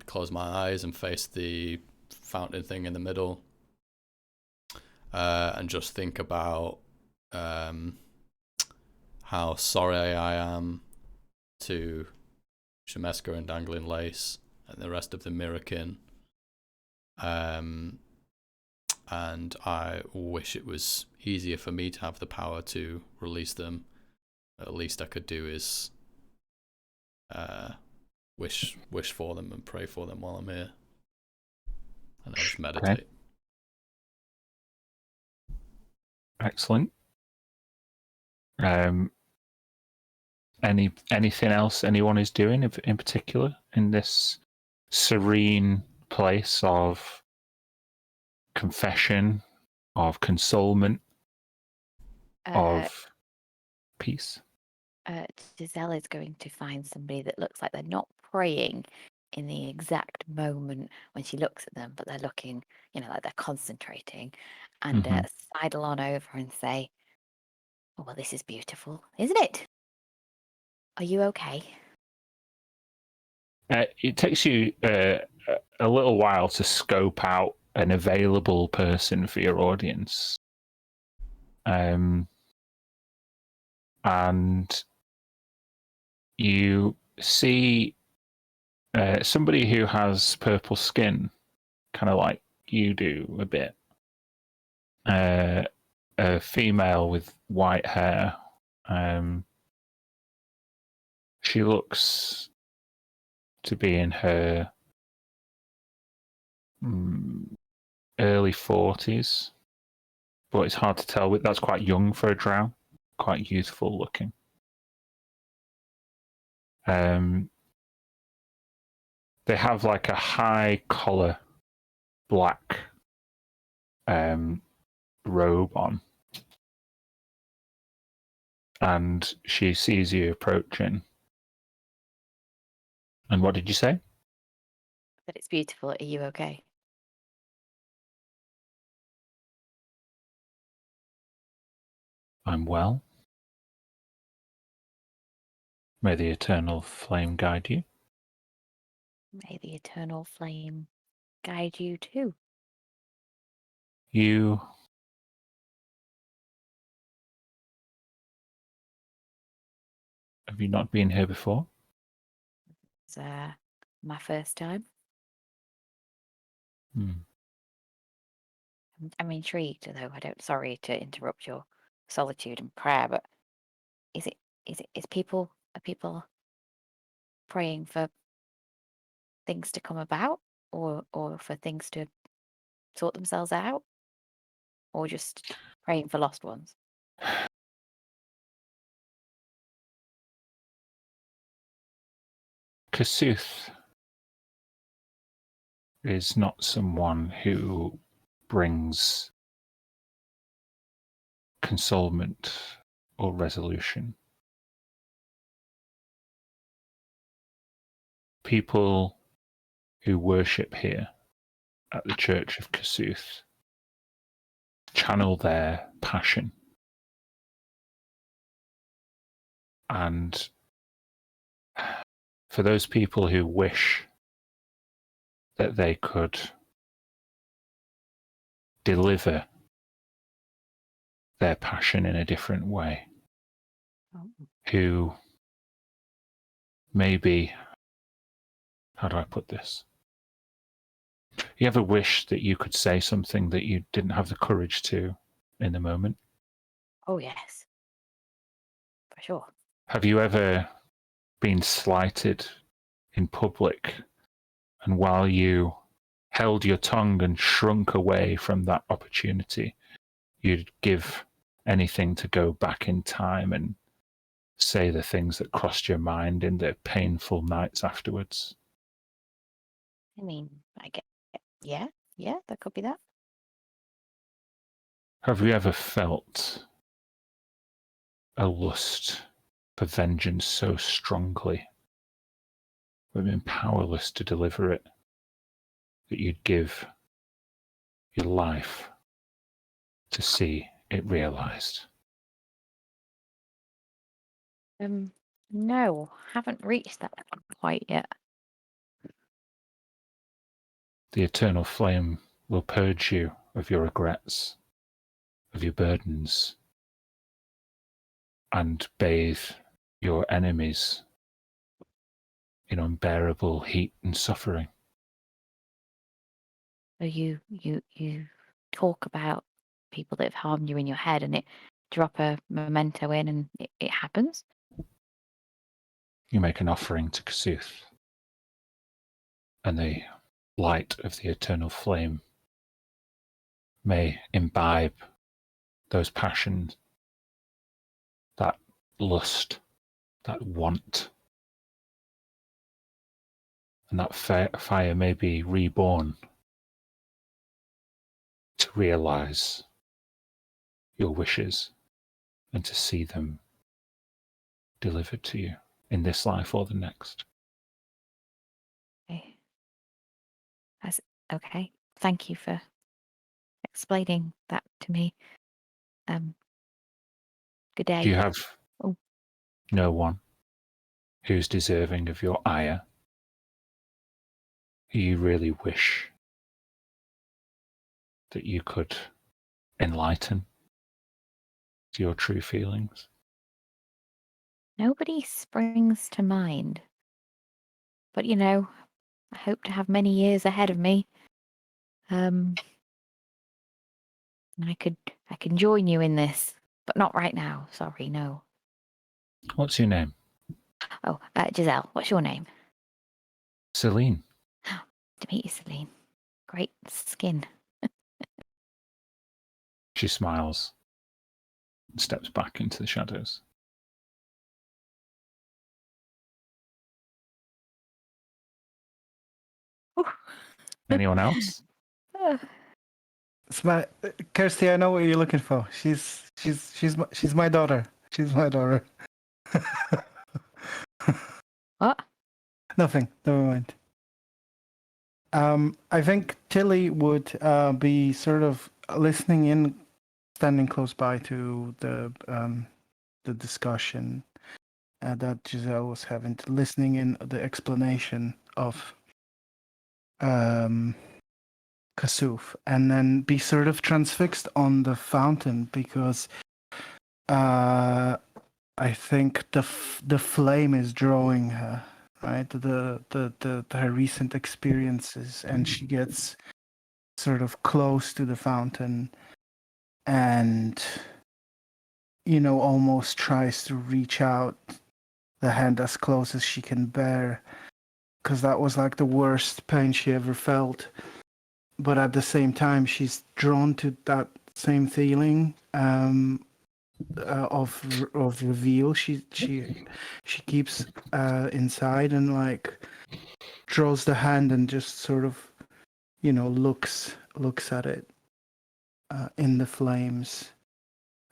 close my eyes and face the fountain thing in the middle. And just think about how sorry I am to Shemeska and Dangling Lace and the rest of the Mirrokin. And I wish it was easier for me to have the power to release them. At least I could do is wish for them and pray for them while I'm here. And I'll just meditate. Okay. Excellent. Anything else anyone is doing in particular in this serene place of confession, of consolement, of peace? Giselle is going to find somebody that looks like they're not praying in the exact moment when she looks at them, but they're looking, like they're concentrating, and sidle on over and say, "Oh, well, this is beautiful, isn't it? Are you okay?" It takes you a little while to scope out an available person for your audience. And you see somebody who has purple skin, kind of like you do a bit. A female with white hair. She looks to be in her early 40s, but it's hard to tell. That's quite young for a drow, quite youthful looking. They have like a high collar black robe on, and she sees you approaching. And what did you say? That it's beautiful. Are you okay? I'm well. May the eternal flame guide you. May the eternal flame guide you too. You have you not been here before? It's my first time. I'm intrigued, though. Sorry to interrupt your solitude and prayer, but are people praying for things to come about, or for things to sort themselves out, or just praying for lost ones? Kasuth is not someone who brings consolement or resolution. People who worship here at the Church of Kasuth channel their passion, and for those people who wish that they could deliver their passion in a different way, who maybe, how do I put this? You ever wish that you could say something that you didn't have the courage to in the moment? Oh yes, for sure. Have you ever been slighted in public, and while you held your tongue and shrunk away from that opportunity, you'd give anything to go back in time and say the things that crossed your mind in the painful nights afterwards? I mean, I get, yeah, that could be that. Have you ever felt a lust for vengeance so strongly, but been powerless to deliver it, that you'd give your life to see it realized? No, haven't reached that quite yet. The eternal flame will purge you of your regrets, of your burdens, and bathe your enemies in unbearable heat and suffering. So you talk about people that have harmed you in your head, and it drop a memento in, and it happens. You make an offering to Kasuth, and the light of the eternal flame may imbibe those passions, that lust, that want, and that fire may be reborn to realize your wishes and to see them delivered to you in this life or the next. Okay. Okay. Thank you for explaining that to me. Good day. Do you have Oh. no one who's deserving of your ire, who you really wish that you could enlighten to your true feelings? Nobody springs to mind. But I hope to have many years ahead of me. And I can join you in this, but not right now. Sorry, no. What's your name? Oh, Giselle, what's your name? Celine. To meet you, Celine. Great skin. She smiles and steps back into the shadows. Anyone else? It's my Kirsty. I know what you're looking for. She's my daughter. She's my daughter. What? Nothing. Never mind. I think Tilly would be sort of listening in, standing close by to the discussion that Giselle was having, listening in the explanation of Kasuf, and then be sort of transfixed on the fountain because I think the flame is drawing her, right? The her recent experiences, and she gets sort of close to the fountain, and almost tries to reach out the hand as close as she can bear, because that was like the worst pain she ever felt. But at the same time, she's drawn to that same feeling of reveal. She keeps inside and like draws the hand and just sort of looks at it in the flames.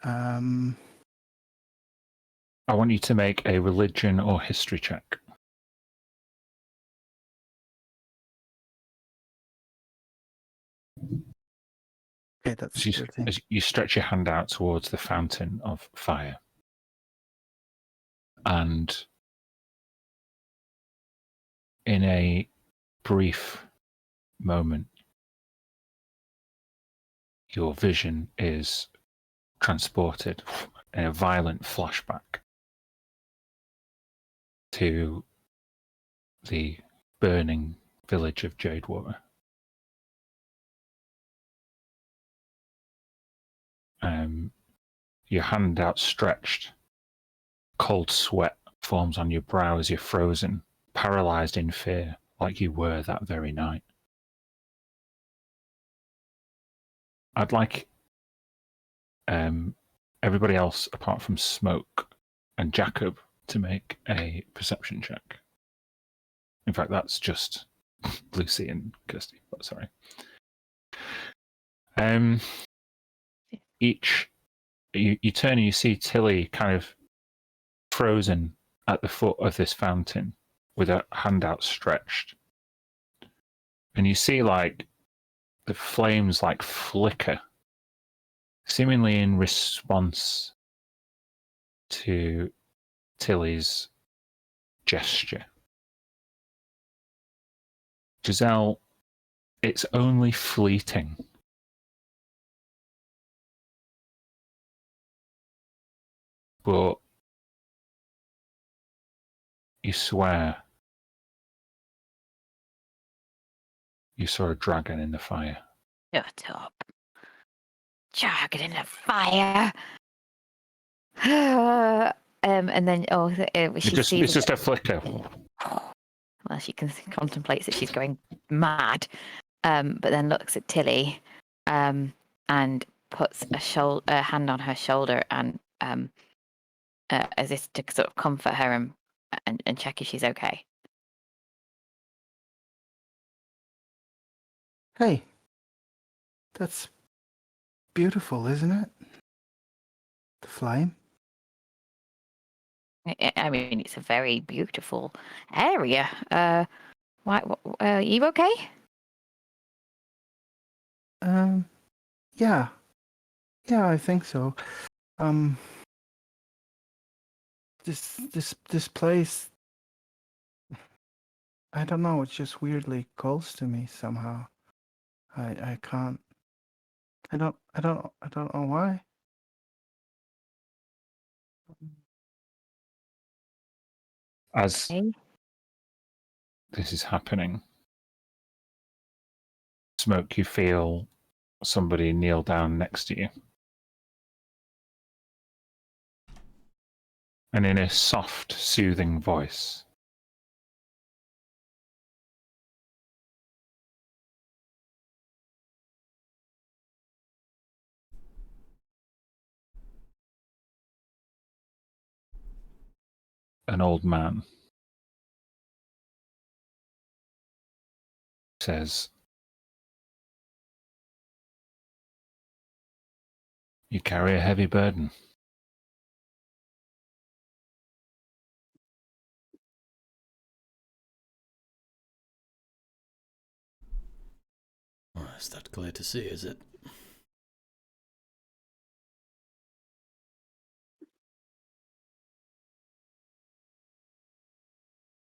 I want you to make a religion or history check. Okay, that's As you, 13. as you stretch your hand out towards the fountain of fire, and in a brief moment, your vision is transported in a violent flashback to the burning village of Jadewater. Your hand outstretched, cold sweat forms on your brow as you're frozen, paralyzed in fear, like you were that very night. I'd like everybody else, apart from Smoke and Jacob, to make a perception check. In fact, that's just Lucy and Kirsty. But sorry. Each you turn and you see Tilly kind of frozen at the foot of this fountain with her hand outstretched, and you see like the flames like flicker, seemingly in response to Tilly's gesture. Giselle, it's only fleeting. But you swear you saw a dragon in the fire. Shut up. Dragon in the fire. And then, she It's just a flicker. Well, she contemplates that she's going mad, but then looks at Tilly, and puts a hand on her shoulder and as if to sort of comfort her and check if she's okay. Hey, that's beautiful, isn't it? The flame. I mean, it's a very beautiful area. Why? Are you okay? Yeah, I think so. This place, I don't know, it just weirdly calls to me somehow. I can't. I don't know why. As Okay. this is happening, Smoke, you feel somebody kneel down next to you. And in a soft, soothing voice, an old man says, "You carry a heavy burden." Oh, is that clear to see, is it?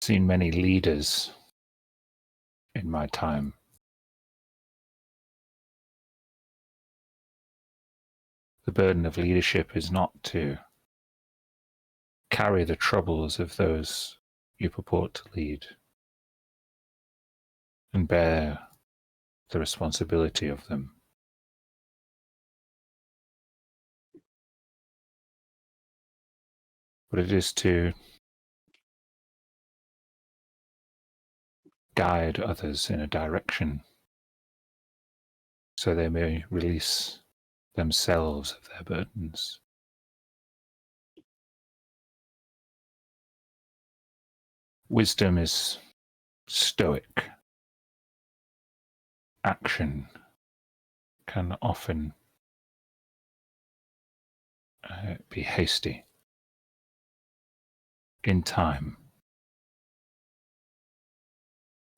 Seen many leaders in my time. The burden of leadership is not to carry the troubles of those you purport to lead and bear the responsibility of them. But it is to guide others in a direction so they may release themselves of their burdens. Wisdom is stoic. Action can often be hasty. In time,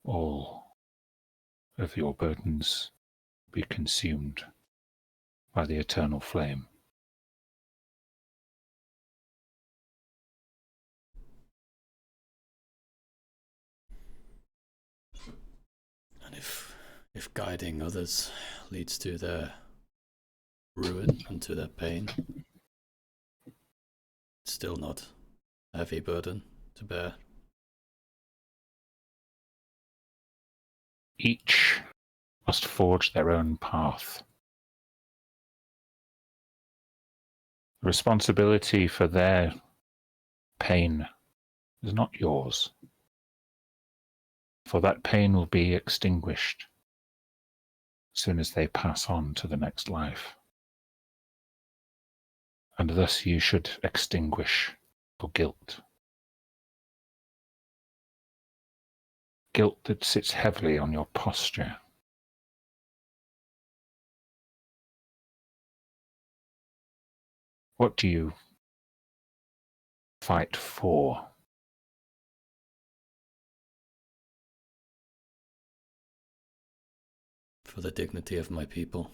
all of your burdens be consumed by the eternal flame. And if guiding others leads to their ruin and to their pain, it's still not a heavy burden to bear. Each must forge their own path. Responsibility for their pain is not yours, for that pain will be extinguished as soon as they pass on to the next life. And thus you should extinguish your guilt. Guilt that sits heavily on your posture. What do you fight for? For the dignity of my people.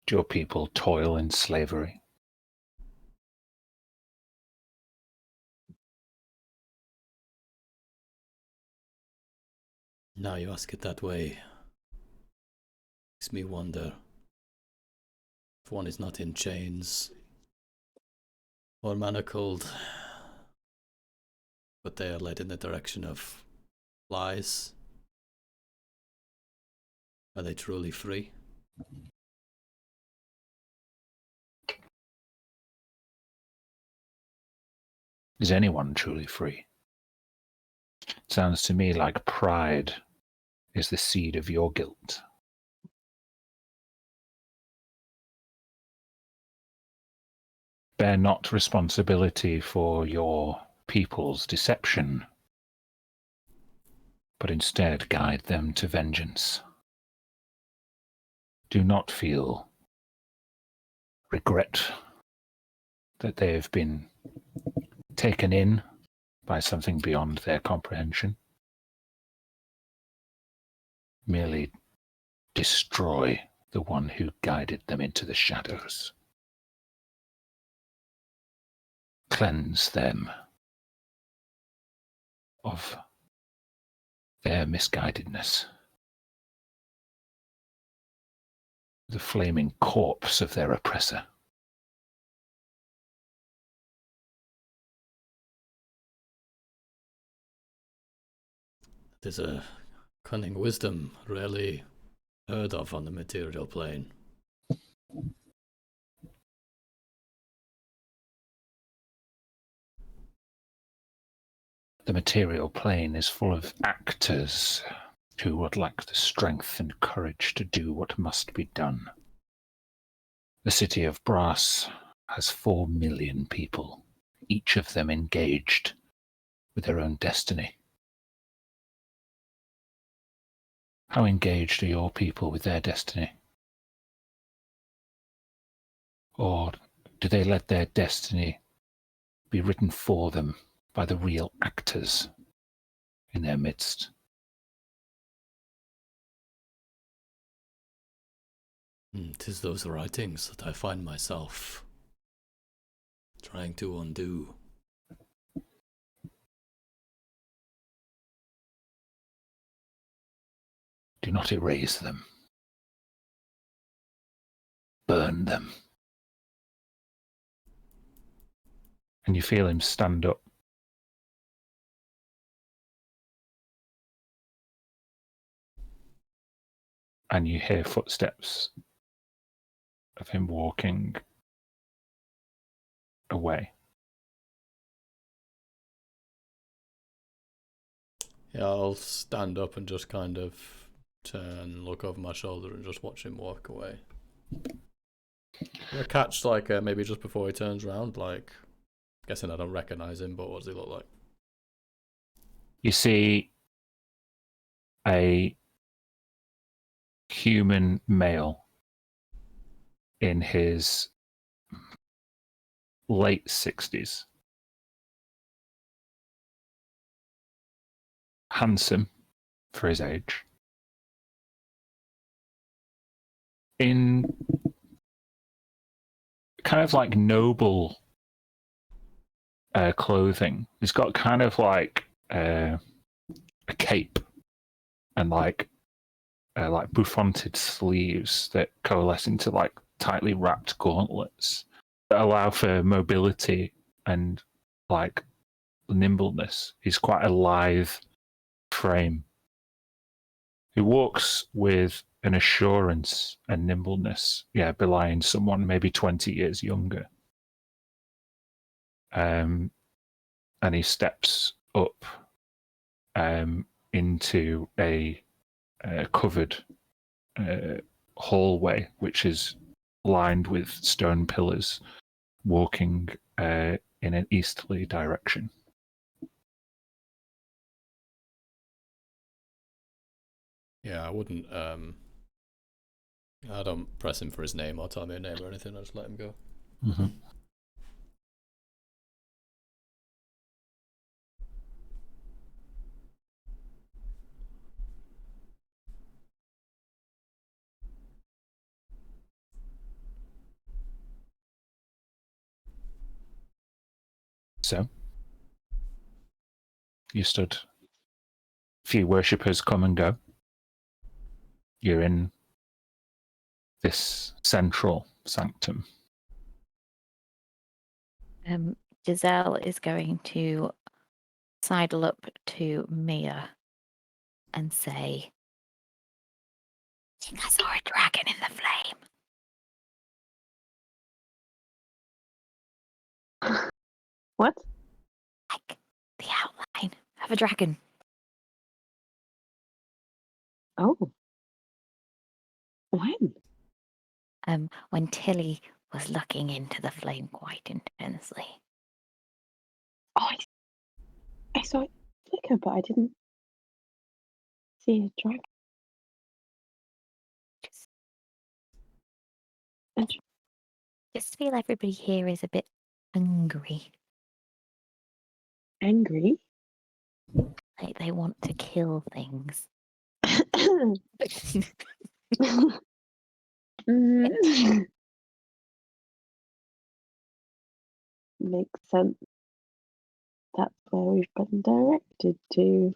Do your people toil in slavery? Now you ask it that way, makes me wonder if one is not in chains or manacled, but they are led in the direction of lies. Are they truly free? Is anyone truly free? It sounds to me like pride is the seed of your guilt. Bear not responsibility for your people's deception, but instead guide them to vengeance. Do not feel regret that they have been taken in by something beyond their comprehension. Merely destroy the one who guided them into the shadows. Cleanse them of their misguidedness. The flaming corpse of their oppressor. It is a cunning wisdom rarely heard of on the material plane. The material plane is full of actors who would lack the strength and courage to do what must be done. The city of Brass has 4 million people, each of them engaged with their own destiny. How engaged are your people with their destiny? Or do they let their destiny be written for them by the real actors in their midst? Tis those writings that I find myself trying to undo. Do not erase them. Burn them. And you feel him stand up. And you hear footsteps of him walking away. Yeah, I'll stand up and just kind of turn, look over my shoulder and just watch him walk away. I catch maybe just before he turns around, guessing I don't recognize him, but what does he look like? You see a human male in his late 60s. Handsome for his age. In kind of like noble clothing. He's got kind of like a cape and like bouffanted sleeves that coalesce into like tightly wrapped gauntlets that allow for mobility and like nimbleness. He's quite a lithe frame. He walks with an assurance and nimbleness, belying someone maybe 20 years younger. And he steps up into a covered hallway, which is lined with stone pillars, walking in an easterly direction. Yeah, I wouldn't. I don't press him for his name or tell me a name or anything. I just let him go. Mm-hmm. So, you stood. A few worshippers come and go. You're in this central sanctum. Giselle is going to sidle up to Mia and say, I think I saw a dragon in the flame. What? Like the outline of a dragon. Oh. When? When Tilly was looking into the flame quite intensely. Oh, I saw it flicker, but I didn't see a dragon. Just feel everybody here is a bit hungry. Angry? Like they want to kill things. Makes sense. That's where we've been directed to.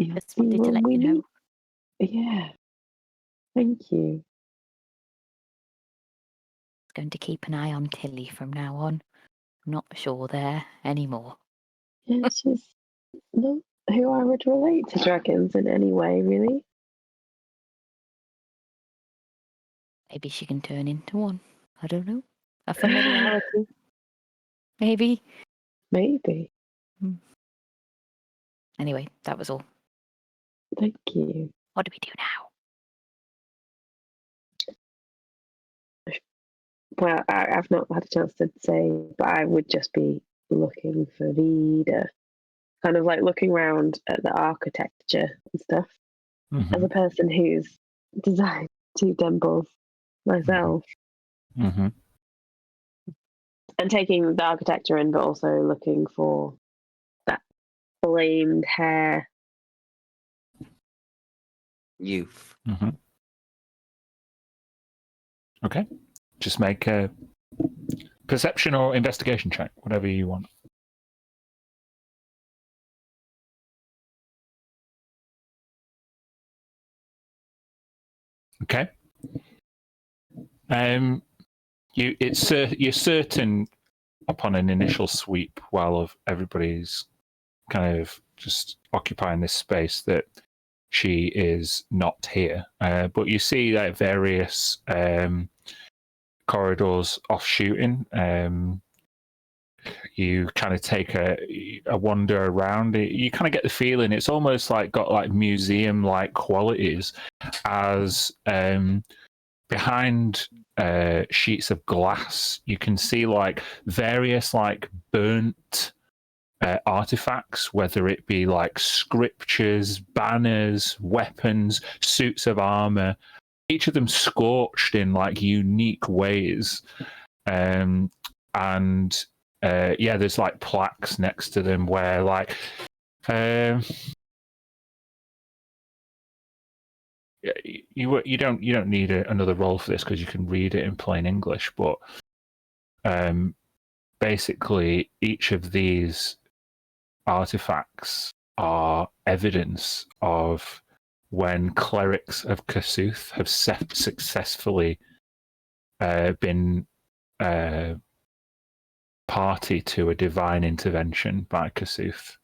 Just wanted to let you know. Yeah. Thank you. Going to keep an eye on Tilly from now on. Not sure there anymore. Yeah, she's not who I would relate to dragons in any way, really. Maybe she can turn into one. I don't know. A familiarity. Maybe. Maybe. Anyway, that was all. Thank you. What do we do now? Well, I've not had a chance to say, but I would just be looking for Vida. Kind of like looking around at the architecture and stuff. As a person who's designed 2 temples myself. Mm-hmm. And taking the architecture in, but also looking for that flamed hair. Youth. Mm-hmm. Okay. Just make a perception or investigation check, whatever you want. Okay. You're certain upon an initial sweep while of everybody's kind of just occupying this space that she is not here. But you see that various corridors offshooting. You kind of take a wander around. You kind of get the feeling it's almost like got like museum like qualities, as behind sheets of glass you can see like various like burnt artifacts, whether it be like scriptures, banners, weapons, suits of armor, each of them scorched in like unique ways. And there's like plaques next to them where like you don't need another roll for this because you can read it in plain English, but basically each of these artifacts are evidence of when clerics of Kasuth have successfully been party to a divine intervention by Kasuth.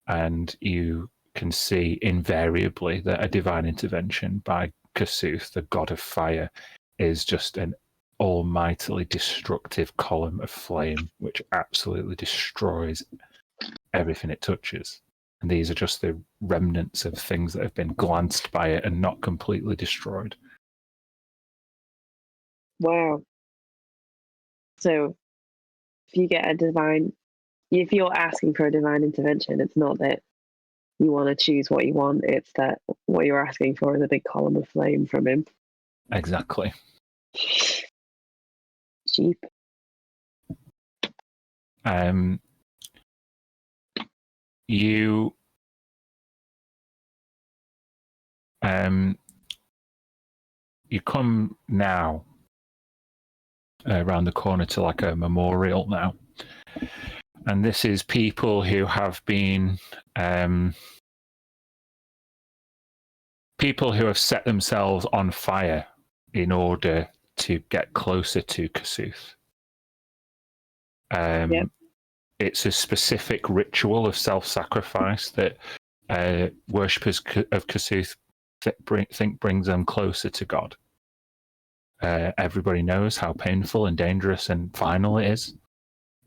And you can see invariably that a divine intervention by Kasuth, the god of fire, is just an almightily destructive column of flame which absolutely destroys everything it touches. And these are just the remnants of things that have been glanced by it and not completely destroyed. Wow. So if you're asking for a divine intervention, it's not that you want to choose what you want, it's that what you're asking for is a big column of flame from him. Exactly. Cheap. You come now around the corner to like a memorial now, and this is people who have been people who have set themselves on fire in order to get closer to Kasuth. Yep. It's a specific ritual of self-sacrifice that worshippers of Kasuth think brings them closer to God. Everybody knows how painful and dangerous and final it is,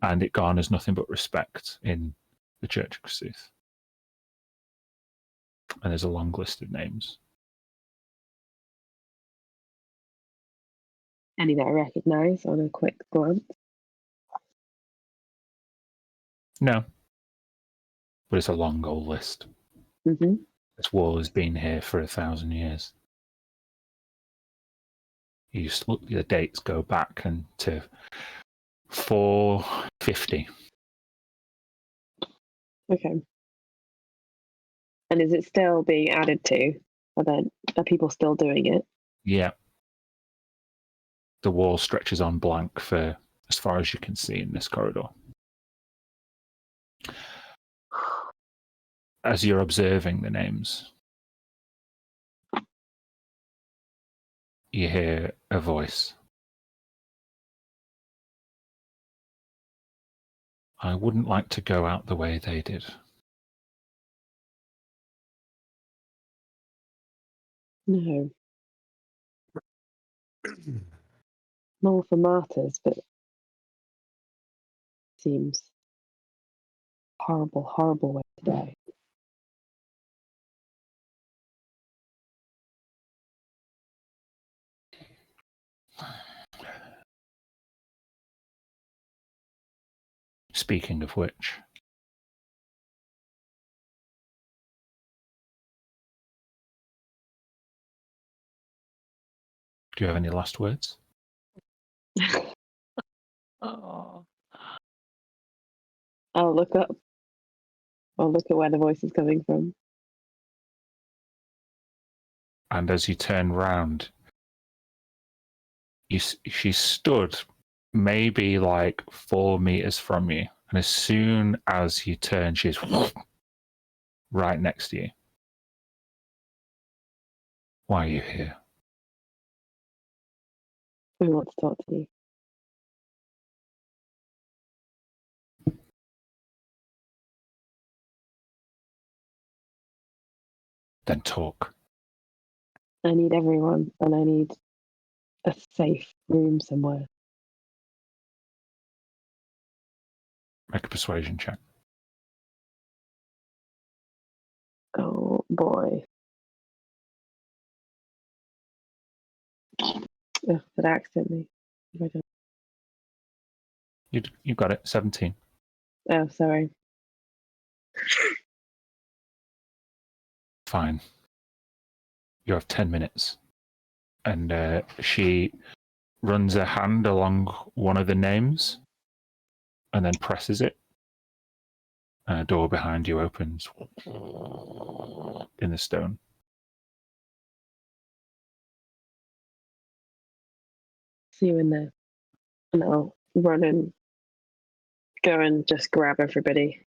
and it garners nothing but respect in the Church of Kasuth. And there's a long list of names. Any that I recognise on a quick glance? No. But it's a long old list. Mm-hmm. This wall has been here for 1,000 years. You just look, the dates go back and to 450. Okay. And is it still being added to? Are people still doing it? Yeah. The wall stretches on blank for as far as you can see in this corridor. As you're observing the names, you hear a voice. I wouldn't like to go out the way they did. No. More for martyrs, but seems horrible, horrible way to die. Speaking of which, do you have any last words? Oh. I'll look up. I'll look at where the voice is coming from. And as you turn round, she stood maybe like 4 meters from you. And as soon as you turn, she's right next to you. Why are you here? We want to talk to you. Then talk. I need everyone, and I need a safe room somewhere. Make a persuasion check. Oh boy. Ugh, did I accidentally? I don't- You got it. 17. Oh, sorry. Fine. You have 10 minutes. And she runs a hand along one of the names and then presses it. And a door behind you opens in the stone. See you in there. And I'll run and go and just grab everybody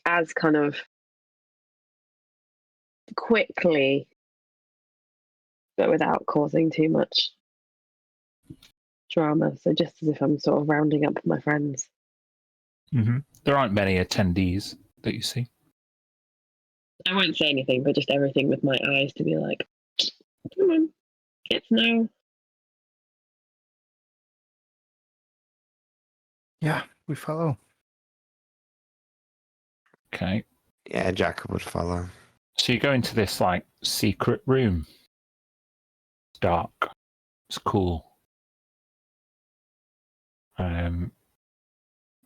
as kind of quickly, but without causing too much drama. So just as if I'm sort of rounding up my friends. Mm-hmm. There aren't many attendees that you see. I won't say anything, but just everything with my eyes to be like, come on, it's now. Yeah, we follow. Okay. Yeah, Jacob would follow. So you go into this like secret room. It's dark. It's cool.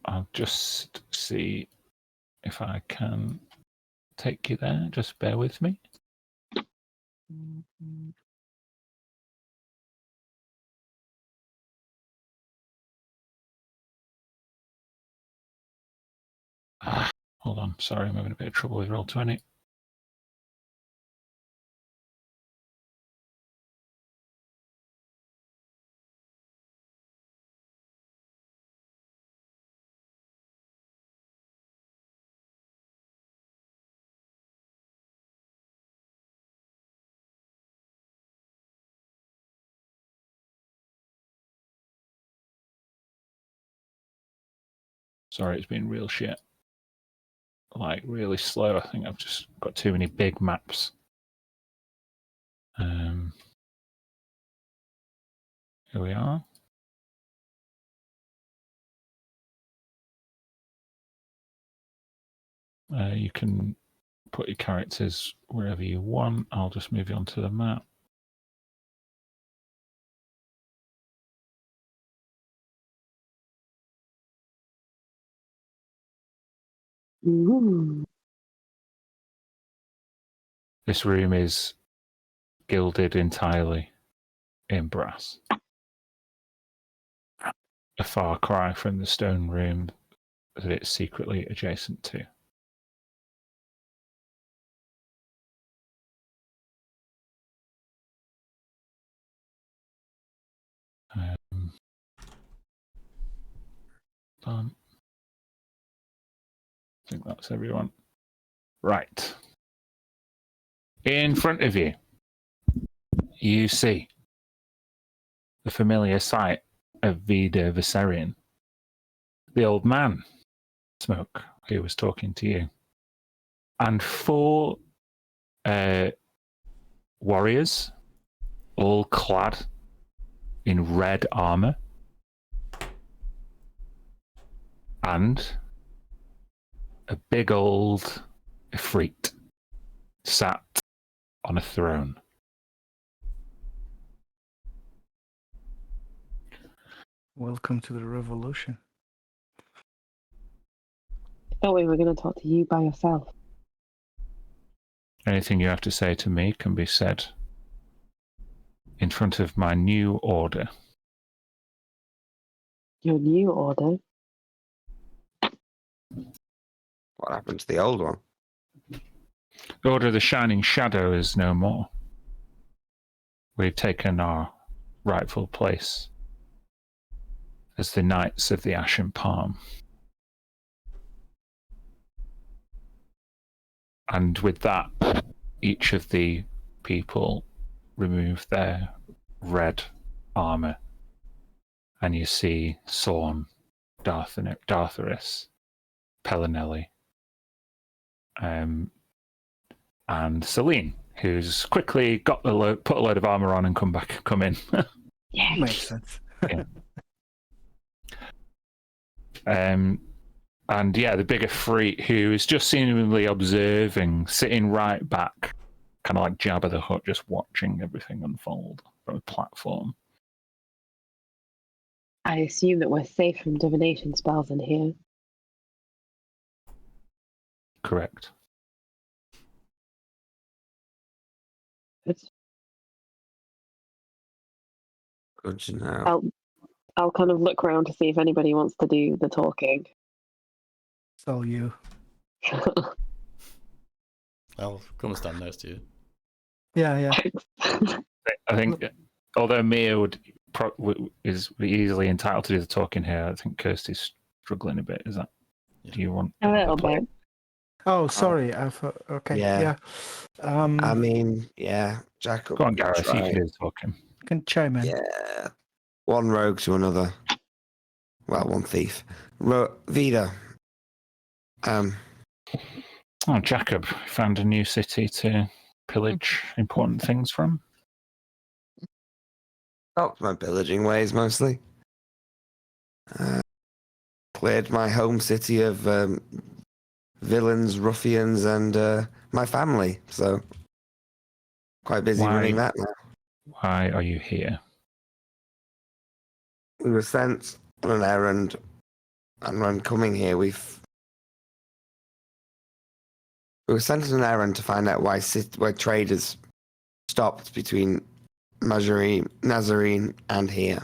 I'll just see if I can take you there. Just bear with me. Hold on. Sorry, I'm having a bit of trouble with Roll20. Sorry, it's been real shit. Like, really slow. I think I've just got too many big maps. Here we are. You can put your characters wherever you want. I'll just move you onto the map. Ooh. This room is gilded entirely in brass. A far cry from the stone room that it's secretly adjacent to. Done. I think that's everyone. Right. In front of you, you see the familiar sight of Vida Viserion, the old man Smoke, who was talking to you. And 4 warriors, all clad in red armor, and a big old Ifrit sat on a throne. Welcome to the revolution. I thought we were going to talk to you by yourself. Anything you have to say to me can be said in front of my new order. Your new order? What happened to the old one? The Order of the Shining Shadow is no more. We've taken our rightful place as the Knights of the Ashen Palm. And with that, each of the people remove their red armor, and you see Sorn, Dartharis, Pelinelli, and Celine, who's quickly got put a load of armor on and come in. Yeah. Makes sense. And yeah, the bigger freak who is just seemingly observing, sitting right back, kind of like Jabba the Hutt, just watching everything unfold from a platform. I assume that we're safe from divination spells in here. Correct. It's, Good to know. I'll kind of look around to see if anybody wants to do the talking. So you. I'll come and stand next to you. Yeah. I think, although Mia is easily entitled to do the talking here, I think Kirsty's struggling a bit. Is that? Yeah. Do you want A little play? bit. Oh, sorry. Okay. Yeah. Yeah. I mean, yeah, Jacob. Go on, Gareth. You try. can do the talking. Can chime in. Yeah. One rogue to another. Well, one thief. Vida. Oh, Jacob found a new city to pillage important things from. Stopped my pillaging ways mostly. Cleared my home city of villains, ruffians, and my family. So quite busy running that now. Why are you here? We were sent on an errand, and when coming here, we were sent on an errand to find out why traders stopped between Nazarene and here.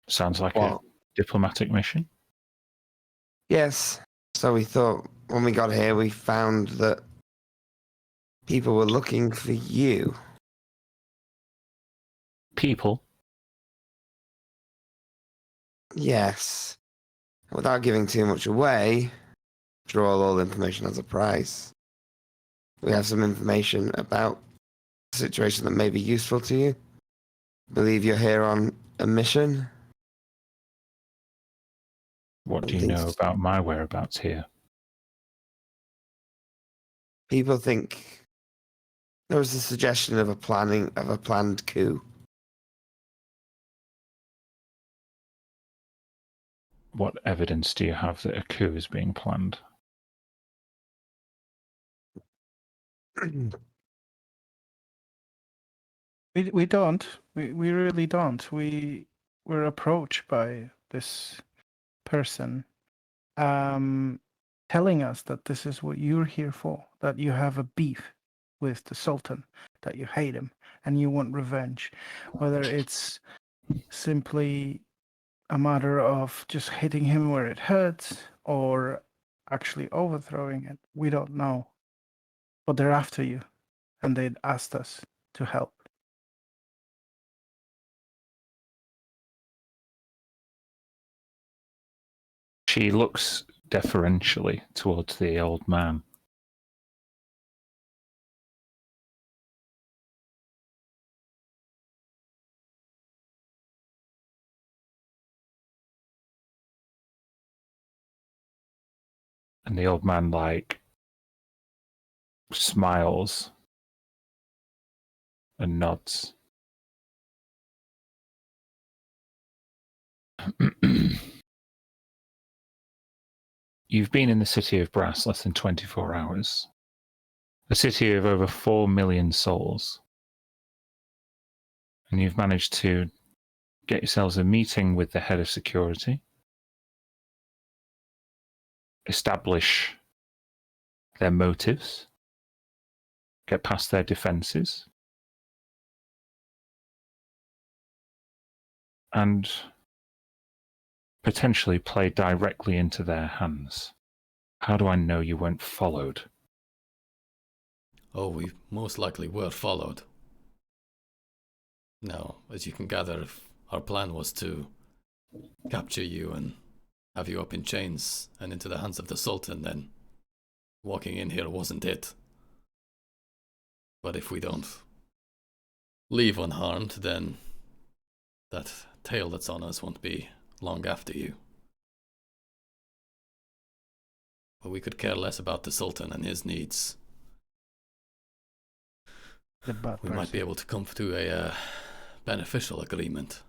Sounds like a diplomatic mission. Yes. So we thought when we got here, we found that people were looking for you. People? Yes. Without giving too much away, after all information has a price. We have some information about the situation that may be useful to you. Believe you're here on a mission. What do you know about my whereabouts here? People think there was a suggestion of a planned coup. What evidence do you have that a coup is being planned? We don't. We really don't. We were approached by this person telling us that this is what you're here for, that you have a beef with the Sultan, that you hate him, and you want revenge. Whether it's simply a matter of just hitting him where it hurts or actually overthrowing it, we don't know. But they're after you, and they'd asked us to help. She looks deferentially towards the old man. And the old man, smiles and nods. You've been in the city of Brass less than 24 hours. A city of over 4 million souls. And you've managed to get yourselves a meeting with the head of security, establish their motives, get past their defenses, and potentially play directly into their hands. How do I know you weren't followed? Oh, we most likely were followed. Now, as you can gather, if our plan was to capture you and have you up in chains and into the hands of the Sultan, then walking in here wasn't it. But if we don't leave unharmed, then that tail that's on us won't be long after you. But we could care less about the Sultan and his needs. We might be able to come to a beneficial agreement.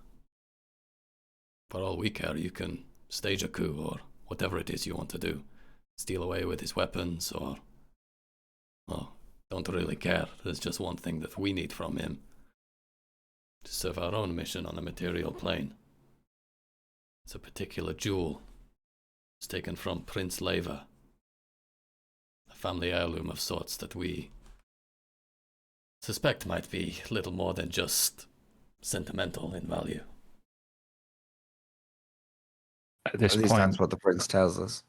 For all we care, you can stage a coup or whatever it is you want to do. Steal away with his weapons or... well, don't really care. There's just one thing that we need from him. To serve our own mission on the material plane. It's a particular jewel. It's taken from Prince Leva. A family heirloom of sorts that we suspect might be little more than just sentimental in value. At this At least point, that's what the prince tells us.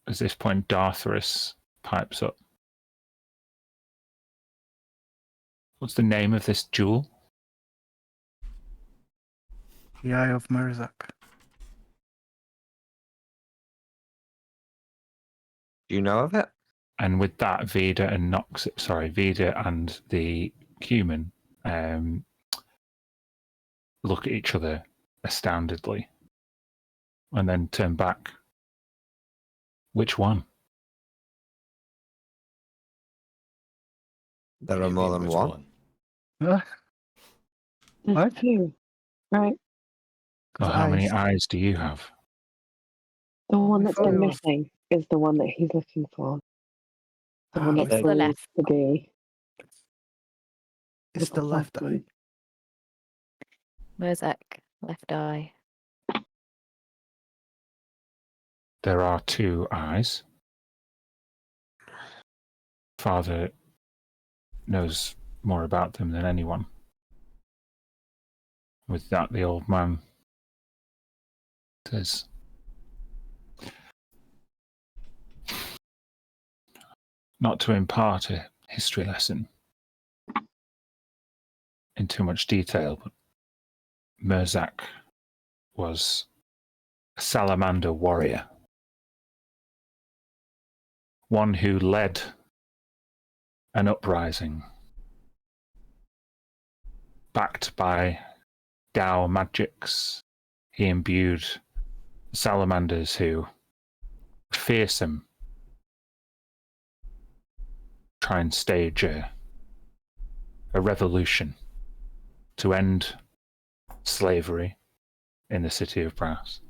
at this point, Dartharus pipes up. What's the name of this jewel? The Eye of Merzak. Do you know of it? And with that, Vida and the human look at each other astoundedly and then turn back. Which one? There What do are you more mean, than which one. There's What? two, right? Or how many eyes do you have? The one we that's thought been it was- missing is the one that he's looking for. The one Ah, that It's the proves left. to be It's the left eye. assassin. Merzak, left eye. There are 2 eyes. Father knows more about them than anyone. With that, the old man says, not to impart a history lesson in too much detail, but Merzak was a salamander warrior. One who led an uprising backed by Dao magics. He imbued salamanders who were fearsome, try and stage a revolution to end slavery in the city of Brass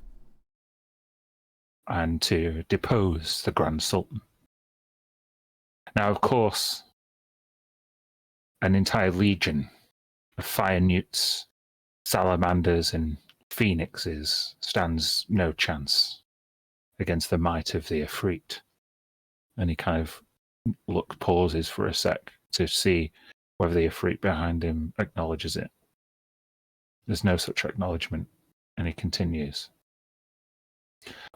and to depose the Grand Sultan. Now, of course, an entire legion of fire newts, salamanders, and phoenixes stands no chance against the might of the Ifrit. And he kind of pauses for a sec to see whether the Ifrit behind him acknowledges it. There's no such acknowledgement, and he continues.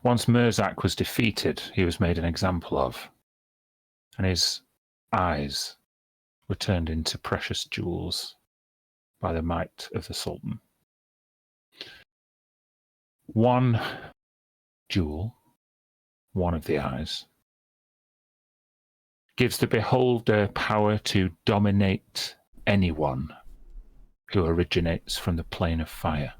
Once Merzak was defeated, he was made an example of, and his eyes were turned into precious jewels by the might of the Sultan. One jewel, one of the eyes, gives the beholder power to dominate anyone who originates from the plane of fire.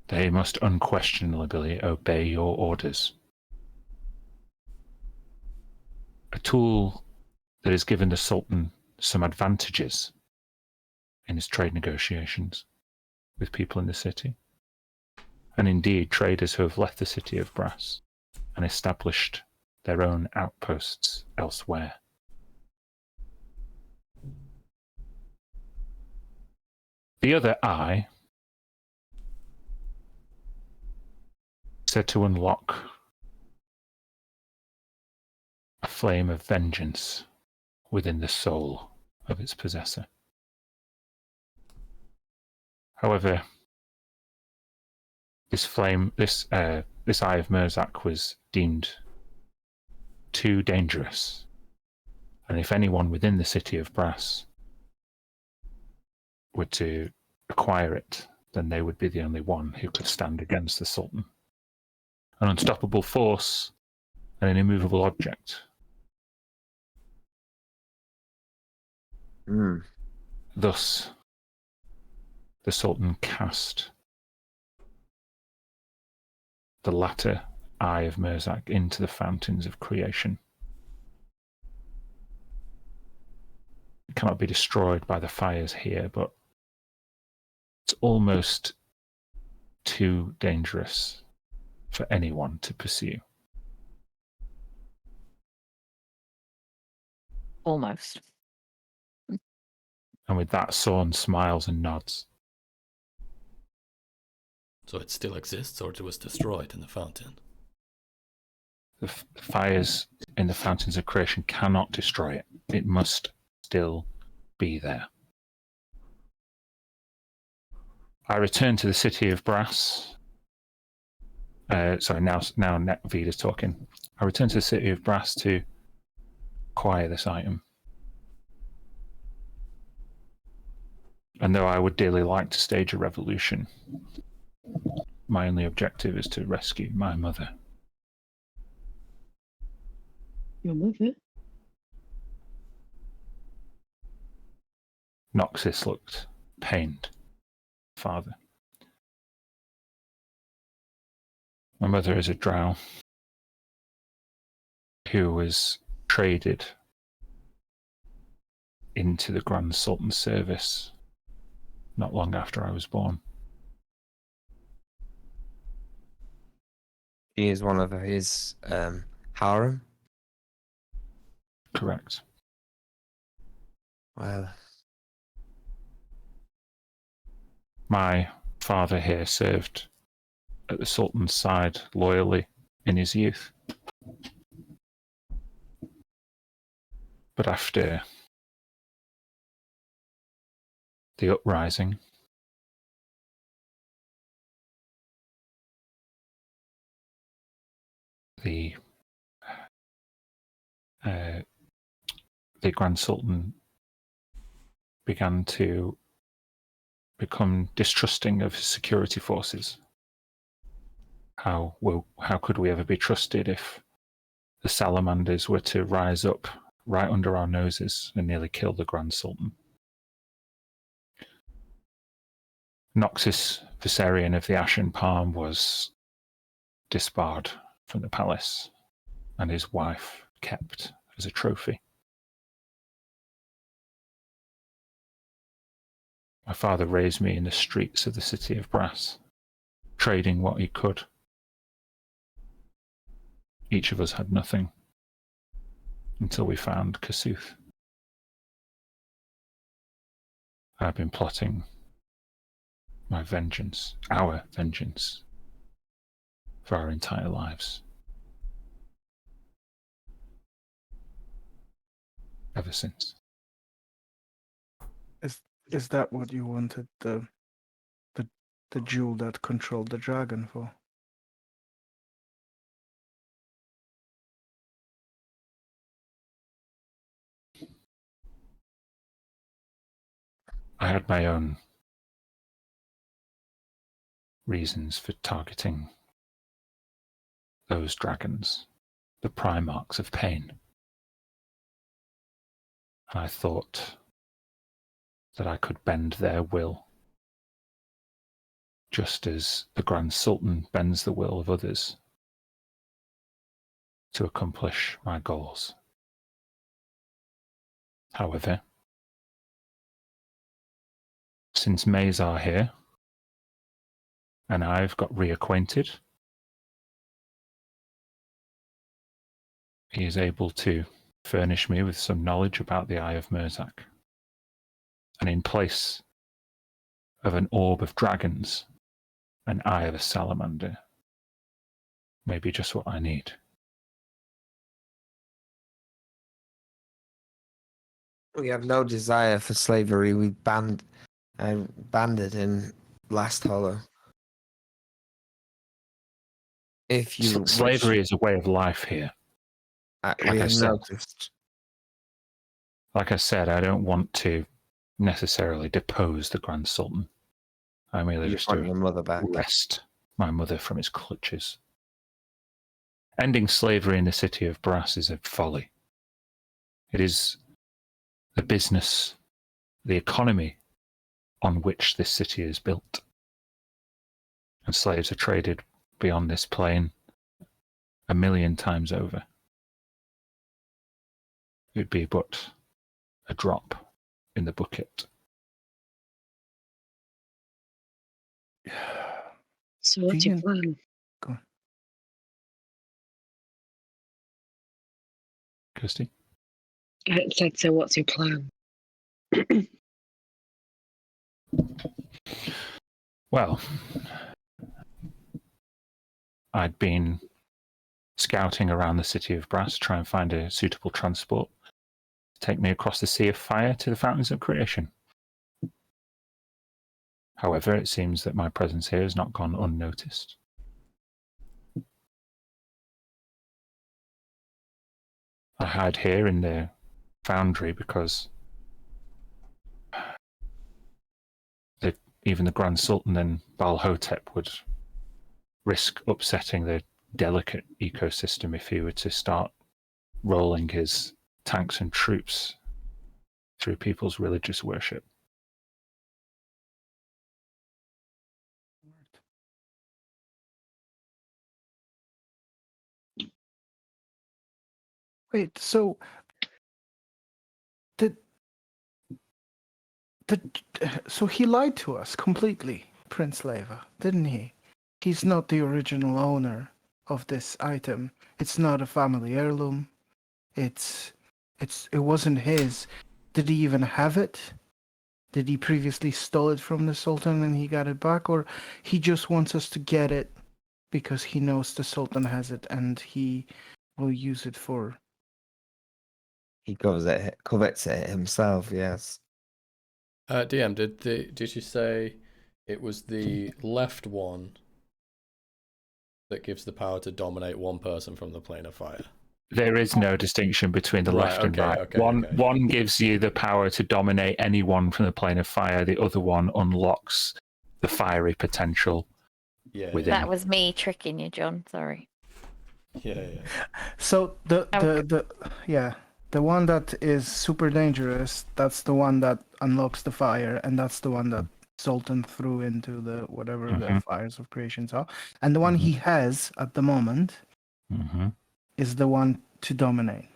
They must unquestionably obey your orders. A tool that has given the Sultan some advantages in his trade negotiations with people in the city. And indeed, traders who have left the city of Brass and established their own outposts elsewhere. The other eye said to unlock a flame of vengeance within the soul of its possessor. However, this flame, this Eye of Merzak was deemed too dangerous, and if anyone within the city of Brass were to acquire it, then they would be the only one who could stand against the Sultan. An unstoppable force and an immovable object. Thus, the Sultan cast the latter Eye of Merzak into the fountains of creation. It cannot be destroyed by the fires here, but it's almost too dangerous for anyone to pursue. Almost. And with that, Sorn smiles and nods. So it still exists, or it was destroyed in the fountain? The fires in the fountains of creation cannot destroy it. It must still be there. I return to the city of Brass. Now Veda's talking. I return to the city of Brass to acquire this item. And though I would dearly like to stage a revolution, my only objective is to rescue my mother. Your mother? Noxus looked pained. Father. My mother is a drow who was traded into the Grand Sultan's service not long after I was born. She is one of his harem. Correct. Well, My father here served at the Sultan's side loyally in his youth. But after the uprising, the Grand Sultan began to become distrusting of his security forces. How could we ever be trusted if the salamanders were to rise up right under our noses and nearly kill the Grand Sultan? Noxus Viserion of the Ashen Palm was disbarred from the palace, and his wife kept as a trophy. My father raised me in the streets of the city of Brass, trading what he could. Each of us had nothing until we found Kasuth. I've been plotting my vengeance, our vengeance, for our entire lives. Ever since. Is that what you wanted the jewel that controlled the dragon for? I had my own reasons for targeting those dragons, the Primarchs of Pain. And I thought that I could bend their will just as the Grand Sultan bends the will of others to accomplish my goals. However, since Mazar here and I've got reacquainted, he is able to furnish me with some knowledge about the Eye of Merzak. And in place of an orb of dragons, an eye of a salamander may be just what I need. We have no desire for slavery. We banned it in Last Hollow. If you Slavery is a way of life here. we have I said. noticed. Like I said, I don't want to necessarily depose the Grand Sultan. I merely You just want to your mother back. wrest my mother from his clutches. Ending slavery in the city of Brass is a folly. It is the business, the economy on which this city is built. And slaves are traded beyond this plain 1,000,000 times over. It would be but a drop in the bucket. So what's your plan? Go on. Kirsty? I said, so what's your plan? Well, I'd been scouting around the city of Brass to try and find a suitable transport to take me across the Sea of Fire to the Fountains of Creation. However, it seems that my presence here has not gone unnoticed. I hide here in the foundry because even the Grand Sultan and Baal Hotep would risk upsetting the delicate ecosystem if he were to start rolling his tanks and troops through people's religious worship. Wait, so so he lied to us completely, Prince Leva, didn't he? He's not the original owner of this item. It's not a family heirloom. It wasn't his. Did he even have it? Did he previously stole it from the Sultan and he got it back, or he just wants us to get it because he knows the Sultan has it and he will use it for? He covets it himself. Yes. DM, did you say it was the left one that gives the power to dominate one person from the plane of fire? There is no distinction between the left and right. One gives you the power to dominate anyone from the plane of fire. The other one unlocks the fiery potential within. That was me tricking you, John. Sorry. Yeah. So the one that is super dangerous, that's the one that unlocks the fire, and that's the one that Sultan threw into the whatever the fires of creation are. And the one he has at the moment is the one to dominate.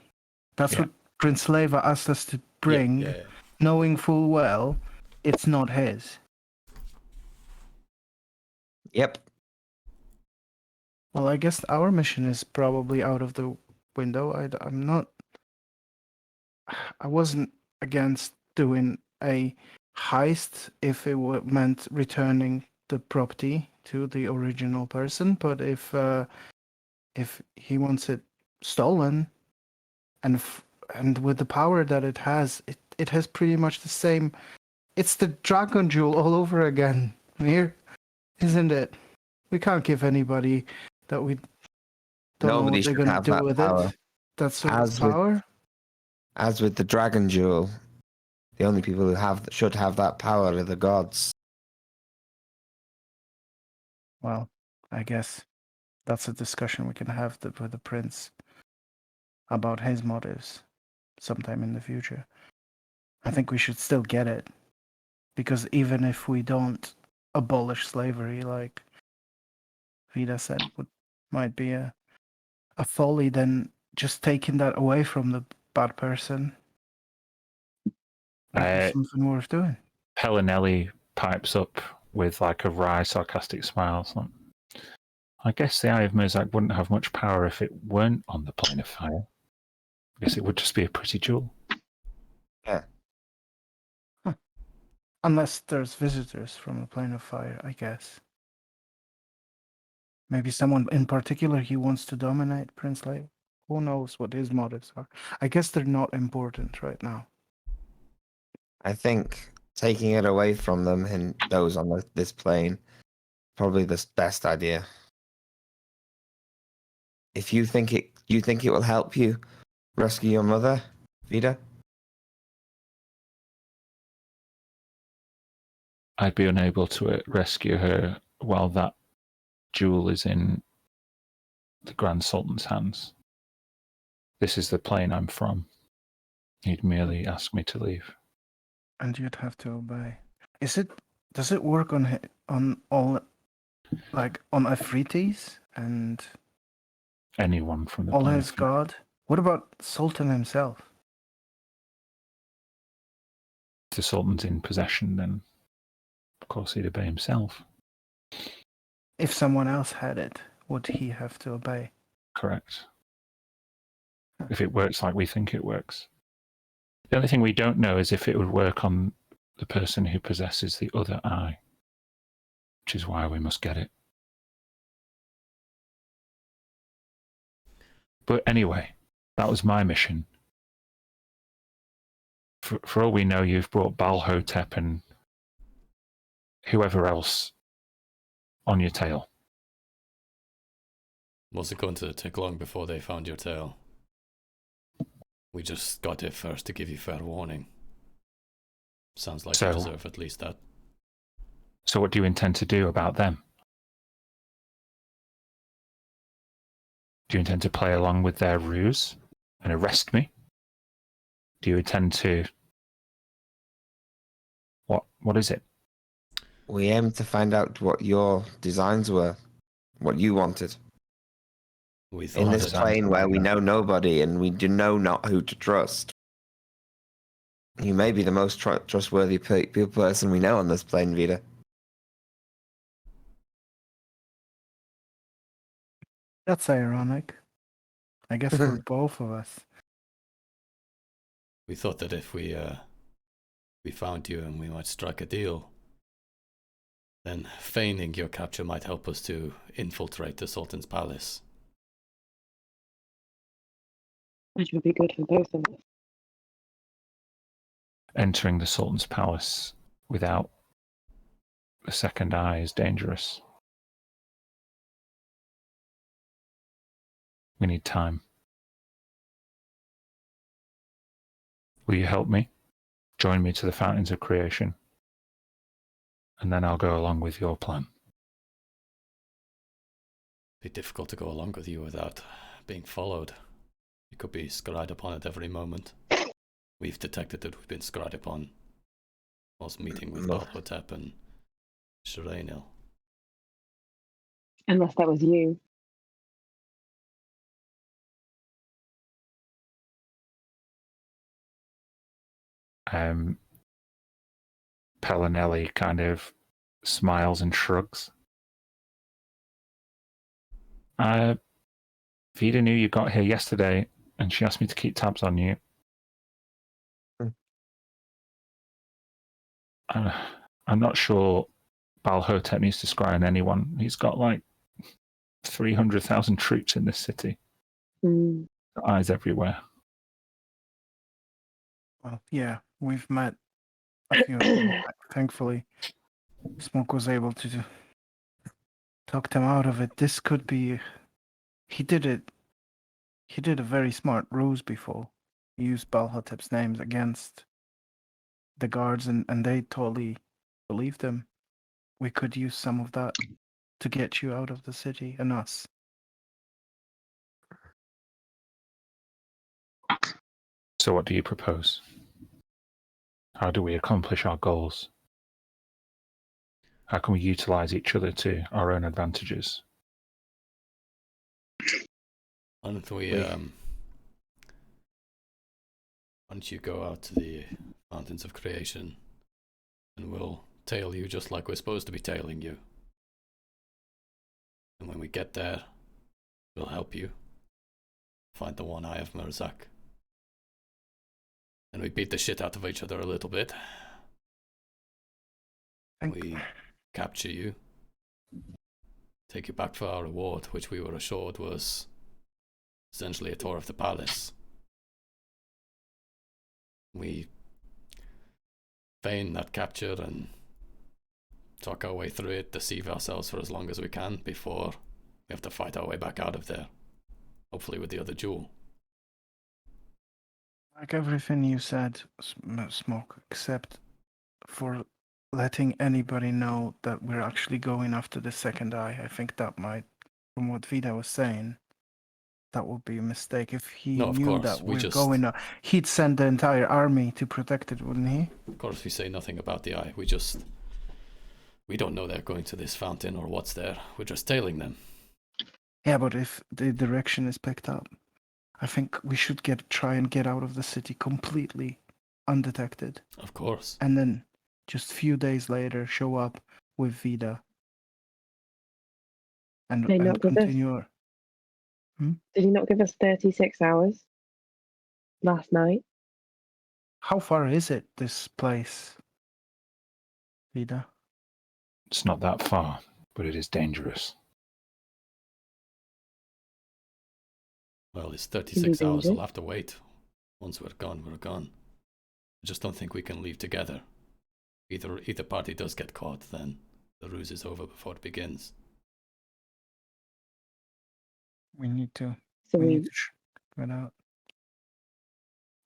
That's what Prince Leva asked us to bring, knowing full well it's not his. Yep. Well, I guess our mission is probably out of the window. I wasn't against doing a heist if it meant returning the property to the original person, but if he wants it stolen, and with the power that it has pretty much the same. It's the Dragon Jewel all over again, Mir, isn't it? We can't give anybody that we don't know what they're going to do with it. That sort of power. As with the Dragon Jewel, the only people who should have that power are the gods. Well, I guess that's a discussion we can have with the prince about his motives sometime in the future. I think we should still get it, because even if we don't abolish slavery, like Vida said, might be a folly, then just taking that away from the bad person might be something worth doing. Pellinelli pipes up with like a wry, sarcastic smile. Like, I guess the Eye of Mirzak wouldn't have much power if it weren't on the plane of fire. I guess it would just be a pretty jewel. Yeah. Huh. Unless there's visitors from the plane of fire, I guess. Maybe someone in particular he wants to dominate, Prince Leia. Who knows what his motives are? I guess they're not important right now. I think taking it away from them and those on this plane probably the best idea. If you think it will help you rescue your mother, Vida? I'd be unable to rescue her while that jewel is in the Grand Sultan's hands. This is the plane I'm from. He'd merely ask me to leave. And you'd have to obey. Does it work on all, like on Afritis and Anyone from the all plane. his god? What about Sultan himself? If the Sultan's in possession, then of course he'd obey himself. If someone else had it, would he have to obey? Correct. If it works like we think it works. The only thing we don't know is if it would work on the person who possesses the other eye, which is why we must get it. But anyway, that was my mission. For all we know, you've brought Balhotep and whoever else on your tail. Was it going to take long before they found your tail? We just got here first to give you fair warning. Sounds like you deserve at least that. So what do you intend to do about them? Do you intend to play along with their ruse and arrest me? Do you intend to... What is it? We aim to find out what your designs were, what you wanted. We thought In this plane where we know nobody and we do know not who to trust. You may be the most trustworthy person we know on this plane, Vida. That's ironic. I guess for both of us. We thought that if we found you and we might strike a deal, then feigning your capture might help us to infiltrate the Sultan's palace. Which would be good for both of us. Entering the Sultan's palace without the second eye is dangerous. We need time. Will you help me? Join me to the Fountains of Creation. And then I'll go along with your plan. It'd be difficult to go along with you without being followed. You could be scryed upon at every moment. We've detected that we've been scryed upon whilst meeting with Balhotep and Cerulea. Unless that was you. Pellinelli kind of smiles and shrugs. Vida knew you got here yesterday, and she asked me to keep tabs on you. I'm not sure Balhotep needs to scry on anyone. He's got like 300,000 troops in this city. Eyes everywhere. Well, yeah, we've met a few of them. Thankfully, Smoke was able to talk them out of it. This could be... He did a very smart ruse before. He used Balhotep's names against the guards, and they totally believed him. We could use some of that to get you out of the city and us. So what do you propose? How do we accomplish our goals? How can we utilize each other to our own advantages? Why don't we, why don't you go out to the Mountains of Creation and we'll tail you just like we're supposed to be tailing you. And when we get there, we'll help you find the one eye of Merzak. And we beat the shit out of each other a little bit. We capture you, take you back for our reward, which we were assured was essentially a tour of the palace. We feign that capture and talk our way through it, deceive ourselves for as long as we can before we have to fight our way back out of there. Hopefully with the other jewel. Like everything you said, Smoke, except for letting anybody know that we're actually going after the second eye. I think that might, from what Vida was saying, that would be a mistake. If he No, of knew course, that we we're just- going, he'd send the entire army to protect it, wouldn't he? Of course we say nothing about the eye. We don't know they're going to this fountain or what's there. We're just tailing them. Yeah, but if the direction is picked up, I think we should try and get out of the city completely undetected. Of course. And then just a few days later show up with Vida and They not give us- continue our... Did he not give us 36 hours last night? How far is it, this place, Vida? It's not that far, but it is dangerous. Well, it's 36 hours. danger? I'll have to wait. Once we're gone, we're gone. I just don't think we can leave together. Either party does get caught, then the ruse is over before it begins. We need to... So we we need to get out.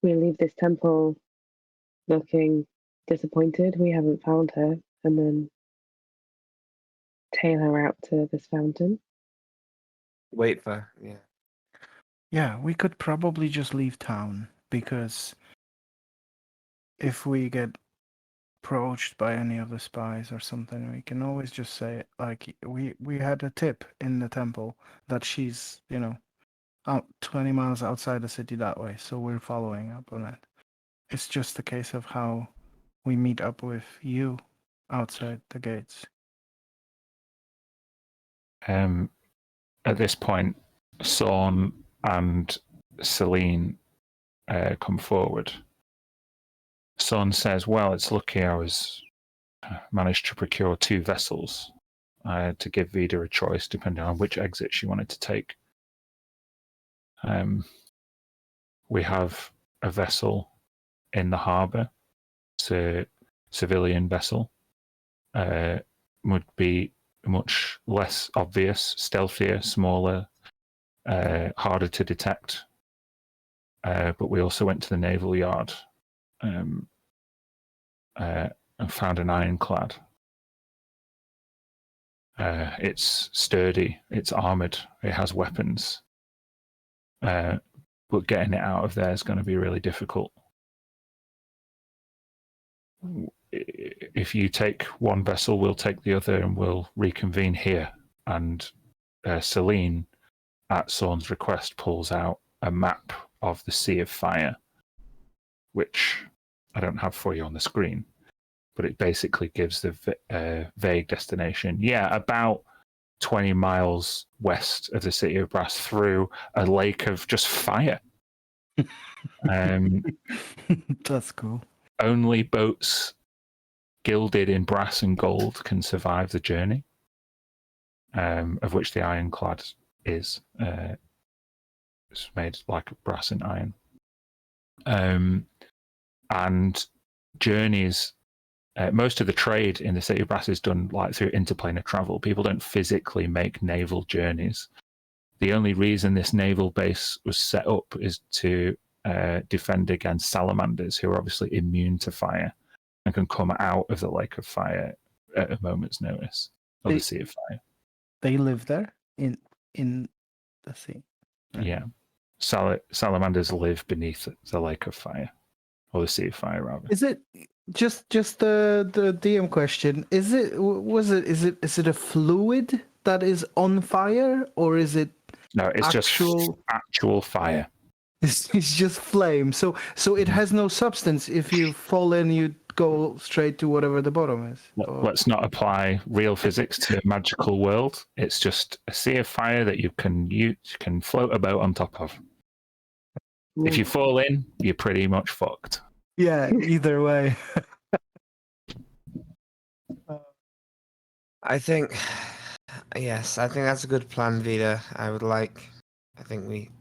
we leave this temple looking disappointed we haven't found her, and then tail her out to this fountain. Wait for, yeah. Yeah, we could probably just leave town, because if we get approached by any of the spies or something, we can always just say, like, we had a tip in the temple that she's, out 20 miles outside the city that way, so we're following up on it. It's just a case of how we meet up with you outside the gates. At this point, Sorn and Celine come forward. Sorn says, well, it's lucky I managed to procure 2 vessels to give Vida a choice depending on which exit she wanted to take. We have a vessel in the harbour. It's a civilian vessel. Would be much less obvious, stealthier, smaller, harder to detect. But we also went to the naval yard and found an ironclad. It's sturdy, it's armoured, it has weapons. But getting it out of there is going to be really difficult. If you take one vessel, we'll take the other and we'll reconvene here. And Celine, at Sorn's request, pulls out a map of the Sea of Fire, which I don't have for you on the screen, but it basically gives the vague destination. Yeah, about 20 miles west of the city of Brass through a lake of just fire. That's cool. Only boats gilded in brass and gold can survive the journey, of which the ironclad is. It's made like brass and iron. And journeys, most of the trade in the city of Brass is done like through interplanar travel. People don't physically make naval journeys. The only reason this naval base was set up is to defend against salamanders, who are obviously immune to fire and can come out of the lake of fire at a moment's notice, or the sea of fire. They live there in the sea. Right. Yeah. Salamanders live beneath the lake of fire, or the sea of fire, rather. Is it Just the DM question. Is it a fluid that is on fire, or is it No, it's actual? just actual fire. It's just flame. So it has no substance. If you fall in, you go straight to whatever the bottom is. Or- Let's not apply real physics to a magical world. It's just a sea of fire that you can float a boat on top of. If you fall in, you're pretty much fucked. Yeah. Either way. I think, yes, I think that's a good plan, Vida. I think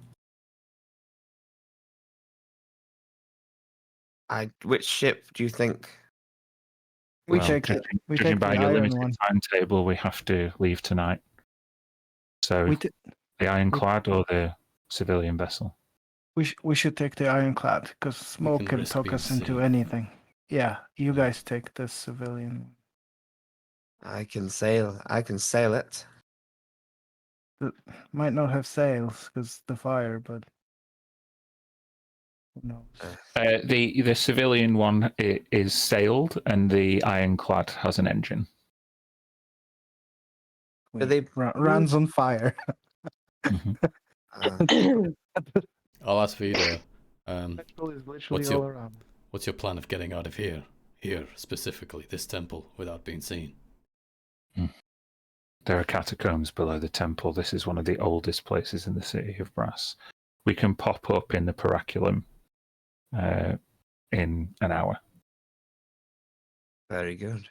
which ship do you think? We Well, take judging by the your iron limited one. timetable, we have to leave tonight. So We, t- the ironclad or the civilian vessel? we should take the ironclad because smoke can risk talk being us into seen. anything. Yeah, you guys take the civilian. I can sail it. It might not have sails because the fire, but who knows? The civilian one is sailed, and the ironclad has an engine. Do they Runs on fire. Mhm. I'll ask Vida. Petrol is literally What's all your- around. What's your plan of getting out of here? Here, specifically, this temple, without being seen? There are catacombs below the temple. This is one of the oldest places in the city of Brass. We can pop up in the Paraculum in an hour. Very good.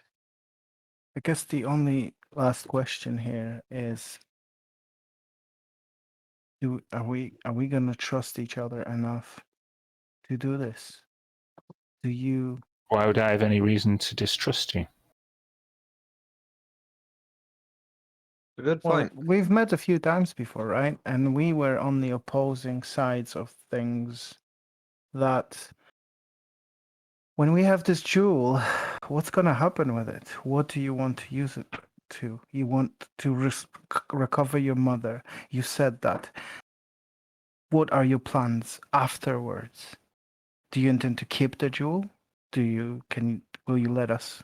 I guess the only last question here is: are we gonna trust each other enough to do this? Do you? Why would I have any reason to distrust you? A good Well, point. we've met a few times before, right? And we were on the opposing sides of things. That when we have this jewel, what's gonna happen with it? What do you want to use it to? You want to recover your mother. You said that. What are your plans afterwards? Do you intend to keep the jewel? Will you let us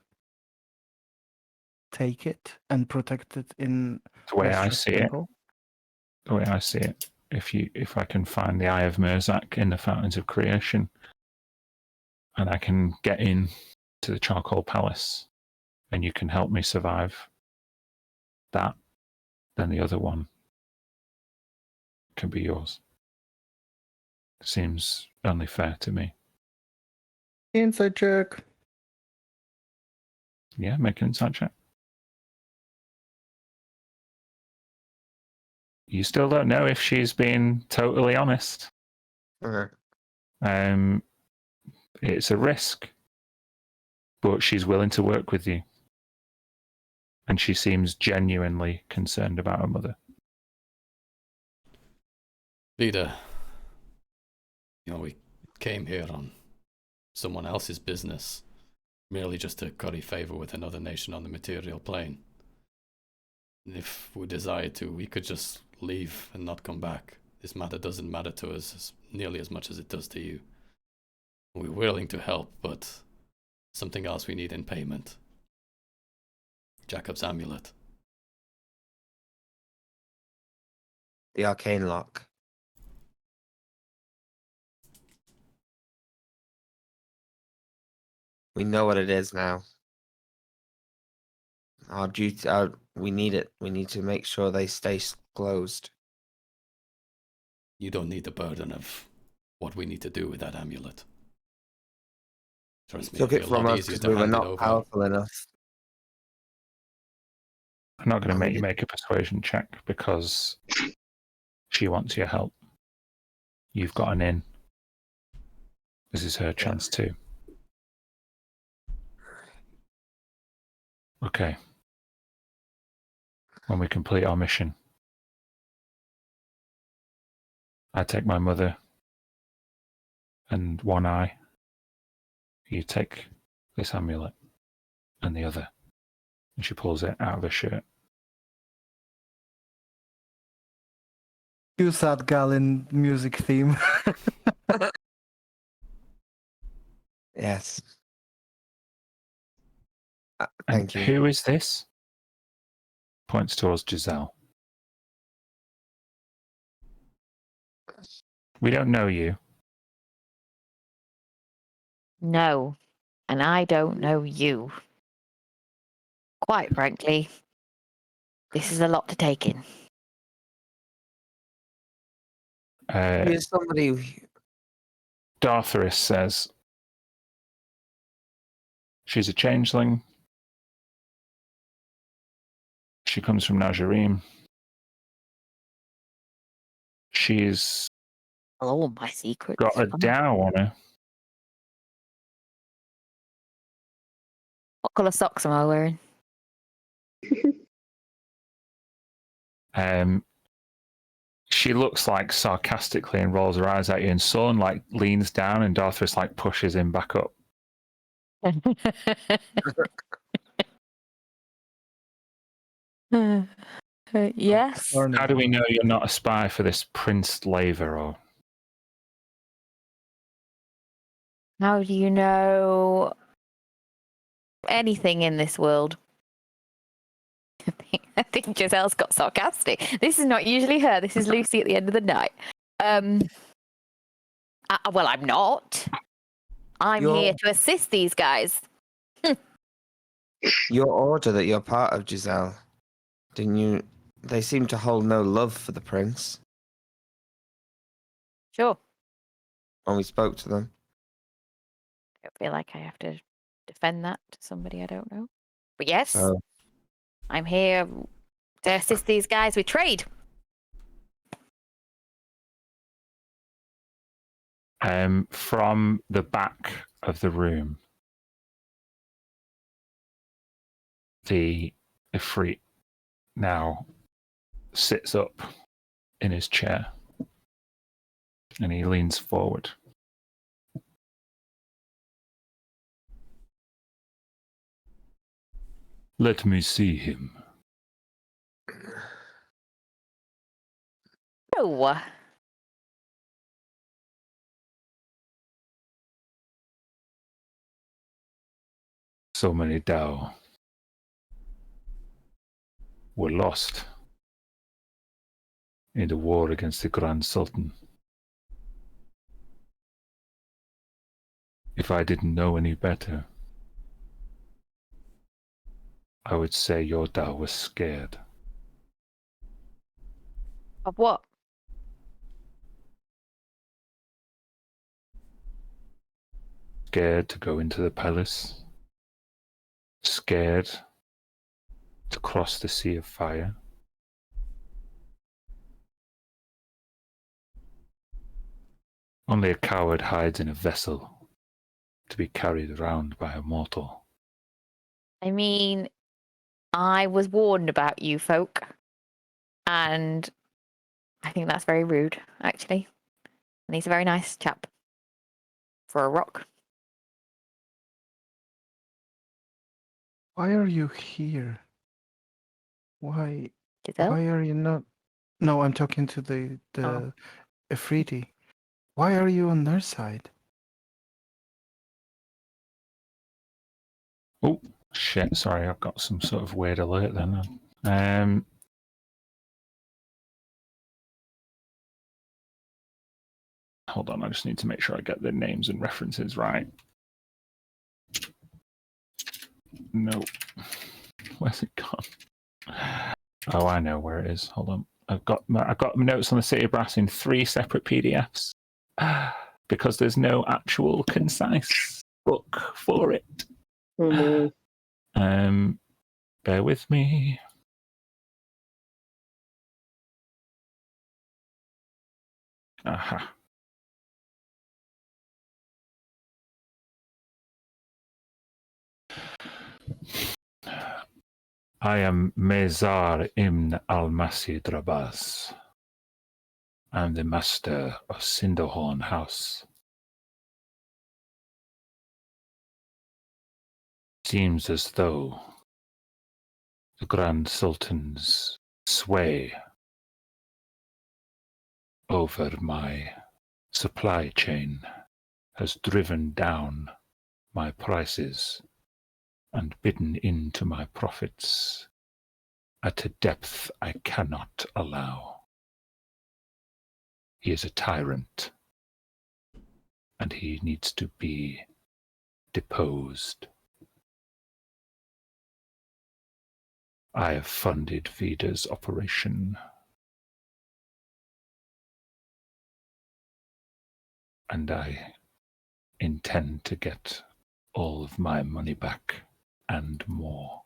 take it and protect it in The way I Restra's see it, temple? if I can find the Eye of Merzak in the Fountains of Creation, and I can get in to the Charcoal Palace, and you can help me survive that, then the other one can be yours. Seems only fair to me. Inside check. Yeah, make an insight check. You still don't know if she's being totally honest. Okay. It's a risk, but she's willing to work with you. And she seems genuinely concerned about her mother. Vida, we came here on someone else's business, merely just to curry favor with another nation on the material plane. And if we desired to, we could just leave and not come back. This matter doesn't matter to us nearly as much as it does to you. We're willing to help, but something else we need in payment. Jacob's amulet. The arcane lock. We know what it is now. Our duty, we need it. We need to make sure they stay closed. You don't need the burden of what we need to do with that amulet. Trust me, Took it'll it be a from lot us easier because to we were hand it not over. powerful enough. I'm not going to And make we you did- make a persuasion check because she wants your help. You've got an in. This is her chance too. Okay. When we complete our mission, I take my mother and one eye. You take this amulet and the other. And she pulls it out of her shirt. Use that Gallon music theme. Yes. Thank you. Who is this? Points towards Giselle. We don't know you. No, and I don't know you. Quite frankly, this is a lot to take in. Here's somebody. Dartharis says she's a changeling. She comes from Najarim. She's All my secrets. got a dow on her. What colour socks am I wearing? She looks like sarcastically and rolls her eyes at you, and Sorn like leans down, and Dartharis like pushes him back up. Yes. How do we know you're not a spy for this Prince Laver? Or How do you know anything in this world? I think Giselle's got sarcastic. This is not usually her. This is Lucy at the end of the night. Well, I'm not. I'm here to assist these guys. Your order that you're part of, Giselle. Didn't you? They seem to hold no love for the prince. Sure. When we spoke to them. I don't feel like I have to defend that to somebody I don't know. But yes, Oh. I'm here to assist these guys with trade. From the back of the room, the Ifrit now sits up in his chair and he leans forward. Let me see him. No. So many Dao were lost in the war against the Grand Sultan. If I didn't know any better, I would say your Dao was scared. Of what? Scared to go into the palace. Scared to cross the sea of fire. Only a coward hides in a vessel to be carried around by a mortal. I mean, I was warned about you folk, and I think that's very rude, actually. And he's a very nice chap for a rock. Why are you here? Why Giselle? why are you not? No, I'm talking to the Oh. Ifriti. Why are you on their side? Oh, shit, sorry, I've got some sort of weird alert then. Hold on, I just need to make sure I get the names and references right. No. Where's it gone? Oh, I know where it is. Hold on. I've got my notes on the City of Brass in 3 separate PDFs because there's no actual concise book for it. Mm-hmm. Bear with me. Aha. I am Mezar Ibn al-Masih Drabaz. I'm the master of Cinderhorn House. Seems as though the Grand Sultan's sway over my supply chain has driven down my prices and bidden into my profits at a depth I cannot allow. He is a tyrant, and he needs to be deposed. I have funded Vida's operation, and I intend to get all of my money back and more.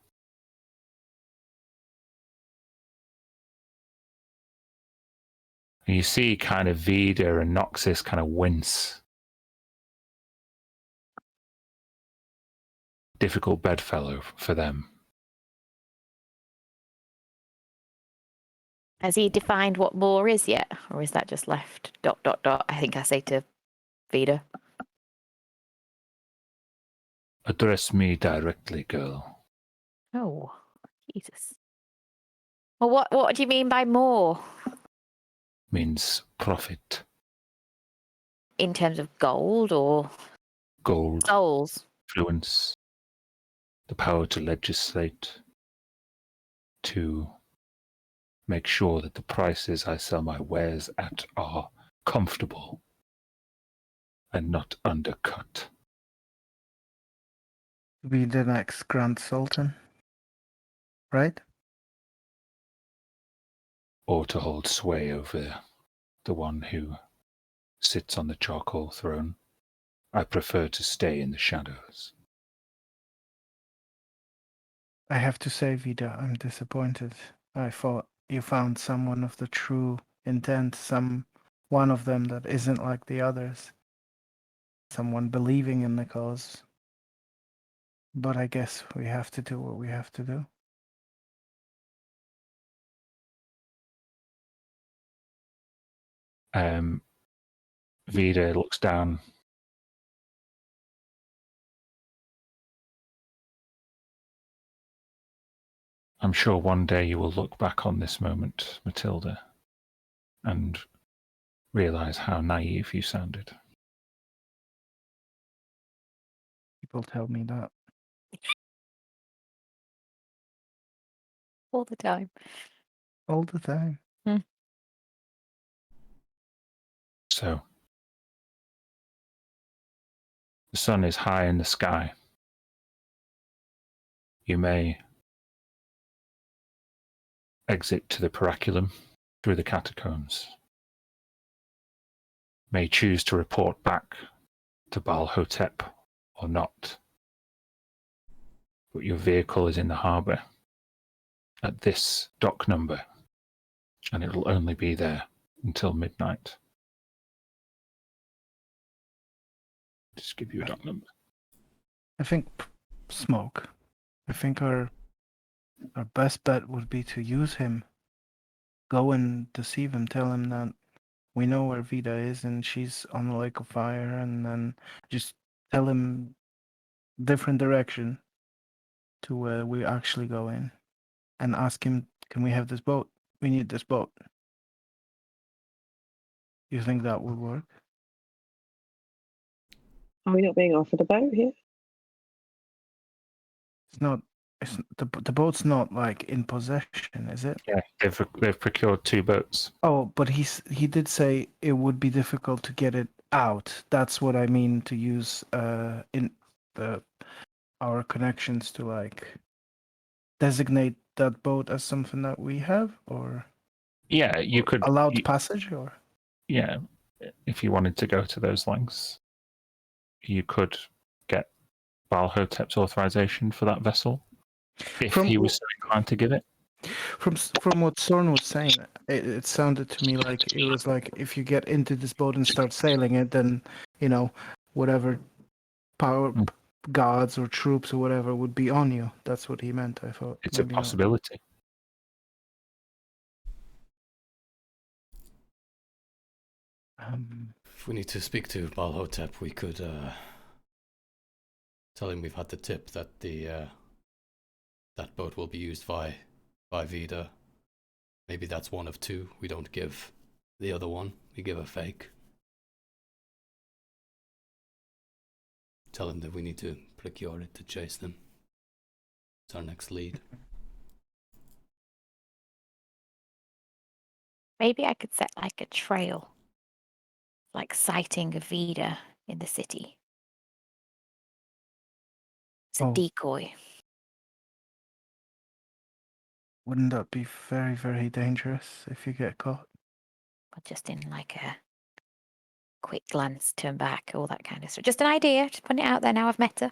And you see kind of Vida and Noxus kind of wince. Difficult bedfellow for them. Has he defined what more is yet? Or is that just left ... I think I say to Vida. Address me directly, girl. Oh, Jesus. Well, what do you mean by more? Means profit. In terms of gold or Gold, souls? influence, the power to legislate, to make sure that the prices I sell my wares at are comfortable and not undercut. Be the next Grand Sultan, right? Or to hold sway over the one who sits on the charcoal throne. I prefer to stay in the shadows. I have to say, Vida, I'm disappointed. I thought you found someone of the true intent, one of them that isn't like the others. Someone believing in the cause. But I guess we have to do what we have to do. Vida looks down. I'm sure one day you will look back on this moment, Matilda, and realize how naive you sounded. People tell me that. All the time. All the time. So, the sun is high in the sky. You may exit to the Paraculum through the catacombs. May choose to report back to Baal Hotep or not. But your vehicle is in the harbour at this dock number, and it will only be there until midnight. Just give you a dock number. I think smoke. I think our best bet would be to use him. Go and deceive him, tell him that we know where Vida is and she's on the Lake of Fire, and then just tell him different direction to where we actually go in, and ask him, can we have this boat? We need this boat. You think that would work? Are we not being offered a boat here? It's not. It's the boat's not like in possession, is it? Yeah, they've procured 2 boats. Oh, but he did say it would be difficult to get it out. That's what I mean, to use in our connections to like designate that boat as something that we have, or Yeah, you could allowed passage, or yeah, if you wanted to go to those lengths, you could get Baal Hotep's authorization for that vessel if he was so inclined to give it. From what Sorn was saying, it sounded to me like it was like, if you get into this boat and start sailing it, then whatever power gods or troops or whatever would be on you. That's what he meant. I thought It's a maybe possibility. If we need to speak to Baal Hotep, we could tell him we've had the tip that that boat will be used by Vida. Maybe that's one of 2. We don't give the other one. We give a fake. Tell him that we need to procure it to chase them. It's our next lead. Maybe I could set like a trail, like sighting a Vida in the city. It's a Oh. decoy. Wouldn't that be very, very dangerous if you get caught? Or just in like a quick glance, turn back, all that kind of stuff. Just an idea. Just putting it out there now. I've met her.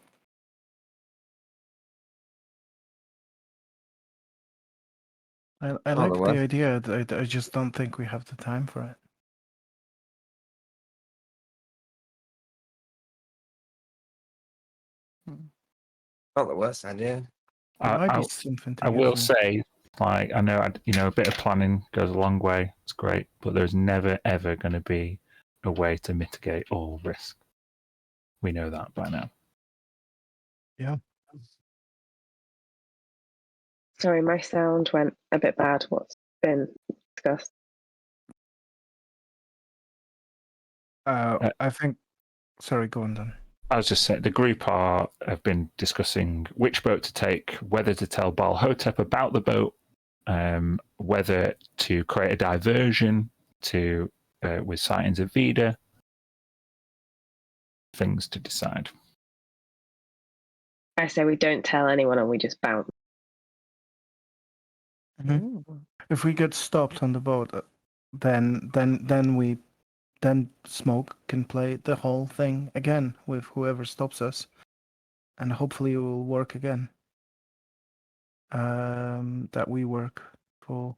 I Not like the the worst. idea. I just don't think we have the time for it. Not the worst idea. It might be I, something to I will give them. say, like, I know, a bit of planning goes a long way. It's great, but there's never ever going to be a way to mitigate all risk. We know that by now. Yeah. Sorry, my sound went a bit bad. What's been discussed? I think. Sorry, go on then. I was just saying, the group have been discussing which boat to take, whether to tell Baal Hotep about the boat, whether to create a diversion to with sightings of Vida. Things to decide. I say we don't tell anyone and we just bounce. Mhm. If we get stopped on the boat, then Smoke can play the whole thing again with whoever stops us, and hopefully it will work again. That we work for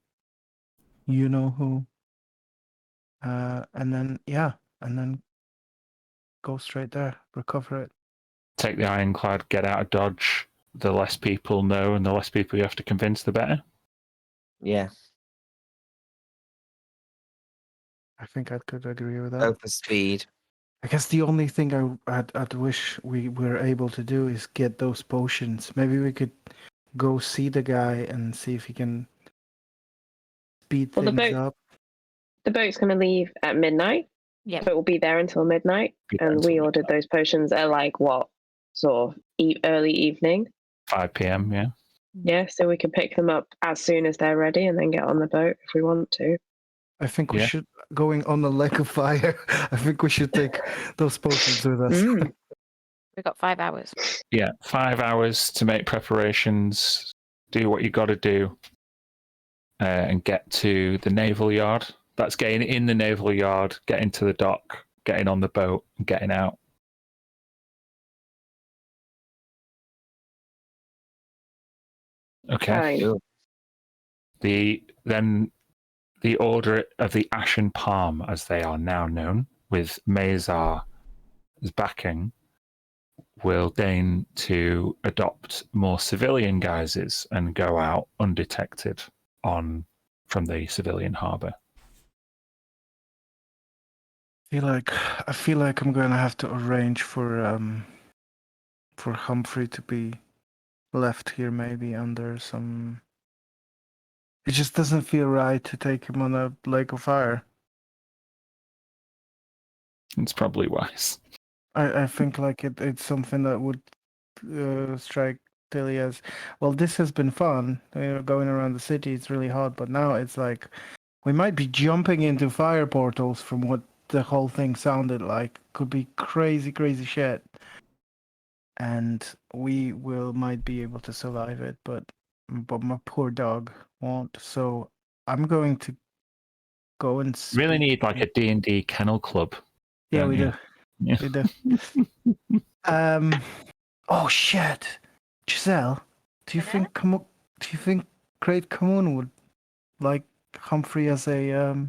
you know who, and then go straight there, recover it. Take the ironclad, get out of Dodge. The less people know and the less people you have to convince, the better. Yeah. I think I could agree with that. Go for speed. I guess the only thing I'd wish we were able to do is get those potions. Maybe we could go see the guy and see if he can speed Well, things up. The boat's going to leave at midnight. Yep. So it will be there until midnight. Be there And until we midnight. ordered those potions at like what? Sort of early evening. 5 p.m. Yeah. Yeah, so we can pick them up as soon as they're ready and then get on the boat if we want to. I think we Yeah. should, going on the lake of fire, I think we should take those potions with us. We've got 5 hours. Yeah. 5 hours to make preparations, do what you got to do, and get to the naval yard. That's getting in the naval yard, getting to the dock, getting on the boat, and getting out. Okay. Fine. The Order of the Ashen Palm, as they are now known, with Mazar's backing, will deign to adopt more civilian guises and go out undetected from the civilian harbour. I feel like I'm gonna have to arrange for Humphrey to be left here, maybe under some. It just doesn't feel right to take him on a lake of fire. It's probably wise. I think like it's something that would strike Tilly as, well, this has been fun. Going around the city, it's really hot, but now it's like we might be jumping into fire portals from what the whole thing sounded like. Could be crazy, crazy shit. And we might be able to survive it, but my poor dog won't. So I'm going to go and Really speak. need like a D&D kennel club. Yeah, don't we you? do. Yeah. We do. Oh shit, Giselle. Do you think Great Kamoon would like Humphrey as a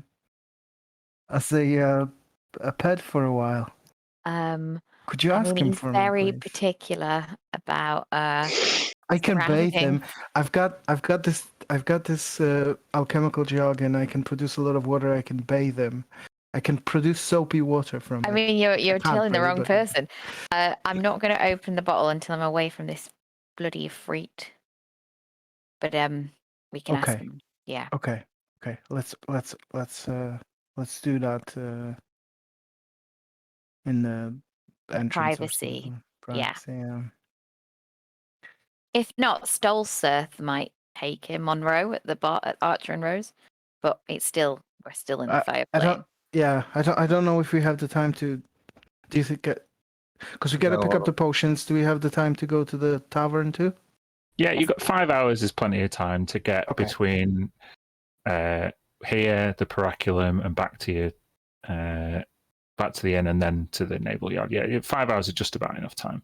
pet for a while? Could you I ask mean, him he's for very me, please? particular about I can bathe surrounding. him. I've got this alchemical jug, and I can produce a lot of water. I can bathe him. I can produce soapy water from I it. mean, you're can't telling the bathe, wrong but- person. I'm not going to open the bottle until I'm away from this bloody freak. But we can ask Okay. him. Yeah. Okay. Let's do that in the entrance or Privacy. something. Yeah. Privacy. If not, Stolseth might take him on Row at the bar at Archer and Rose, but we're still in the fire I plane. don't. Yeah, I don't know if we have the time to. Do you think? Because we got to pick up the potions. Do we have the time to go to the tavern too? Yeah, you've got 5 hours is plenty of time to get Okay. between here, the Paraculum, and back to the inn and then to the naval yard. Yeah, 5 hours is just about enough time.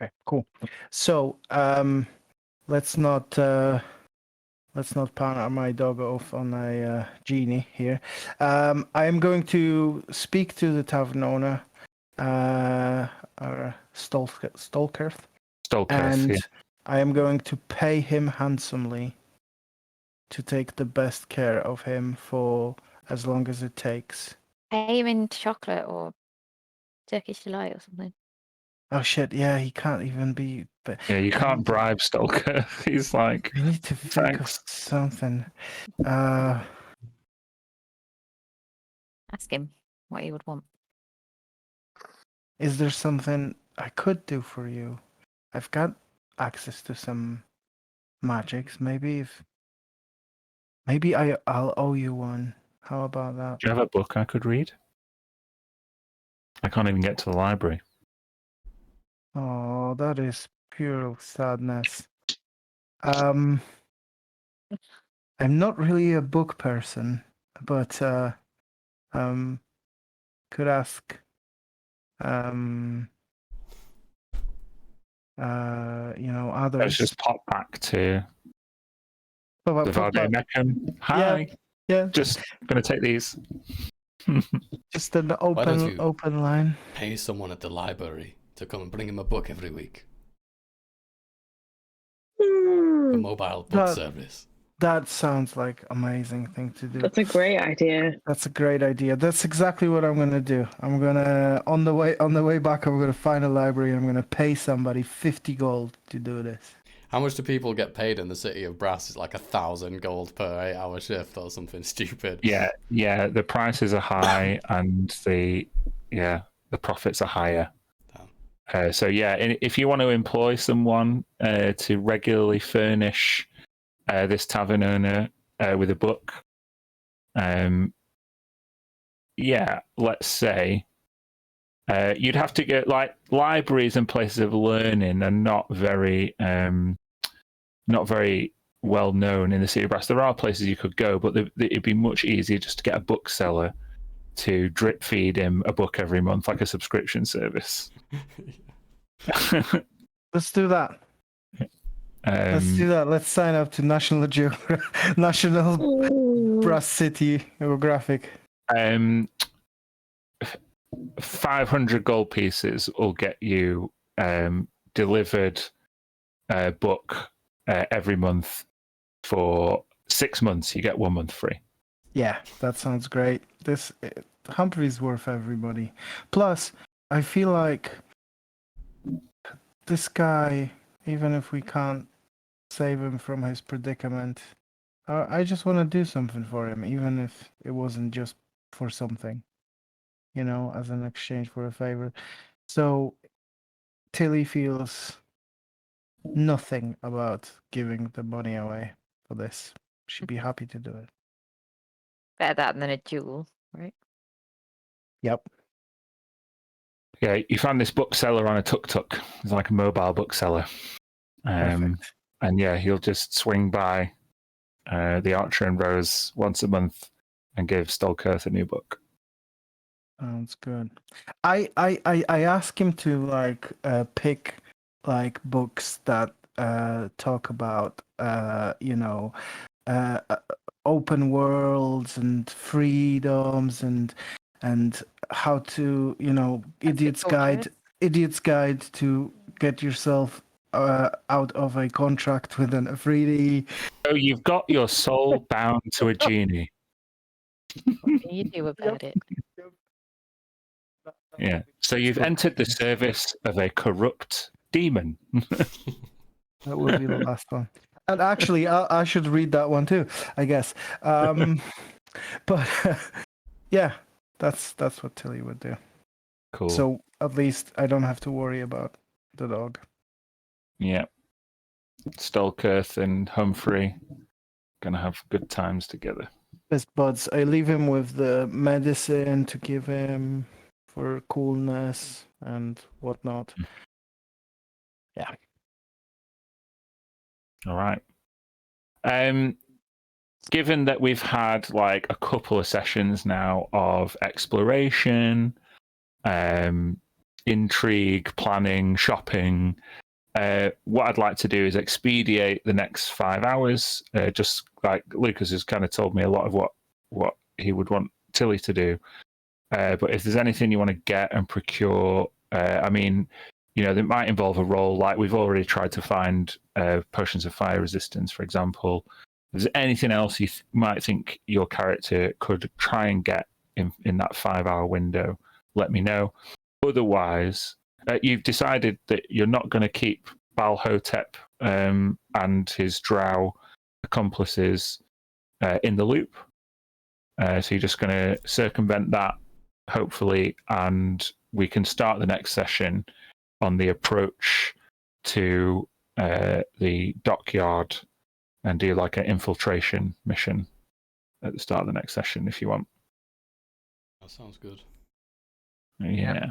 Okay, cool. So let's not pound my dog off on a genie here. I am going to speak to the tavern owner, Stolkerth, and yeah. I am going to pay him handsomely to take the best care of him for as long as it takes. Pay him in chocolate or Turkish delight or something. Oh shit! Yeah, he can't even be. But Yeah, you can't bribe Stalker. He's like, we need to think thanks. of something. Ask him what he would want. Is there something I could do for you? I've got access to some magics. Maybe I'll owe you one. How about that? Do you have a book I could read? I can't even get to the library. Oh, that is pure sadness. I'm not really a book person, but could ask others. Let's just pop back to the Vade Mecum. Hi. Yeah. Just gonna take these. Just an Why don't you open line. pay someone at the library to come and bring him a book every week? A mobile book service. That sounds like amazing thing to do. That's a great idea. That's a great idea. That's exactly what I'm gonna do. I'm gonna on the way back. I'm gonna find a library and I'm gonna pay somebody 50 gold to do this. How much do people get paid in the city of Brass? It's like 1,000 gold per 8-hour shift or something stupid. Yeah. The prices are high and the profits are higher. So if you want to employ someone to regularly furnish this tavern owner with a book, let's say you'd have to get like libraries and places of learning are not very well known in the city of Brass. There are places you could go, but it'd be much easier just to get a bookseller to drip feed him a book every month, like a subscription service. Let's do that. Let's sign up to National Brass City Geographic. 500 gold pieces will get you delivered a book every month for 6 months. You get 1 month free. Yeah, that sounds great. Humphrey's worth everybody. Plus, I feel like this guy, even if we can't save him from his predicament, I just want to do something for him, even if it wasn't just for something, as an exchange for a favor. So Tilly feels nothing about giving the money away for this. She'd be happy to do it. Better that than a duel, right? Yep. Yeah, you found this bookseller on a tuk-tuk. It's like a mobile bookseller. Perfect. And he'll just swing by the Archer and Rose once a month and give Stolkerth a new book. Sounds good. I ask him to pick books that talk about open worlds and freedoms and how to idiot's guide to get yourself out of a contract with a 3D. So you've got your soul bound to a genie. What can you do about it? Yeah. So you've entered the service of a corrupt demon. That would be the last one. And actually, I should read that one too, I guess. But yeah, that's what Tilly would do. Cool. So at least I don't have to worry about the dog. Yeah. Stolkirth and Humphrey gonna have good times together. Best buds. I leave him with the medicine to give him for coolness and whatnot. Yeah. All right. Given that we've had like a couple of sessions now of exploration, intrigue, planning, shopping, what I'd like to do is expedite the next 5 hours. Just like Lucas has kind of told me a lot of what he would want Tilly to do. But if there's anything you want to get and procure, I mean, that might involve a roll. Like we've already tried to find potions of fire resistance, for example. If there's anything else you might think your character could try and get in that 5 hour window, let me know. Otherwise, you've decided that you're not going to keep Balhotep and his drow accomplices in the loop. So you're just going to circumvent that, hopefully, and we can start the next session on the approach to the dockyard and do like an infiltration mission at the start of the next session if you want. That sounds good. Yeah.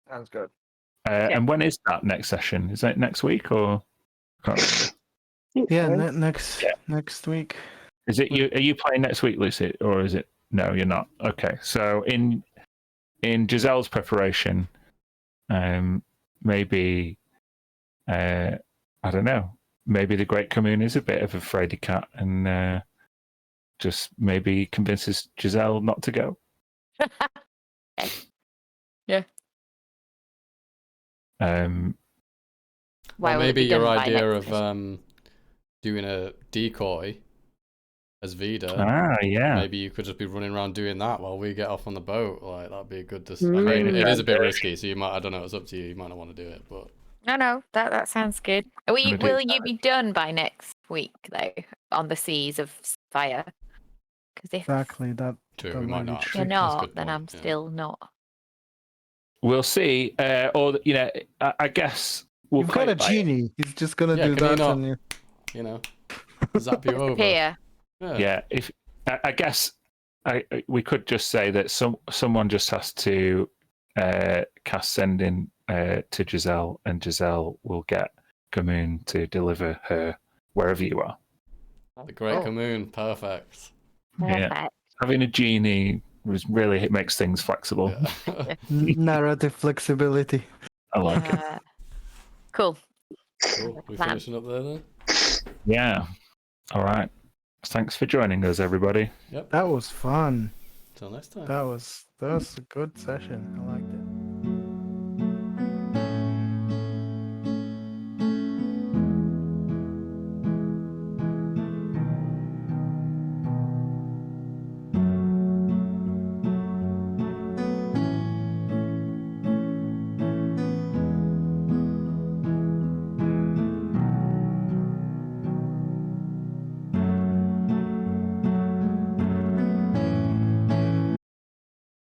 Sounds good. And when is that next session? Is that next week or? I can't remember. Yeah, So. next week. Is it you? Are you playing next week, Lucy, or is it? No, you're not. Okay, so in Giselle's preparation, maybe I don't know. Maybe the Great Commune is a bit of a fraidy cat, and just maybe convinces Giselle not to go. Yeah. Well, Why would it maybe be your done by idea next of session? doing a decoy as Vida. Ah, yeah. Maybe you could just be running around doing that while we get off on the boat. Like that'd be a good. I Mm. mean, it is a bit risky, so you might. I don't know. It's up to you. You might not want to do it, but No, that sounds good. Gonna do Will you be done by next week though on the seas of fire? Because if Exactly that. true, that we might might be not. tricky. you're That's a not, good then point, I'm yeah. still not. We'll see. Or I guess we'll You've play got a it by ear. genie. He's just gonna Yeah, do can he that, not- and you. You know, zap you over. Here, Yeah, if I guess we could just say that someone just has to cast send in to Giselle, and Giselle will get Gamoon to deliver her wherever you are. The Great Oh. Commune, perfect. Yeah. perfect. Having a genie it makes things flexible. Yeah. Narrative flexibility. I like it. Yeah. Cool. Cool. We Plan. finishing up there then? Yeah. All right. Thanks for joining us, everybody. Yep. That was fun. Till next time. That was a good session. I like